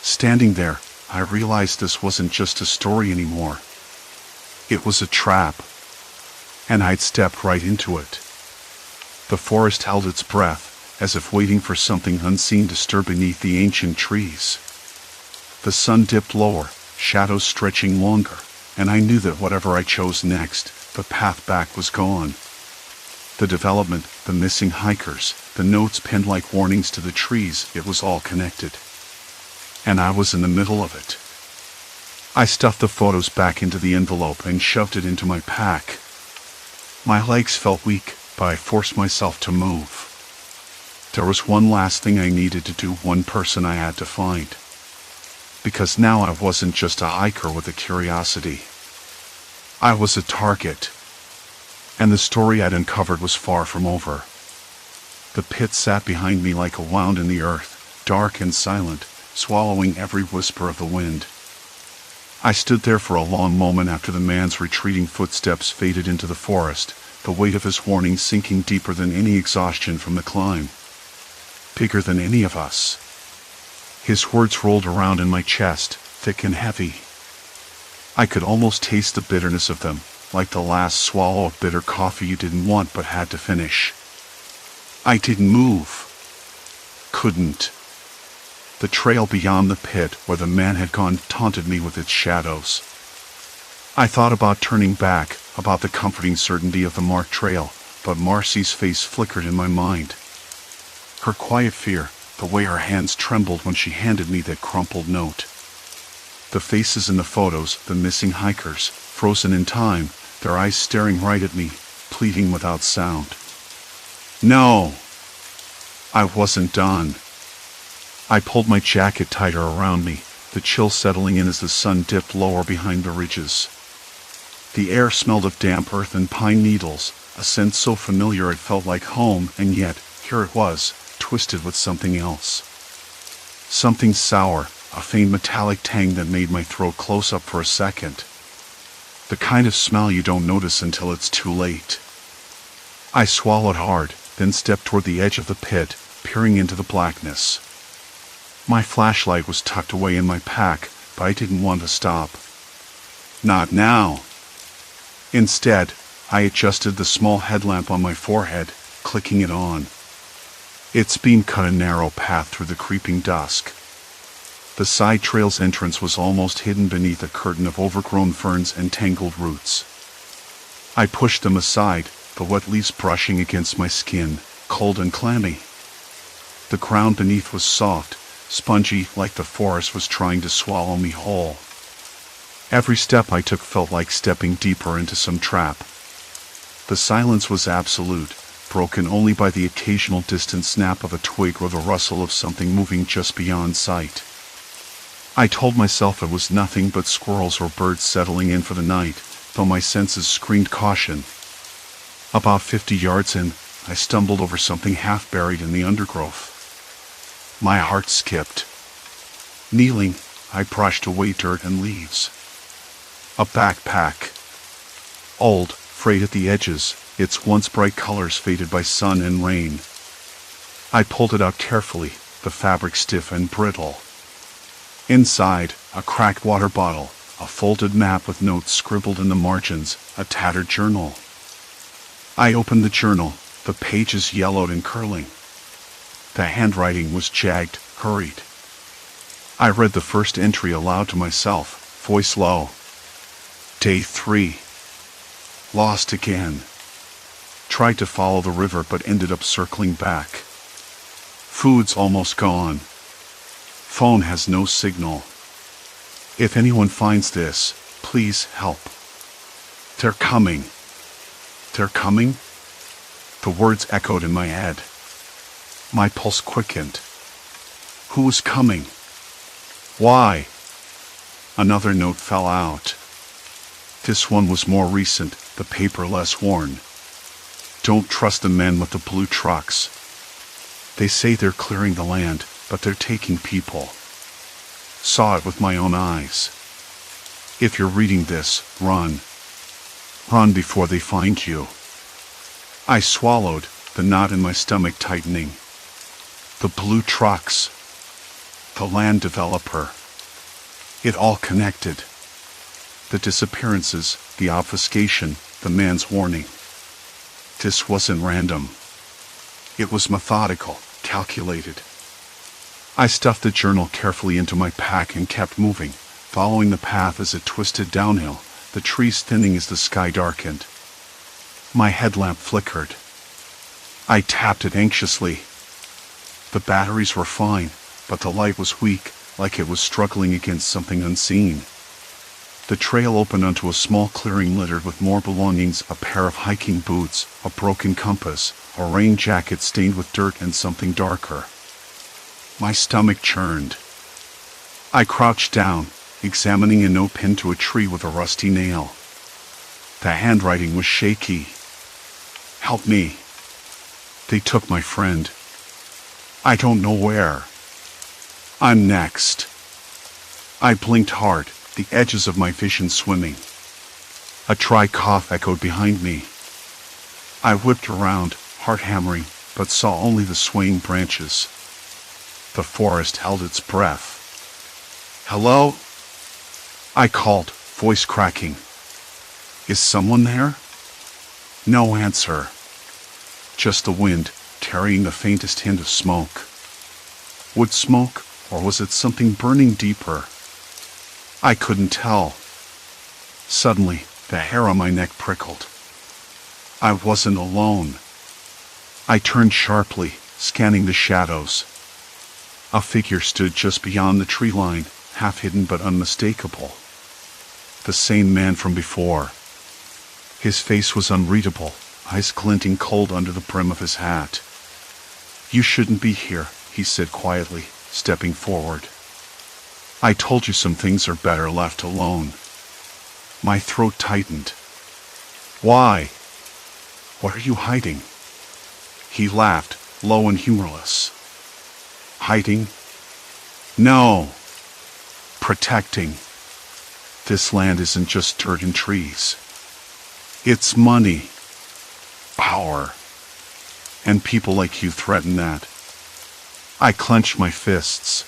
Standing there, I realized this wasn't just a story anymore. It was a trap. And I'd stepped right into it. The forest held its breath, as if waiting for something unseen to stir beneath the ancient trees. The sun dipped lower, shadows stretching longer, and I knew that whatever I chose next, the path back was gone. The development, the missing hikers, the notes pinned like warnings to the trees, it was all connected. And I was in the middle of it. I stuffed the photos back into the envelope and shoved it into my pack. My legs felt weak, but I forced myself to move. There was one last thing I needed to do, one person I had to find. Because now I wasn't just a hiker with a curiosity. I was a target. And the story I'd uncovered was far from over. The pit sat behind me like a wound in the earth, dark and silent, swallowing every whisper of the wind. I stood there for a long moment after the man's retreating footsteps faded into the forest, the weight of his warning sinking deeper than any exhaustion from the climb. Bigger than any of us. His words rolled around in my chest, thick and heavy. I could almost taste the bitterness of them, like the last swallow of bitter coffee you didn't want but had to finish. I didn't move. Couldn't. The trail beyond the pit where the man had gone taunted me with its shadows. I thought about turning back, about the comforting certainty of the marked trail, but Marcy's face flickered in my mind. Her quiet fear, the way her hands trembled when she handed me that crumpled note. The faces in the photos, the missing hikers, frozen in time, their eyes staring right at me, pleading without sound. No! I wasn't done. I pulled my jacket tighter around me, the chill settling in as the sun dipped lower behind the ridges. The air smelled of damp earth and pine needles, a scent so familiar it felt like home, and yet, here it was, twisted with something else. Something sour, a faint metallic tang that made my throat close up for a second. The kind of smell you don't notice until it's too late. I swallowed hard, then stepped toward the edge of the pit, peering into the blackness. My flashlight was tucked away in my pack, but I didn't want to stop. Not now. Instead, I adjusted the small headlamp on my forehead, clicking it on. Its beam cut a narrow path through the creeping dusk. The side trail's entrance was almost hidden beneath a curtain of overgrown ferns and tangled roots. I pushed them aside, the wet leaves brushing against my skin, cold and clammy. The ground beneath was soft, spongy, like the forest was trying to swallow me whole. Every step I took felt like stepping deeper into some trap. The silence was absolute, broken only by the occasional distant snap of a twig or the rustle of something moving just beyond sight. I told myself it was nothing but squirrels or birds settling in for the night, though my senses screamed caution. About 50 yards in, I stumbled over something half buried in the undergrowth. My heart skipped. Kneeling, I brushed away dirt and leaves. A backpack. Old, frayed at the edges, its once bright colors faded by sun and rain. I pulled it out carefully, the fabric stiff and brittle. Inside, a cracked water bottle, a folded map with notes scribbled in the margins, a tattered journal. I opened the journal, the pages yellowed and curling. The handwriting was jagged, hurried. I read the first entry aloud to myself, voice low. Day 3. Lost again. Tried to follow the river but ended up circling back. Food's almost gone. Phone has no signal. If anyone finds this, please help. They're coming. They're coming? The words echoed in my head. My pulse quickened. Who was coming? Why? Another note fell out. This one was more recent, the paper less worn. Don't trust the men with the blue trucks. They say they're clearing the land, but they're taking people. Saw it with my own eyes. If you're reading this, run. Run before they find you. I swallowed, the knot in my stomach tightening. The blue trucks. The land developer. It all connected. The disappearances, the obfuscation, the man's warning. This wasn't random. It was methodical, calculated. I stuffed the journal carefully into my pack and kept moving, following the path as it twisted downhill, the trees thinning as the sky darkened. My headlamp flickered. I tapped it anxiously. The batteries were fine, but the light was weak, like it was struggling against something unseen. The trail opened onto a small clearing littered with more belongings, a pair of hiking boots, a broken compass, a rain jacket stained with dirt and something darker. My stomach churned. I crouched down, examining a note pinned to a tree with a rusty nail. The handwriting was shaky. Help me. They took my friend. I don't know where. I'm next. I blinked hard, the edges of my vision swimming. A dry cough echoed behind me. I whipped around, heart hammering, but saw only the swaying branches. The forest held its breath. Hello? I called, voice cracking. Is someone there? No answer. Just the wind, carrying the faintest hint of smoke. Wood smoke, or was it something burning deeper? I couldn't tell. Suddenly, the hair on my neck prickled. I wasn't alone. I turned sharply, scanning the shadows. A figure stood just beyond the tree line, half hidden but unmistakable. The same man from before. His face was unreadable, eyes glinting cold under the brim of his hat. You shouldn't be here, he said quietly, stepping forward. I told you some things are better left alone. My throat tightened. Why? What are you hiding? He laughed, low and humorless. Hiding? No. Protecting. This land isn't just dirt and trees. It's money. Power. And people like you threaten that. I clenched my fists.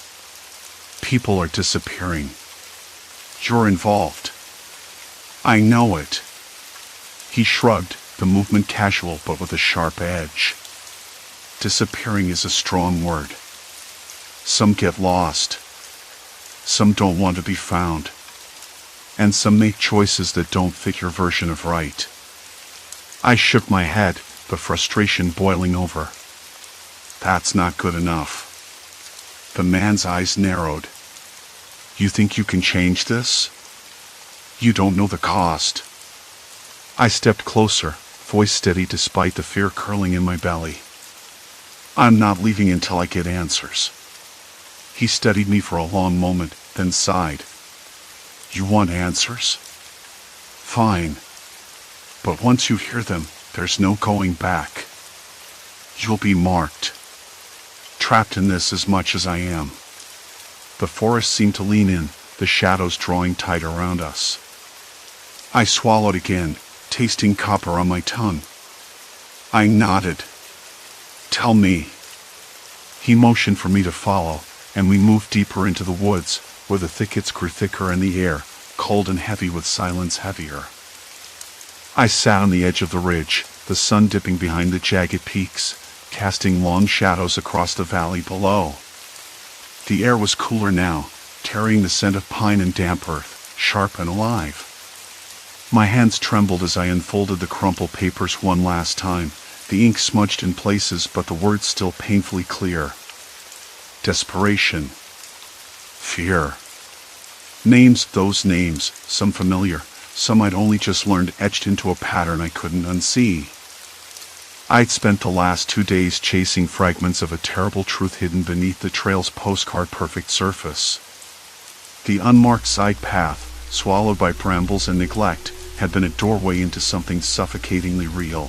People are disappearing. You're involved. I know it. He shrugged, the movement casual but with a sharp edge. Disappearing is a strong word. Some get lost. Some don't want to be found. And some make choices that don't fit your version of right. I shook my head, the frustration boiling over. That's not good enough. The man's eyes narrowed. You think you can change this? You don't know the cost. I stepped closer, voice steady despite the fear curling in my belly. I'm not leaving until I get answers. He studied me for a long moment, then sighed. You want answers? Fine. But once you hear them, there's no going back. You'll be marked. Trapped in this as much as I am. The forest seemed to lean in, the shadows drawing tight around us. I swallowed again, tasting copper on my tongue. I nodded. Tell me. He motioned for me to follow, and we moved deeper into the woods, where the thickets grew thicker and the air, cold and heavy with silence heavier. I sat on the edge of the ridge, the sun dipping behind the jagged peaks, casting long shadows across the valley below. The air was cooler now, carrying the scent of pine and damp earth, sharp and alive. My hands trembled as I unfolded the crumpled papers one last time, the ink smudged in places but the words still painfully clear. Desperation. Fear. Names, those names, some familiar, some I'd only just learned etched into a pattern I couldn't unsee. I'd spent the last 2 days chasing fragments of a terrible truth hidden beneath the trail's postcard-perfect surface. The unmarked side path, swallowed by brambles and neglect, had been a doorway into something suffocatingly real.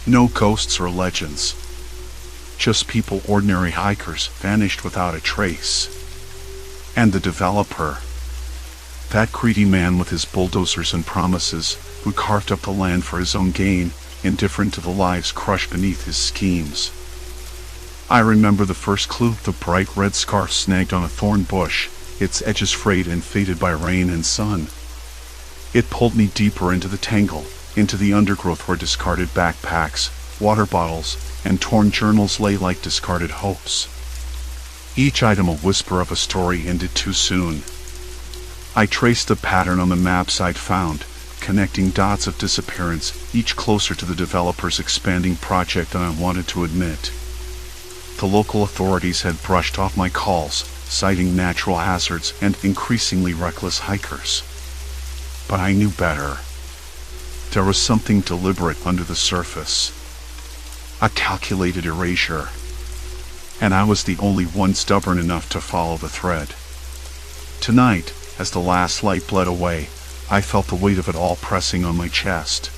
No ghosts or legends. Just people, ordinary hikers, vanished without a trace. And the developer. That greedy man with his bulldozers and promises, who carved up the land for his own gain, indifferent to the lives crushed beneath his schemes. I remember the first clue, the bright red scarf snagged on a thorn bush, its edges frayed and faded by rain and sun. It pulled me deeper into the tangle, into the undergrowth where discarded backpacks, water bottles, and torn journals lay like discarded hopes. Each item a whisper of a story ended too soon. I traced the pattern on the maps I'd found, connecting dots of disappearance, each closer to the developer's expanding project than I wanted to admit. The local authorities had brushed off my calls, citing natural hazards and increasingly reckless hikers. But I knew better. There was something deliberate under the surface. A calculated erasure. And I was the only one stubborn enough to follow the thread. Tonight, as the last light bled away, I felt the weight of it all pressing on my chest.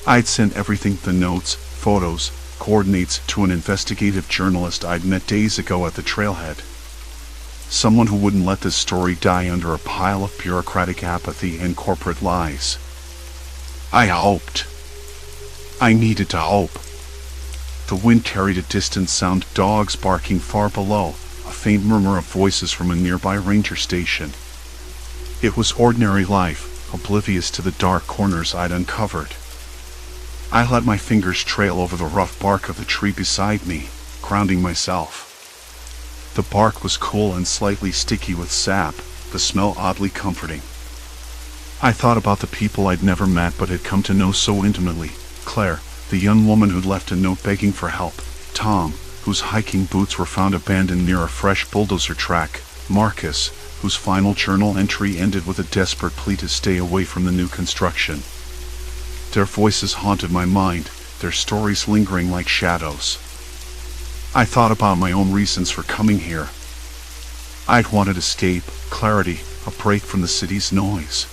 I'd sent everything, the notes, photos, coordinates, to an investigative journalist I'd met days ago at the trailhead. Someone who wouldn't let this story die under a pile of bureaucratic apathy and corporate lies. I hoped. I needed to hope. The wind carried a distant sound, dogs barking far below, a faint murmur of voices from a nearby ranger station. It was ordinary life, oblivious to the dark corners I'd uncovered. I let my fingers trail over the rough bark of the tree beside me, grounding myself. The bark was cool and slightly sticky with sap, the smell oddly comforting. I thought about the people I'd never met but had come to know so intimately. Claire, the young woman who'd left a note begging for help. Tom, whose hiking boots were found abandoned near a fresh bulldozer track. Marcus, whose final journal entry ended with a desperate plea to stay away from the new construction. Their voices haunted my mind, their stories lingering like shadows. I thought about my own reasons for coming here. I'd wanted escape, clarity, a break from the city's noise.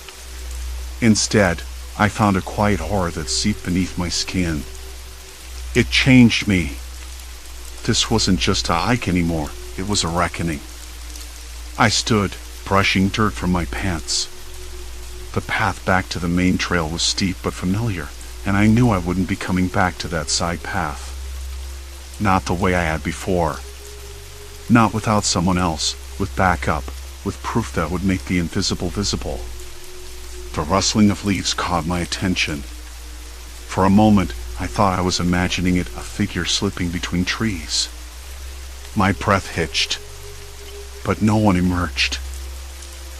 Instead, I found a quiet horror that seeped beneath my skin. It changed me. This wasn't just a hike anymore, it was a reckoning. I stood, brushing dirt from my pants. The path back to the main trail was steep but familiar, and I knew I wouldn't be coming back to that side path. Not the way I had before. Not without someone else, with backup, with proof that would make the invisible visible. The rustling of leaves caught my attention. For a moment, I thought I was imagining it, a figure slipping between trees. My breath hitched, but no one emerged.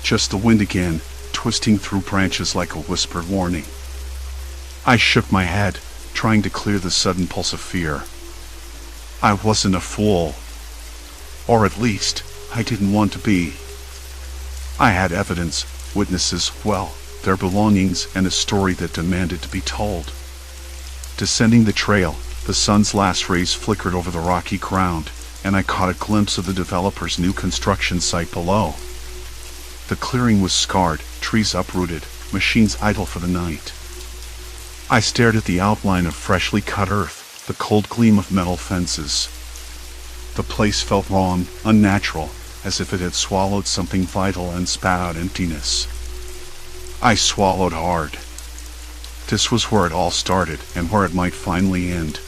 Just the wind again, twisting through branches like a whispered warning. I shook my head, trying to clear the sudden pulse of fear. I wasn't a fool. Or at least, I didn't want to be. I had evidence, witnesses, well, their belongings, and a story that demanded to be told. Descending the trail, the sun's last rays flickered over the rocky ground, and I caught a glimpse of the developer's new construction site below. The clearing was scarred, trees uprooted, machines idle for the night. I stared at the outline of freshly cut earth, the cold gleam of metal fences. The place felt wrong, unnatural, as if it had swallowed something vital and spat out emptiness. I swallowed hard. This was where it all started, and where it might finally end.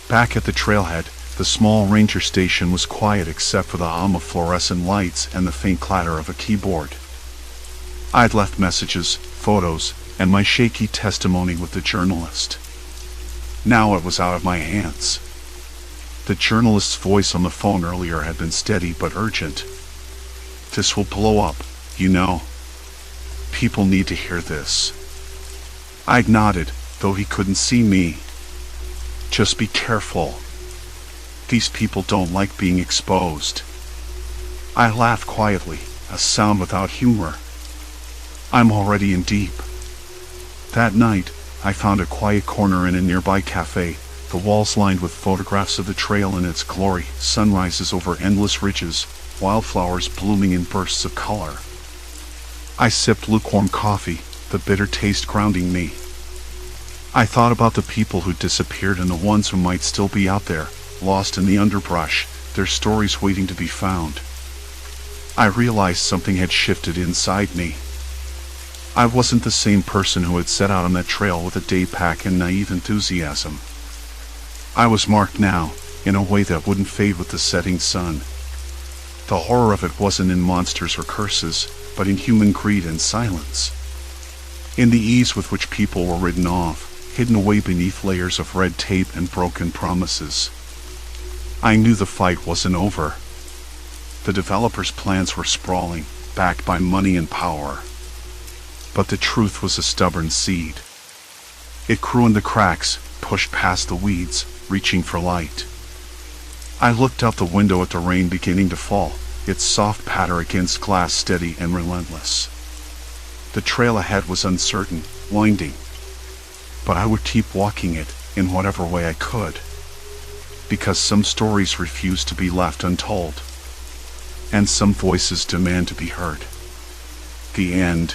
Back at the trailhead, the small ranger station was quiet except for the hum of fluorescent lights and the faint clatter of a keyboard. I'd left messages, photos, and my shaky testimony with the journalist. Now it was out of my hands. The journalist's voice on the phone earlier had been steady but urgent. This will blow up, you know. People need to hear this. I'd nodded, though he couldn't see me. Just be careful. These people don't like being exposed. I laughed quietly, a sound without humor. I'm already in deep. That night, I found a quiet corner in a nearby cafe, the walls lined with photographs of the trail in its glory, sunrises over endless ridges, wildflowers blooming in bursts of color. I sipped lukewarm coffee, the bitter taste grounding me. I thought about the people who disappeared and the ones who might still be out there, lost in the underbrush, their stories waiting to be found. I realized something had shifted inside me. I wasn't the same person who had set out on that trail with a day pack and naive enthusiasm. I was marked now, in a way that wouldn't fade with the setting sun. The horror of it wasn't in monsters or curses, but in human greed and silence. In the ease with which people were written off, hidden away beneath layers of red tape and broken promises. I knew the fight wasn't over. The developers' plans were sprawling, backed by money and power. But the truth was a stubborn seed. It grew in the cracks, pushed past the weeds, reaching for light. I looked out the window at the rain beginning to fall, its soft patter against glass steady and relentless. The trail ahead was uncertain, winding. But I would keep walking it, in whatever way I could. Because some stories refuse to be left untold. And some voices demand to be heard. The end.